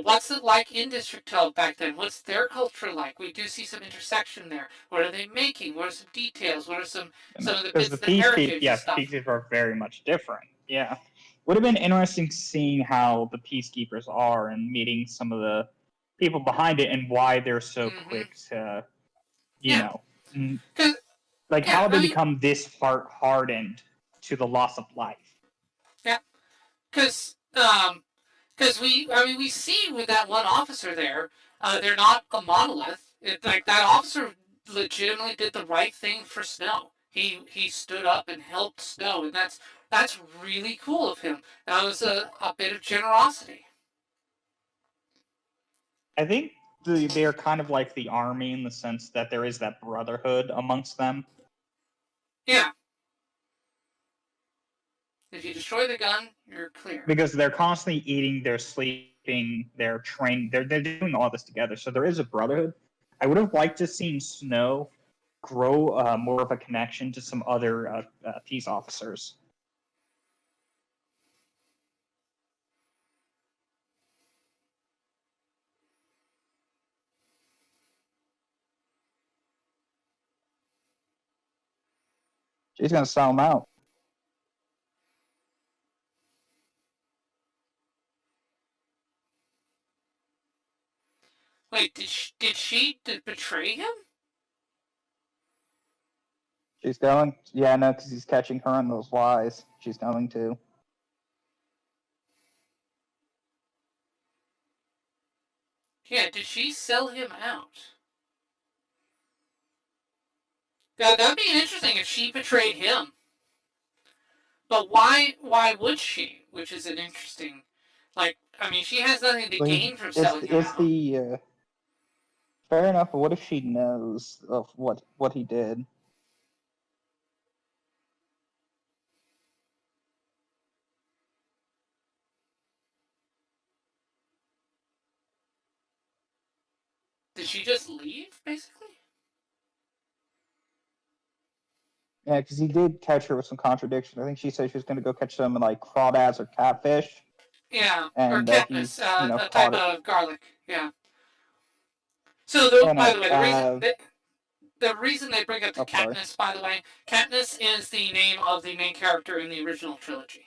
What's it like in District 12 back then? What's their culture like? We do see some intersection there. What are they making? What are some details? What are some of the Because bits of the heritage and stuff? peacekeepers are very much different. Yeah, would have been interesting seeing how the peacekeepers are and meeting some of the people behind it and why they're so Mm-hmm. quick to, you Yeah, know, cause like yeah, how they I mean, become this hardened to the loss of life. yeah, cause we see with that one officer there, they're not a monolith. It's like that officer legitimately did the right thing for Snow. He stood up and helped Snow, and that's really cool of him. That was a bit of generosity. I think they're kind of like the army in the sense that there is that brotherhood amongst them. Yeah, if you destroy the gun, you're clear. Because they're constantly eating, they're sleeping, they're training, they're doing all this together. So there is a brotherhood. I would have liked to seen Snow grow more of a connection to some other peace officers. She's gonna sell him out. Wait, did betray him? She's going. Yeah, no, because he's catching her on those lies. She's going to. Yeah, did she sell him out? That'd be interesting if she betrayed him. But why would she? Which is an interesting, like, I mean, she has nothing to Like, gain from selling him it's out. the fair enough. But what if she knows of what he did? Did she just leave, basically? Yeah, because he did catch her with some contradiction. I think she said she was going to go catch some like crawdads or catfish, Yeah, or and that Katniss, he's a type caught it. of garlic. Yeah. So, Yeah, by no. the way, the reason they bring up the Oh, sorry. Katniss, by the way, Katniss is the name of the main character in the original trilogy.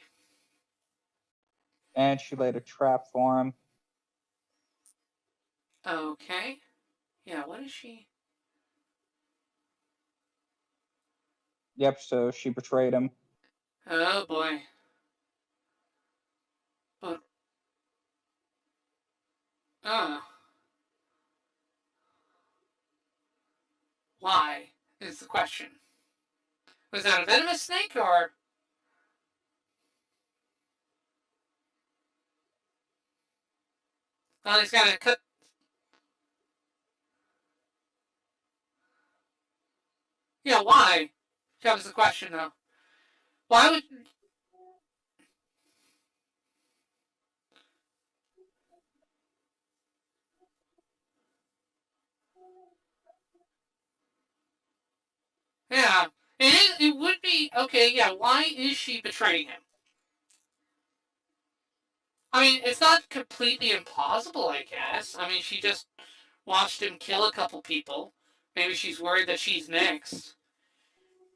And she laid a trap for him. Okay. Yeah. What is she? Yep. So she betrayed him. Oh boy. But uh, why is the question? Was that a venomous snake or? Well, he's got to cut. Yeah, why? That was the question, though. Why would? Yeah, it would be okay. Yeah, why is she betraying him? I mean, it's not completely implausible, I guess. I mean, she just watched him kill a couple people. Maybe she's worried that she's next.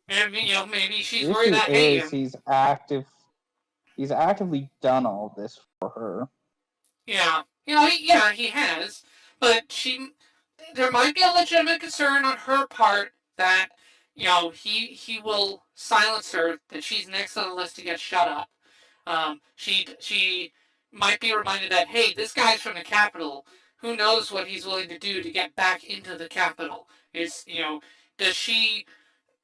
Maybe maybe she's The worried issue that is he's active. He's actively done all this for her. Yeah, yeah, he has, but there might be a legitimate concern on her part that he will silence her, that she's next on the list to get shut up. She might be reminded that, hey, this guy's from the capital. Who knows what he's willing to do to get back into the capital? Does she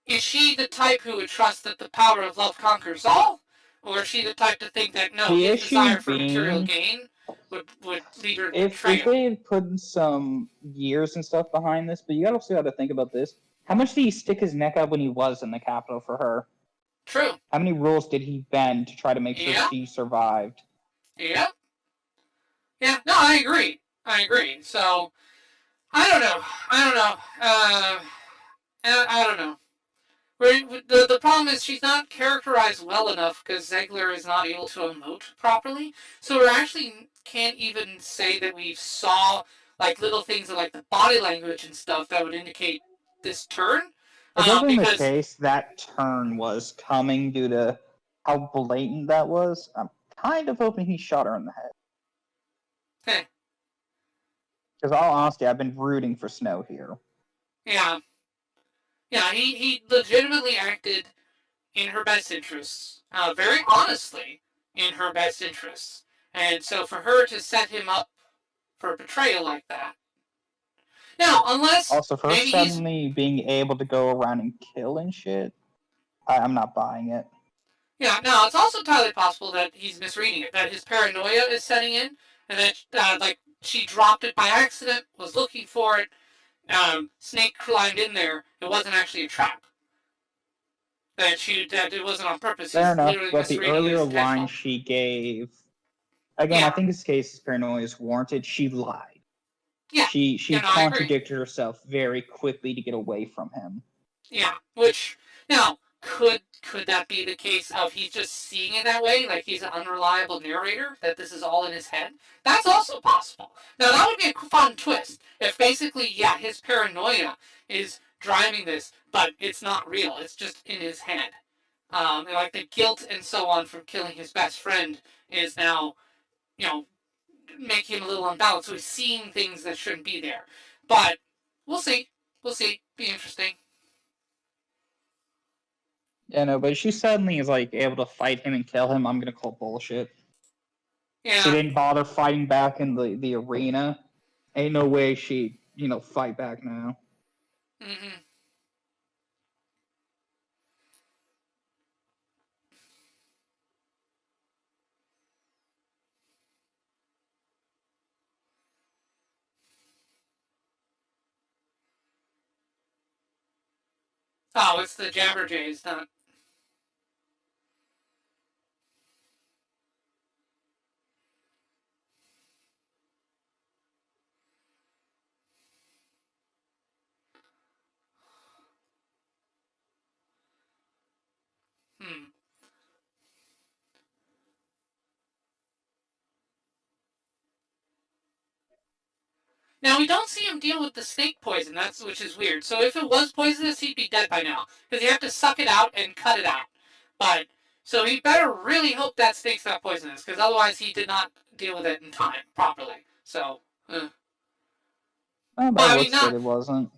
is she the type who would trust that the power of love conquers all, or is she the type to think that no, The his issue desire for material being, gain would lead her to betray if him? they had put some years and stuff behind this, but you also got to think about this. How much did he stick his neck out when he was in the capital for her? True. How many rules did he bend to try to make sure Yeah. she survived? Yeah. Yeah. No, I agree. So I don't know. I don't know. The problem is she's not characterized well enough because Zegler is not able to emote properly. So we actually can't even say that we saw like little things like the body language and stuff that would indicate this turn. If that being the Because case, that turn was coming due to how blatant that was. I'm kind of hoping he shot her in the head. heh, Because all honesty, I've been rooting for Snow here. yeah, he legitimately acted in her best interests, very honestly in her best interests, and so for her to set him up for betrayal like that. Now, unless Also, for her maybe he's suddenly being able to go around and kill and shit, I'm not buying it. yeah, no, it's also entirely possible that he's misreading it, that his paranoia is setting in, and that like she dropped it by accident, was looking for it, Snake climbed in there, it wasn't actually a trap. That it wasn't on purpose. Fair He's enough, literally but the misreading it earlier as line intentional. she gave, again, Yeah. I think this case is paranoia is warranted. She lied. Yeah. She No, I agree. contradicted herself very quickly to get away from him. Yeah. Which now could that be the case of he's just seeing it that way, like he's an unreliable narrator, that this is all in his head? That's also possible. Now that would be a fun twist if basically, yeah, his paranoia is driving this, but it's not real. It's just in his head. And like the guilt and so on from killing his best friend is now, you know, making him a little unbalanced. So he's seeing things that shouldn't be there. But we'll see. We'll see. Be interesting. Yeah, no, but she suddenly is like able to fight him and kill him. I'm gonna call bullshit. Yeah. She didn't bother fighting back in the arena. Ain't no way she fight back now. Mm-hmm. Oh, it's the Jabberjays, not. Hmm. Now we don't see him deal with the snake poison. Which is weird. So if it was poisonous, he'd be dead by now because you have to suck it out and cut it out. But so he better really hope that snake's not poisonous because otherwise he did not deal with it in time properly. So. By Well, I mean, looks of it, not. it wasn't.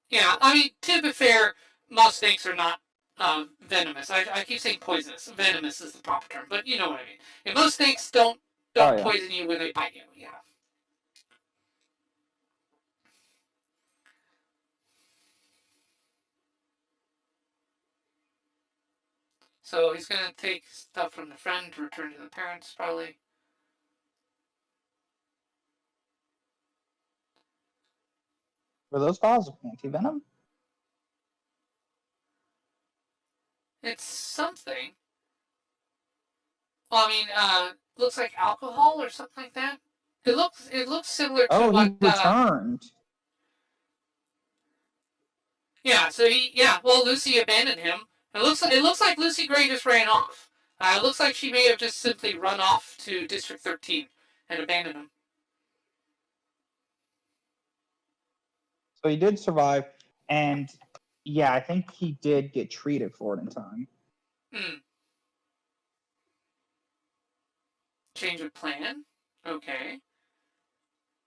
Yeah, I mean, to be fair, most snakes are not venomous. I keep saying poisonous. Venomous is the proper term, but you know what I mean. And most snakes don't Oh yeah. poison you when they bite you. Yeah. So he's gonna take stuff from the friend to return to the parents, probably. Were those vials of anti-venom? It's something. Well, I mean, looks like alcohol or something like that. It looks similar to Oh, what. he returned. Yeah. So Well, Lucy abandoned him. It looks like Lucy Gray just ran off. It looks like she may have just simply run off to District 13 and abandoned him. So he did survive, and yeah, I think he did get treated for it in time. Change of plan. Okay.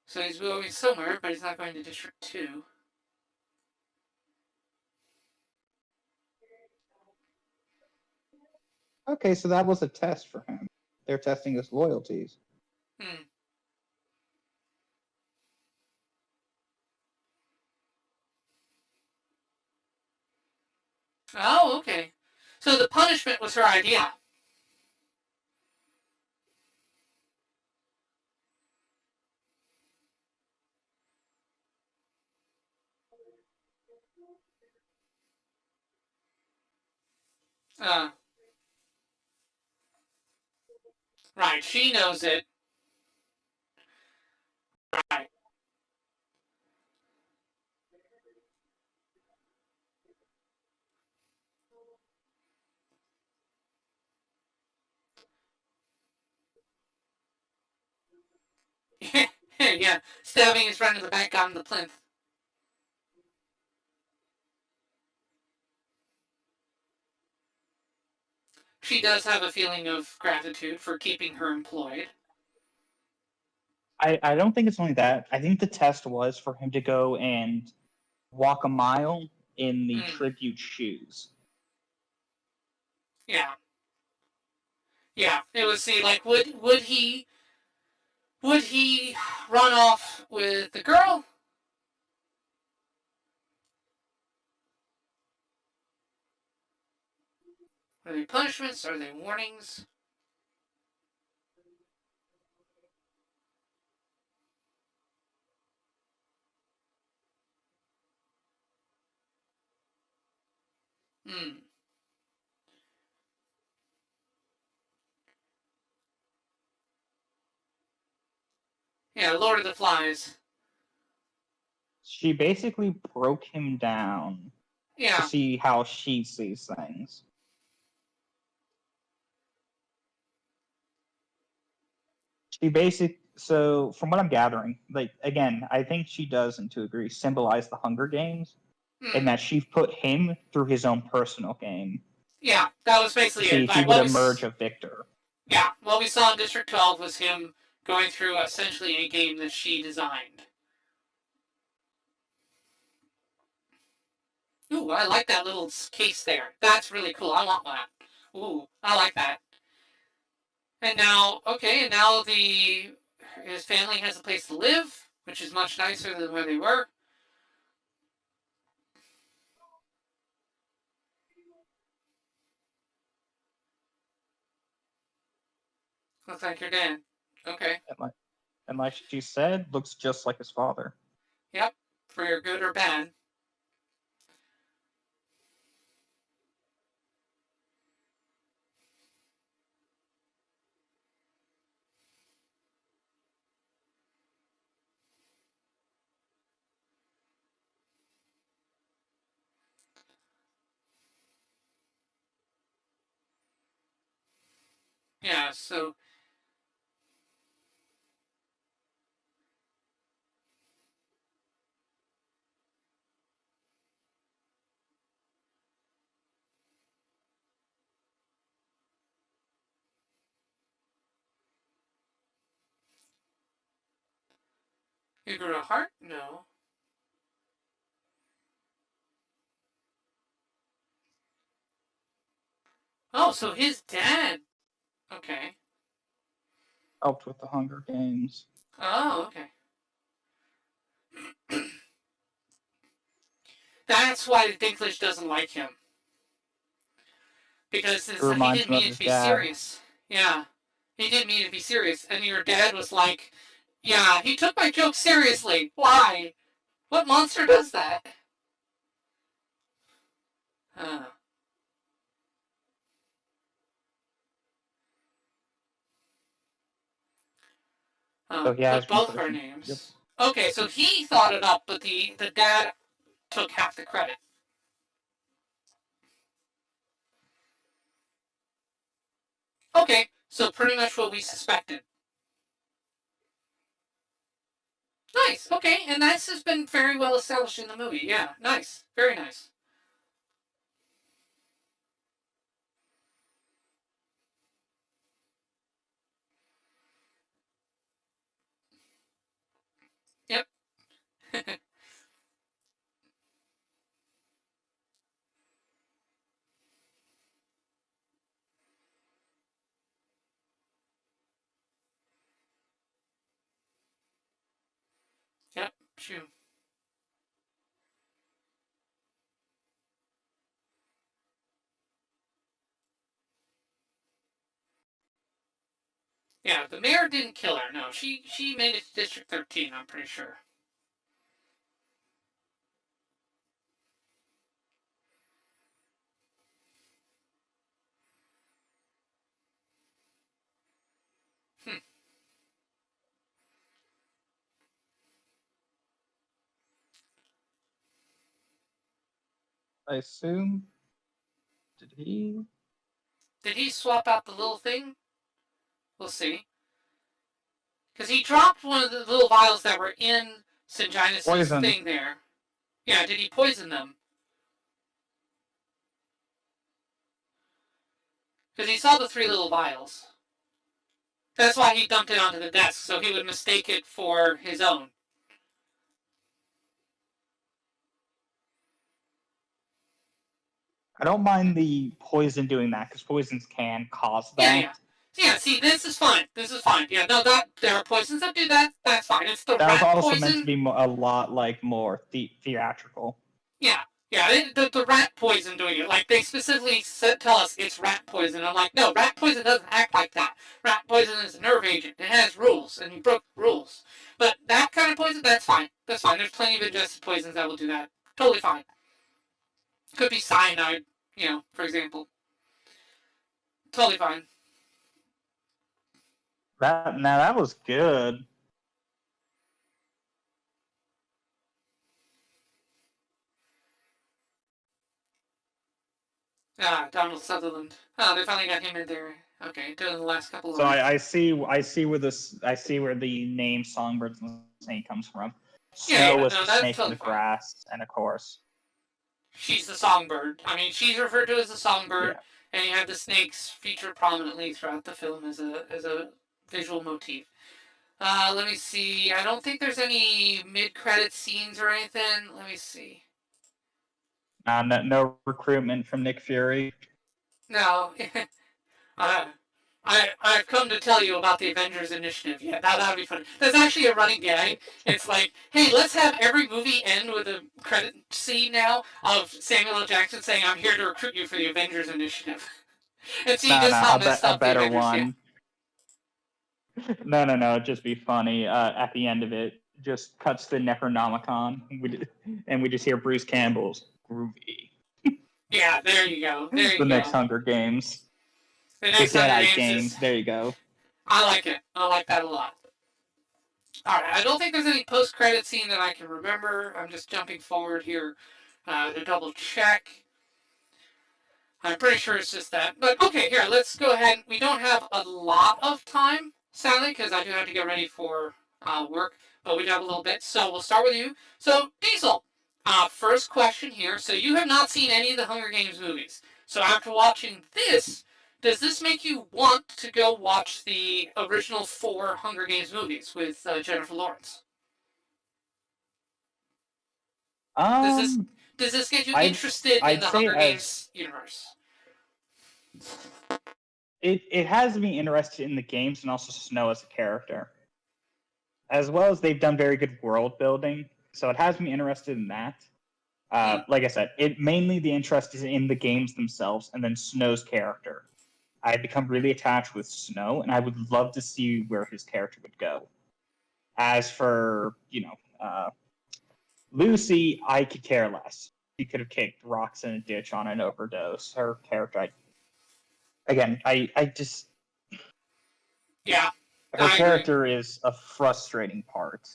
So he's going somewhere, but he's not going to District 2. Okay, so that was a test for him. They're testing his loyalties. Oh, okay. So the punishment was her idea. Right. She knows it. Right. Yeah. Stabbing his friend in the back on the plinth. She does have a feeling of gratitude for keeping her employed. I don't think it's only that. I think the test was for him to go and walk a mile in the tribute shoes. Yeah. Yeah. It was see like would he run off with the girl? Are they punishments? Are they warnings? Yeah, Lord of the Flies. She basically broke him down to see how she sees things. So from what I'm gathering, like again, I think she does, and to agree, symbolize the Hunger Games, in that she put him through his own personal game. Yeah, that was basically see it. if he would emerge a victor. Yeah, what we saw in District 12 was him going through essentially a game that she designed. Ooh, I like that little case there. That's really cool. I want that. Ooh, I like that. And now his family has a place to live, which is much nicer than where they were. Looks like your dad. Okay. And like she said, looks just like his father. Yep, for your good or bad. Yeah, so you grew a heart? No. Oh, so his dad. Okay. Helped with the Hunger Games. Oh, okay. That's why Dinklage doesn't like him. Because It he reminds didn't him of mean it his to be dad. serious. Yeah. He didn't mean it to be serious. And your dad was like, yeah, he took my joke seriously. Why? What monster does that? Uh, So he has put one both her person. Yep. names. Okay, so he thought it up, but the dad took half the credit. Okay, so pretty much what we suspected. Nice, okay, and this has been very well established in the movie. Yeah, nice, very nice. Yep. Yep, true. Yeah, the mayor didn't kill her. No, she made it to District 13. I'm pretty sure. Hmm. I assume. Did he? Did he swap out the little thing? We'll see. Because he dropped one of the little vials that were in Synginus' Poison. thing there. Yeah, did he poison them? Because he saw the 3 little vials. That's why he dumped it onto the desk, so he would mistake it for his own. I don't mind the poison doing that because poisons can cause that. Yeah. Yeah, see, this is fine. This is fine. Yeah, no, there are poisons that do that. That's fine. It's the That was rat also poison. meant to be a lot more theatrical. Yeah, the rat poison doing it. Like, they specifically tell us it's rat poison. I'm like, no, rat poison doesn't act like that. Rat poison is a nerve agent. It has rules, and you broke the rules. But that kind of poison, that's fine. That's fine. There's plenty of ingested poisons that will do that. Totally fine. Could be cyanide, for example. Totally fine. That was good. Donald Sutherland. Oh, they finally got him in there. Okay, doing the last couple. So I see where the name Songbirds and the Snake comes from. Snow was the snake in the grass, and of course, she's the songbird. I mean, she's referred to as the songbird, and you have the snakes featured prominently throughout the film as a visual motif. Let me see. I don't think there's any mid-credit scenes or anything. Let me see. No recruitment from Nick Fury. No. I've come to tell you about the Avengers Initiative. Yeah, that would be funny. That's actually a running gag. It's like, hey, let's have every movie end with a credit scene now of Samuel L. Jackson saying, "I'm here to recruit you for the Avengers Initiative." And see just how messed up the Avengers one. No, it'd just be funny. At the end of it, just cuts the Necronomicon, and we just hear Bruce Campbell's groovy. Yeah, there you go. The next Hunger Games. The next Hunger Games. There you go. I like it. I like that a lot. Alright, I don't think there's any post-credit scene that I can remember. I'm just jumping forward here to double check. I'm pretty sure it's just that. But okay, here, let's go ahead. We don't have a lot of time, sadly, because I do have to get ready for work, but we do have a little bit. So we'll start with you. So, Diesel, first question here. So you have not seen any of the Hunger Games movies. So after watching this, does this make you want to go watch the original 4 Hunger Games movies with Jennifer Lawrence? Does this get you interested in the Hunger Games universe? It has me interested in the games and also Snow as a character. As well as they've done very good world building, so it has me interested in that. Like I said, mainly the interest is in the games themselves and then Snow's character. I've become really attached with Snow, and I would love to see where his character would go. As for, Lucy, I could care less. She could have kicked rocks in a ditch on an overdose. Her character, I just... Yeah. Her character is a frustrating part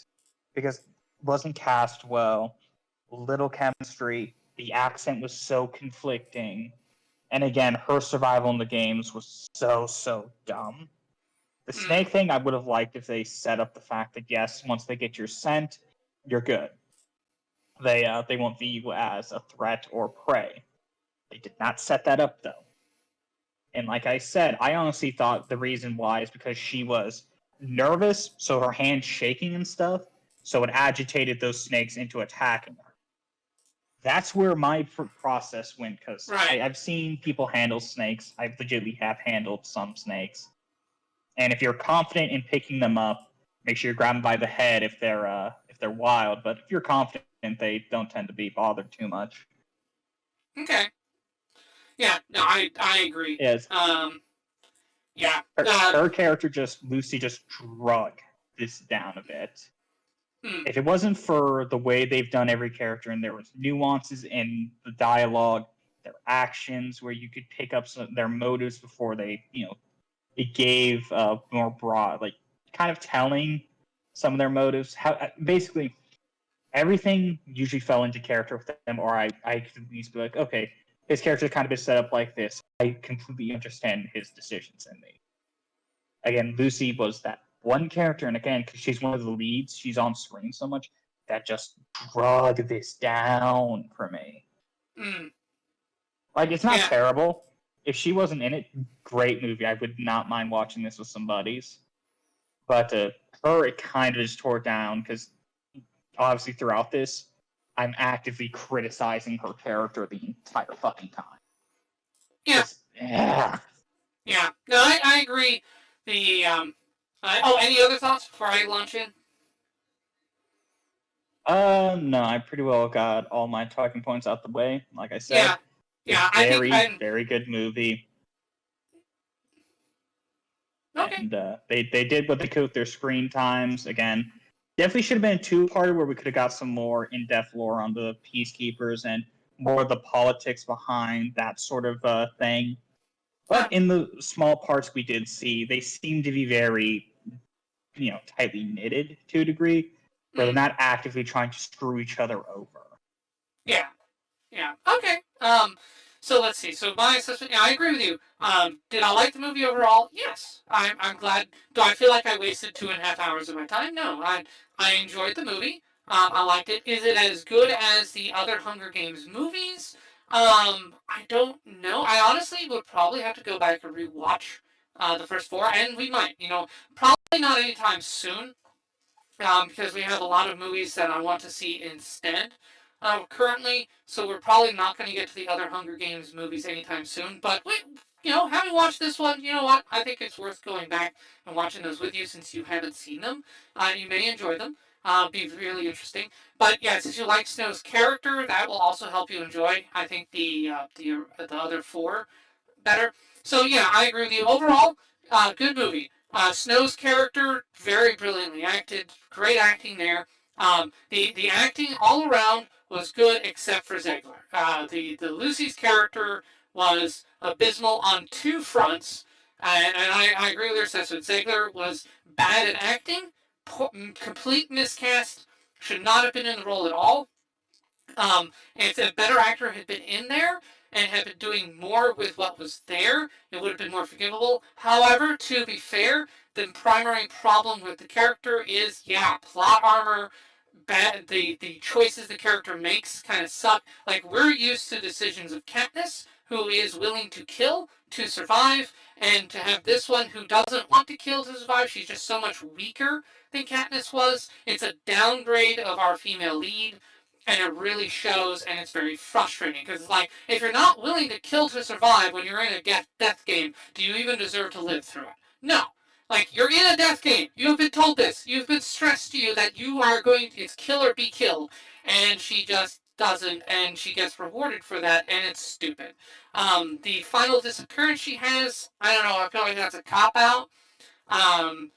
because it wasn't cast well, little chemistry, the accent was so conflicting, and again, her survival in the games was so dumb. The snake thing I would have liked if they set up the fact that yes, once they get your scent, you're good. They won't view you as a threat or prey. They did not set that up though. And like I said, I honestly thought the reason why is because she was nervous, so her hands shaking and stuff, so it agitated those snakes into attacking her. That's where my process went, because I've seen people handle snakes. I legitimately have handled some snakes. And if you're confident in picking them up, make sure you grab them by the head if they're wild. But if you're confident, they don't tend to be bothered too much. Okay. Yeah, no, I agree. Yes. Yeah. Her character Lucy just drug this down a bit. If it wasn't for the way they've done every character, and there was nuances in the dialogue, their actions, where you could pick up their motives before they, it gave more broad, like kind of telling some of their motives. How basically everything usually fell into character with them, or I could at least be like, okay, his character kind of been set up like this. I completely understand his decisions in me. Again, Lucy was that one character, and again, because she's one of the leads, she's on screen so much, that just drug this down for me. Like, it's not terrible. If she wasn't in it, great movie. I would not mind watching this with some buddies. But her, it kind of just tore down, because obviously throughout this, I'm actively criticizing her character the entire fucking time. Yeah. Yeah. No, I agree. Any other thoughts before I launch in? No, I pretty well got all my talking points out the way. Like I said, very good movie. Okay. And they did what they could with their screen times. Again, definitely should have been a two-parter where we could have got some more in-depth lore on the Peacekeepers and more of the politics behind that sort of thing. But in the small parts we did see, they seem to be very, tightly knitted to a degree, where they're not actively trying to screw each other over. Yeah. Okay. So let's see. So my assessment, I agree with you. Did I like the movie overall? Yes. I'm glad. Do I feel like I wasted 2.5 hours of my time? No. I enjoyed the movie. I liked it. Is it as good as the other Hunger Games movies? I don't know. I honestly would probably have to go back and rewatch the first 4, and we might. Probably not anytime soon, because we have a lot of movies that I want to see instead. Currently, so we're probably not going to get to the other Hunger Games movies anytime soon. But having watched this one, you know what? I think it's worth going back and watching those with you since you haven't seen them. You may enjoy them. Be really interesting. But yeah, since you like Snow's character, that will also help you enjoy, I think, the other 4 better. So yeah, I agree with you. Overall, good movie. Snow's character, very brilliantly acted. Great acting there. The acting all around was good except for Zegler. The Lucy's character was abysmal on 2 fronts, and I agree with your assessment. Zegler was bad at acting, complete miscast, should not have been in the role at all. If a better actor had been in there and had been doing more with what was there, it would have been more forgivable. However, to be fair, the primary problem with the character is, plot armor, the choices the character makes kind of suck. Like, we're used to decisions of Katniss, who is willing to kill to survive, and to have this one who doesn't want to kill to survive. She's just so much weaker than Katniss was. It's a downgrade of our female lead. And it really shows, and it's very frustrating, because it's like, if you're not willing to kill to survive when you're in a death game, do you even deserve to live through it? No. Like, you're in a death game. You have been told this. You've been stressed to you that you are going to, it's kill or be killed. And she just doesn't, and she gets rewarded for that, and it's stupid. The final disappearance she has, I don't know, I feel like that's a cop-out. Um,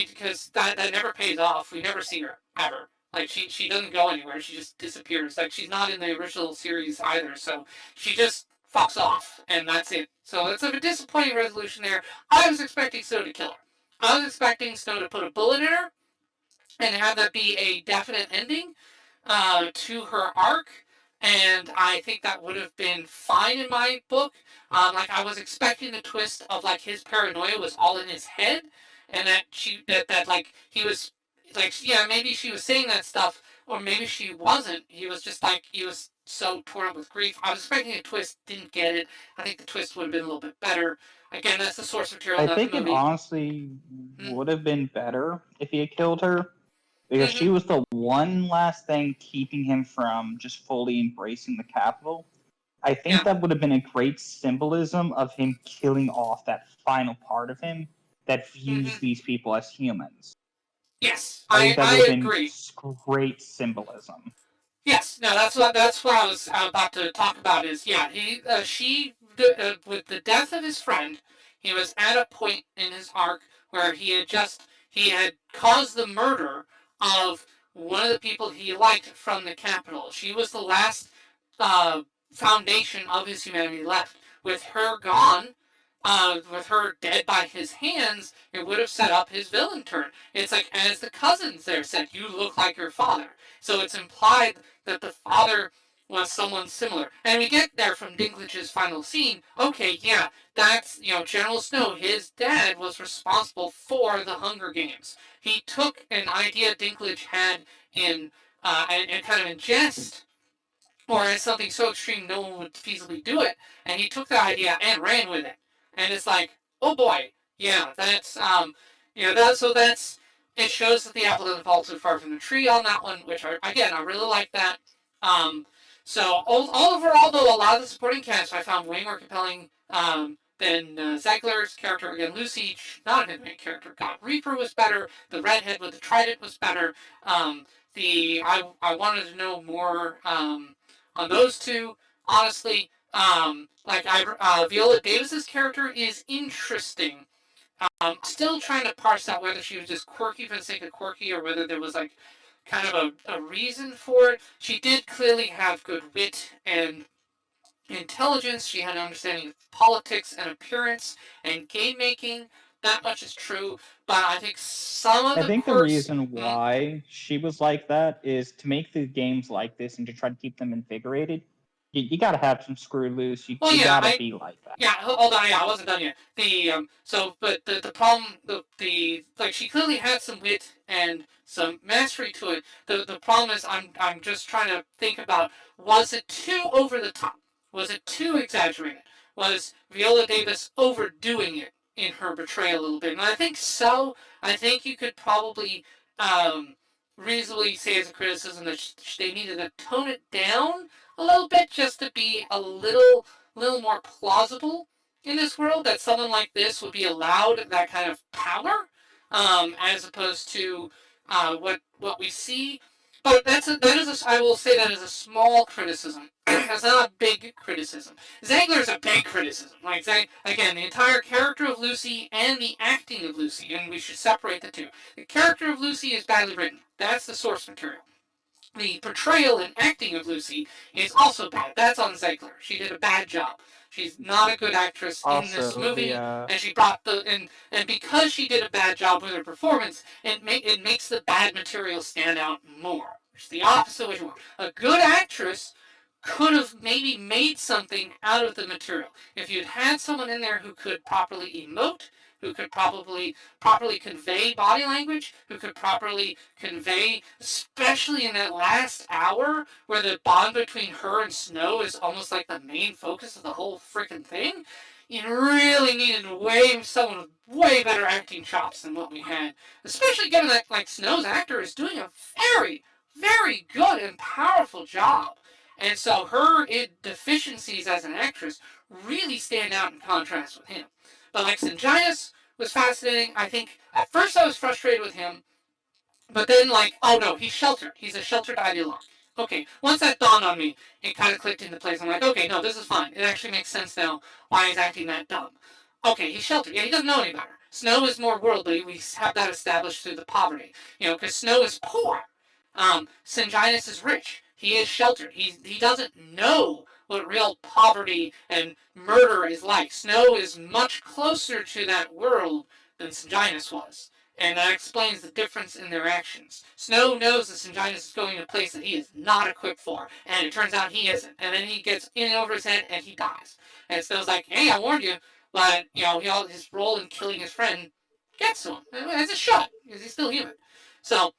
because that never pays off. We never see her, ever. Like, she doesn't go anywhere. She just disappears. Like, she's not in the original series either, so she just fucks off, and that's it. So it's a disappointing resolution there. I was expecting Snow to kill her. I was expecting Snow to put a bullet in her and have that be a definite ending to her arc. And I think that would have been fine in my book. Like, I was expecting the twist of, like, his paranoia was all in his head, and that like he was like, yeah, maybe she was saying that stuff, or maybe she wasn't. He was just like, he was so torn up with grief. I was expecting a twist, didn't get it. I think the twist would have been a little bit better. Again, that's the source material, I not think the it movie. honestly would have been better if he had killed her, because she Mhm. was the one last thing keeping him from just fully embracing the capital. I think Yeah. that would have been a great symbolism of him killing off that final part of him that views Mhm. these people as humans. Yes, I think that would I have been agree. great symbolism. Yes, no, that's what I was about to talk about. Is, yeah, with the death of his friend, he was at a point in his arc where he had caused the murder of one of the people he liked from the capital. She was the last uh, foundation of his humanity left. With her gone, with her dead by his hands, it would have set up his villain turn. It's like, as the cousins there said, you look like your father. So it's implied that the father was someone similar. And we get there from Dinklage's final scene. Okay, yeah, that's, General Snow, his dad was responsible for the Hunger Games. He took an idea Dinklage had and kind of in jest, or as something so extreme no one would feasibly do it, and he took that idea and ran with it. And it's like, oh boy, yeah, that's it shows that the apple doesn't fall too far from the tree on that one, which I really like that. Um, so all overall, though, a lot of the supporting cast I found way more compelling than Zegler's character. Again, Lucy, not a main character. God, Reaper was better. The redhead with the trident was better. I wanted to know more on those two. Honestly, Viola Davis's character is interesting. Still trying to parse out whether she was just quirky for the sake of quirky, or whether there was like kind of a reason for it. She did clearly have good wit and intelligence. She had an understanding of politics and appearance and game making. That much is true, but I think some of I the think the quirks. reason why she was like that is to make the games like this and to try to keep them invigorated. You got to have some screw loose. Well, You yeah, got to be like that. yeah, hold on, yeah, I wasn't done yet. But the problem, like, she clearly had some wit and some mastery to it. The problem is, I'm just trying to think about, was it too over the top? Was it too exaggerated? Was Viola Davis overdoing it in her portrayal a little bit? And I think so. I think you could probably um, reasonably say as a criticism that they needed to tone it down a little bit, just to be a little more plausible in this world, that someone like this would be allowed that kind of power, as opposed to what we see. But I will say that is a small criticism. It's not a big criticism. Zegler's a big criticism. Like, again, the entire character of Lucy and the acting of Lucy, and we should separate the two. The character of Lucy is badly written. That's the source material. The portrayal and acting of Lucy is also bad. That's on Zegler. She did a bad job. She's not a good actress in this Also, movie, the and she brought and because she did a bad job with her performance, it makes the bad material stand out more. It's the opposite of what you want. A good actress could have maybe made something out of the material. If you'd had someone in there who could properly emote, who could properly convey body language, who could properly convey, especially in that last hour where the bond between her and Snow is almost like the main focus of the whole freaking thing. You really needed someone with way better acting chops than what we had, especially given that, like, Snow's actor is doing a very, very good and powerful job. And so her deficiencies as an actress really stand out in contrast with him. But like Synginus was fascinating. I think at first I was frustrated with him, but then like, oh no, he's sheltered. He's a sheltered ideologue. Okay, once that dawned on me, it kind of clicked into place. I'm like, okay, no, this is fine. It actually makes sense now why he's acting that dumb. Okay, he's sheltered. Yeah, he doesn't know any better. Snow is more worldly. We have that established through the poverty. Because Snow is poor. Synginus is rich. He is sheltered. He doesn't know what real poverty and murder is like. Snow is much closer to that world than Synginus was. And that explains the difference in their actions. Snow knows that Synginus is going to a place that he is not equipped for, and it turns out he isn't. And then he gets in over his head and he dies. And Snow's like, hey, I warned you, but his role in killing his friend gets to him. It's a shot because he's still human. So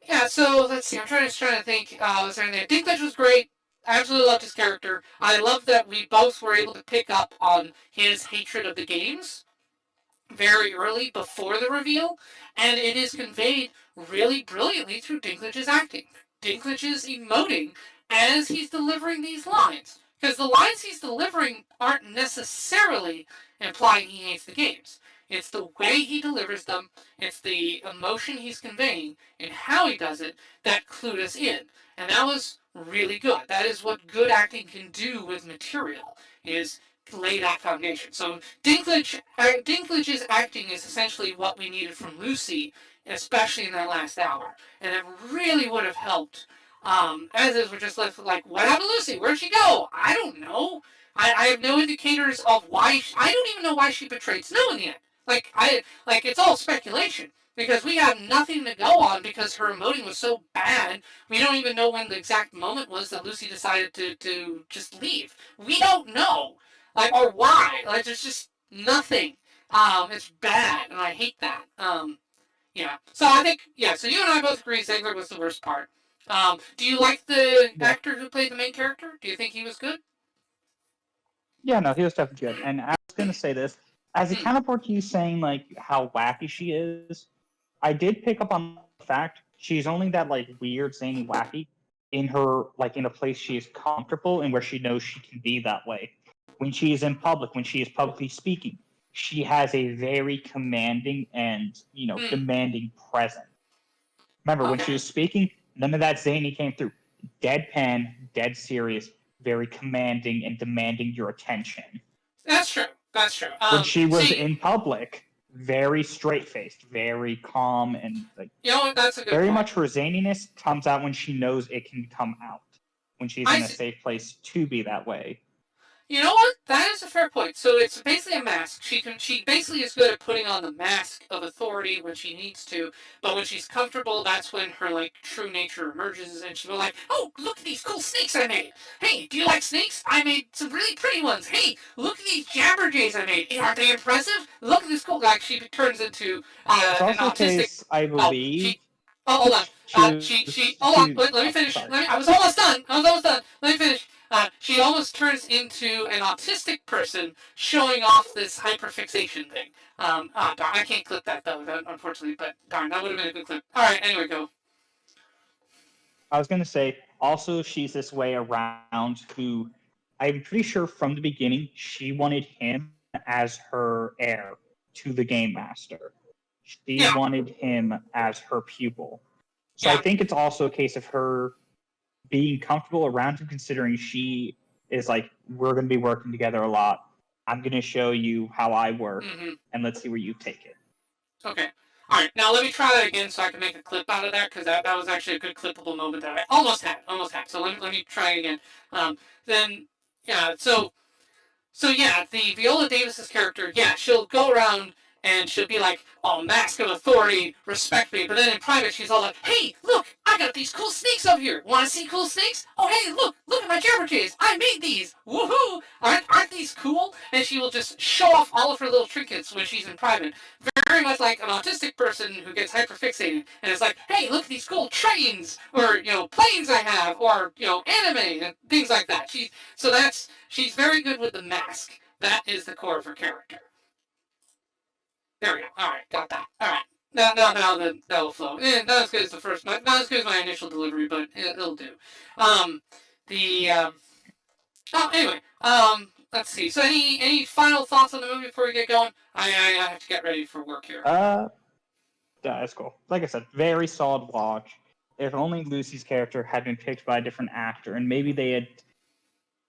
yeah, so let's see. I'm trying to think. Was there anything? Dinklage was great. I absolutely loved his character. I love that we both were able to pick up on his hatred of the games very early before the reveal, and it is conveyed really brilliantly through Dinklage's acting. Dinklage is emoting as he's delivering these lines. Because the lines he's delivering aren't necessarily implying he hates the games. It's the way he delivers them, it's the emotion he's conveying, and how he does it that clued us in. And that was really good. That is what good acting can do with material, is lay that foundation. So Dinklage's acting is essentially what we needed from Lucy, especially in that last hour. And it really would have helped. As is, we're just left with like, what happened to Lucy? Where'd she go? I don't know. I have no indicators of why. I don't even know why she betrayed Snow in the end. It's all speculation because we have nothing to go on because her emoting was so bad. We don't even know when the exact moment was that Lucy decided to just leave. We don't know. Or why. There's just nothing. It's bad, and I hate that. Yeah. So I think, yeah, so you and I both agree Zegler was the worst part. Do you like the actor who played the main character? Do you think he was good? Yeah, no, he was definitely good. And I was going to say this, as a counterpart to you saying, like, how wacky she is, I did pick up on the fact she's only that, like, weird, zany, wacky in her, like, in a place she is comfortable and where she knows she can be that way. When she is in public, when she is publicly speaking, she has a very commanding and, demanding presence. Remember, when she was speaking, none of that zany came through. Deadpan, dead serious, very commanding and demanding your attention. That's true. That's true. When she was in public, very straight-faced, very calm, and like that's a good very point. much her zaniness comes out when she knows it can come out. When she's in a safe place to be that way. You know what? That is a fair point. So it's basically a mask. She basically is good at putting on the mask of authority when she needs to, but when she's comfortable, that's when her true nature emerges, and she'll be like, "Oh, look at these cool snakes I made. Hey, do you like snakes? I made some really pretty ones. Hey, look at these jabberjays I made. Aren't they impressive? Look at this cool." She turns into an autistic. Case, I believe. Hold on. Hold on. Let me finish. I was almost done. Let me finish. She almost turns into an autistic person showing off this hyperfixation thing. Darn, I can't clip that though, unfortunately, but darn, that would have been a good clip. Alright, anyway, go. I was going to say, also, she's this way around who, I'm pretty sure from the beginning, she wanted him as her heir to the Game Master. She wanted him as her pupil. So I think it's also a case of her being comfortable around him, considering she is like, we're going to be working together a lot. I'm going to show you how I work, and let's see where you take it. Okay. All right, now let me try that again so I can make a clip out of that, because that was actually a good clippable moment that I almost had. So let me try again. The Viola Davis's character, she'll go around and she'll be like, oh, mask of authority, respect me. But then in private, she's all like, hey, look, I got these cool snakes up here. Want to see cool snakes? Oh, hey, look at my jabberjays. I made these. Woohoo! Aren't these cool? And she will just show off all of her little trinkets when she's in private. Very much like an autistic person who gets hyperfixated. And it's like, hey, look at these cool trains, or, planes I have, or, anime, and things like that. She's very good with the mask. That is the core of her character. There we go. All right, got that. All right. Now that'll flow. Not as good as the first, not as good as my initial delivery, but it'll do. Um, the anyway, let's see. So any final thoughts on the movie before we get going? I have to get ready for work here. Yeah, that's cool. Like I said, very solid watch. If only Lucy's character had been picked by a different actor, and maybe they had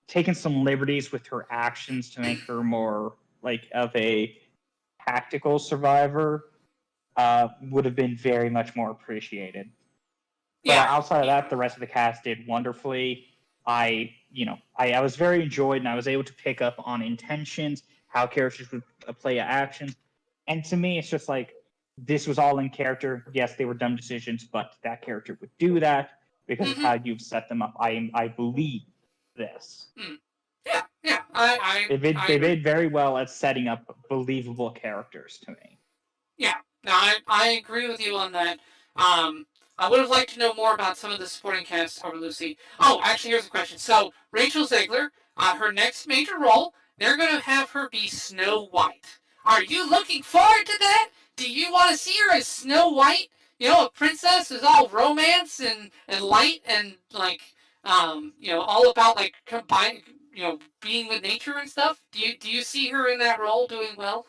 taken some liberties with her actions to make her more like of a tactical survivor, would have been very much more appreciated. But outside of that, the rest of the cast did wonderfully. I was very enjoyed, and I was able to pick up on intentions, how characters would play actions, and to me, it's just like this was all in character. Yes, they were dumb decisions, but that character would do that because of how you've set them up. I believe this. Yeah. They did very well at setting up believable characters to me. Yeah, no, I agree with you on that. I would have liked to know more about some of the supporting cast over Lucy. Oh, actually, here's a question. So, Rachel Zegler, her next major role, they're going to have her be Snow White. Are you looking forward to that? Do you want to see her as Snow White? You know, a princess is all romance and light and, like, all about, like, combine, being with nature and stuff? Do you see her in that role doing well?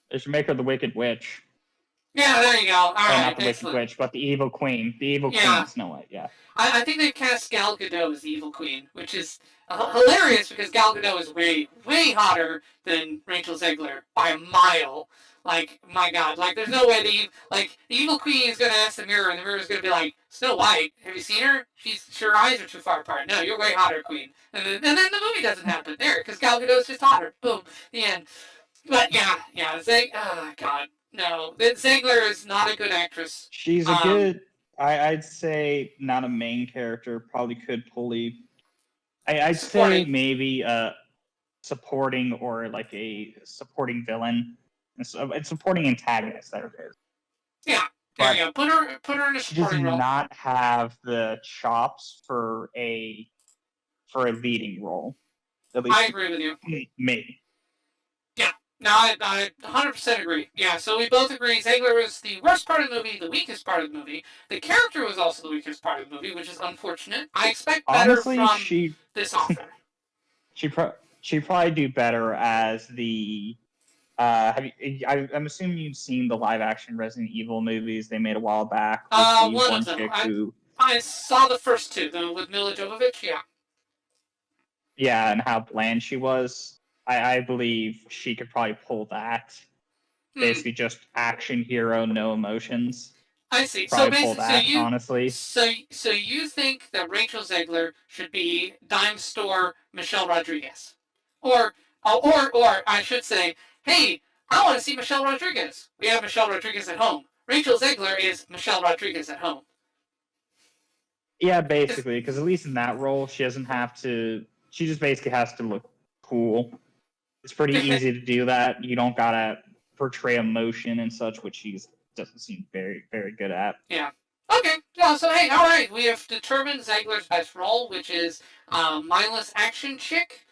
They should make her the Wicked Witch. Yeah, there you go. All right, not the excellent. Wicked Witch, but the Evil Queen. The Evil Queen Snow White, yeah. I think they've cast Gal Gadot as the Evil Queen, which is hilarious because Gal Gadot is way, way hotter than Rachel Zegler by a mile. Like, my God. Like, there's no way the Evil Queen is going to ask the mirror, and the mirror is going to be like, Snow White, have you seen her? Her eyes are too far apart. No, you're way hotter, Queen. And then the movie doesn't happen there because Gal Gadot is just hotter. Boom. The end. But, yeah. Oh, God. No, Zegler is not a good actress. She's a good, I'd say, not a main character. Probably could I'd say maybe supporting or like a supporting villain, a supporting antagonist. There it is. Yeah, there you go. Put her in a supporting role. She does not have the chops for a leading role. At least I agree with you. Me. Yeah. No, I 100% agree. Yeah, so we both agree Zegler was the worst part of the movie, the weakest part of the movie. The character was also the weakest part of the movie, which is unfortunate. I expect better from this author. She'd probably do better as the... I'm assuming you've seen the live-action Resident Evil movies they made a while back. One of them. I saw the first two, with Mila Jovovich, yeah. Yeah, and how bland she was. I believe she could probably pull that. Basically, just action hero, no emotions. I see. Probably so pull that, honestly. So you think that Rachel Zegler should be dime store Michelle Rodriguez, or I should say, hey, I want to see Michelle Rodriguez. We have Michelle Rodriguez at home. Rachel Zegler is Michelle Rodriguez at home. Yeah, basically, because at least in that role, she doesn't have to. She just basically has to look cool. It's pretty easy to do that. You don't gotta portray emotion and such, which she doesn't seem very, very good at. Yeah. Okay. Yeah, so hey, all right. We have determined Zegler's best role, which is mindless action chick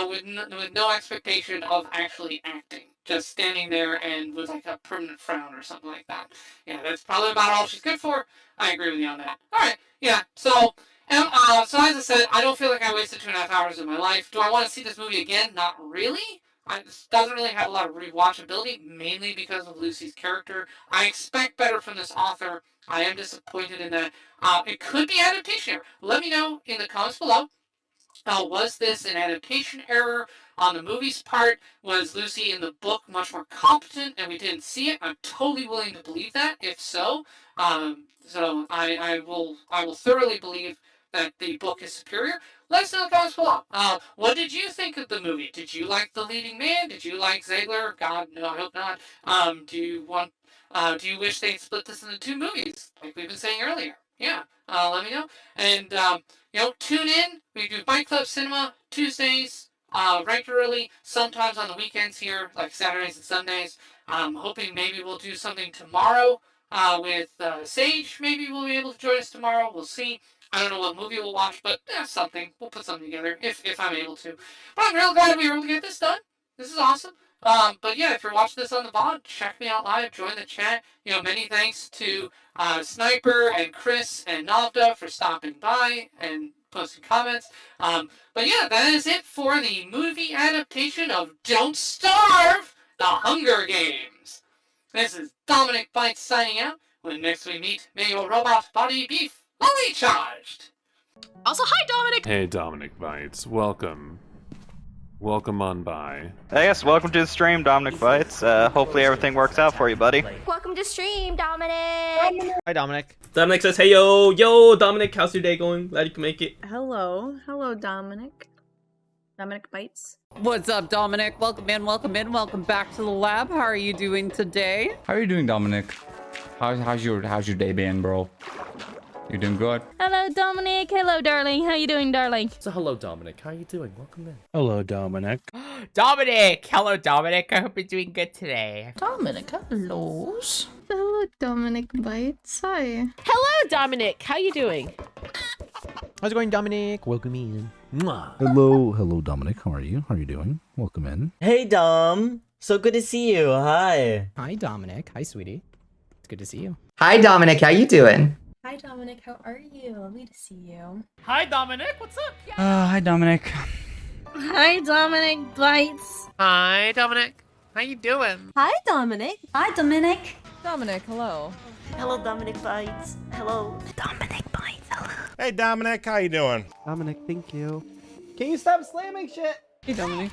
with no expectation of actually acting, just standing there and with like a permanent frown or something like that. Yeah, that's probably about all she's good for. I agree with you on that. All right. Yeah. So as I said, I don't feel like I wasted 2.5 hours of my life. Do I want to see this movie again? Not really. It doesn't really have a lot of rewatchability, mainly because of Lucy's character. I expect better from this author. I am disappointed in that. It could be adaptation error. Let me know in the comments below. Was this an adaptation error on the movie's part? Was Lucy in the book much more competent and we didn't see it? I'm totally willing to believe that. If so, I will thoroughly believe that the book is superior. Let us know in the comments below. What did you think of the movie? Did you like the leading man? Did you like Zegler? God, no, I hope not. Do you wish they split this into 2 movies, like we've been saying earlier? Yeah, let me know. And, tune in. We do Byte Club Cinema Tuesdays, regularly, sometimes on the weekends here, like Saturdays and Sundays. I'm hoping maybe we'll do something tomorrow with Sage. Maybe we'll be able to join us tomorrow. We'll see. I don't know what movie we'll watch, but something. We'll put something together if I'm able to. But I'm real glad we were able to get this done. This is awesome. But yeah, if you're watching this on the VOD, check me out live, join the chat. Many thanks to Sniper and Chris and Navda for stopping by and posting comments. But yeah, that is it for the movie adaptation of Don't Starve, The Hunger Games. This is Dominic Bytes signing out. When next we meet, may your robot body be fully charged. Also, hi, Dominic! Hey, Dominic Bytes. Welcome. Welcome on by. Yes, welcome to the stream, Dominic Bytes. Hopefully everything works out for you, buddy. Welcome to stream, Dominic! Hi, Dominic. Dominic says, hey, yo, Dominic, how's your day going? Glad you can make it. Hello, Dominic. Dominic Bytes. What's up, Dominic? Welcome in, welcome back to the lab. How are you doing today? How are you doing, Dominic? How's your day been, bro? You doing good? Hello, Dominic. Hello, darling. How you doing, darling? So, hello, Dominic. How are you doing? Welcome in. Hello, Dominic. Dominic! Hello, Dominic. I hope you're doing good today. Dominic, hello. Hello, Dominic Bytes. Hi. Hello, Dominic. How you doing? How's it going, Dominic? Welcome in. Mwah. Hello, Dominic. How are you? How are you doing? Welcome in. Hey, Dom. So good to see you. Hi. Hi, Dominic. Hi, sweetie. It's good to see you. Hi, Dominic. How you doing? Hi, Dominic. How are you? Lovely to see you. Hi, Dominic. What's up? Hi, Dominic. Hi, Dominic Bytes. Hi, Dominic. How you doing? Hi, Dominic. Hi, Dominic. Dominic, hello. Hello, Dominic Bytes. Hello. Dominic Bytes, hello. Hey, Dominic. How you doing? Dominic, thank you. Can you stop slamming shit? Hey, Dominic.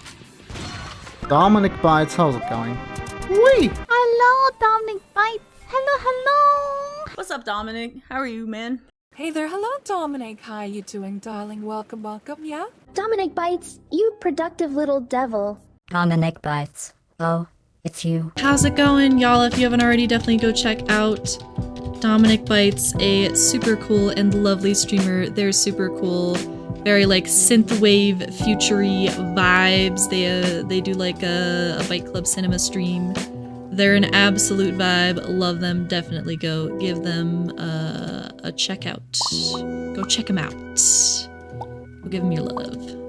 Dominic Bytes. How's it going? Wee! Hello, Dominic Bytes. Hello. What's up, Dominic? How are you, man? Hey there, hello, Dominic. How you doing, darling? Welcome, yeah? Dominic Bytes, you productive little devil. Dominic Bytes. Oh, it's you. How's it going, y'all? If you haven't already, definitely go check out Dominic Bytes, a super cool and lovely streamer. They're super cool. Very like synthwave, futury vibes. They do like a Byte Club cinema stream. They're an absolute vibe. Love them. Definitely go give them a check out. Go check them out. Go give them your love.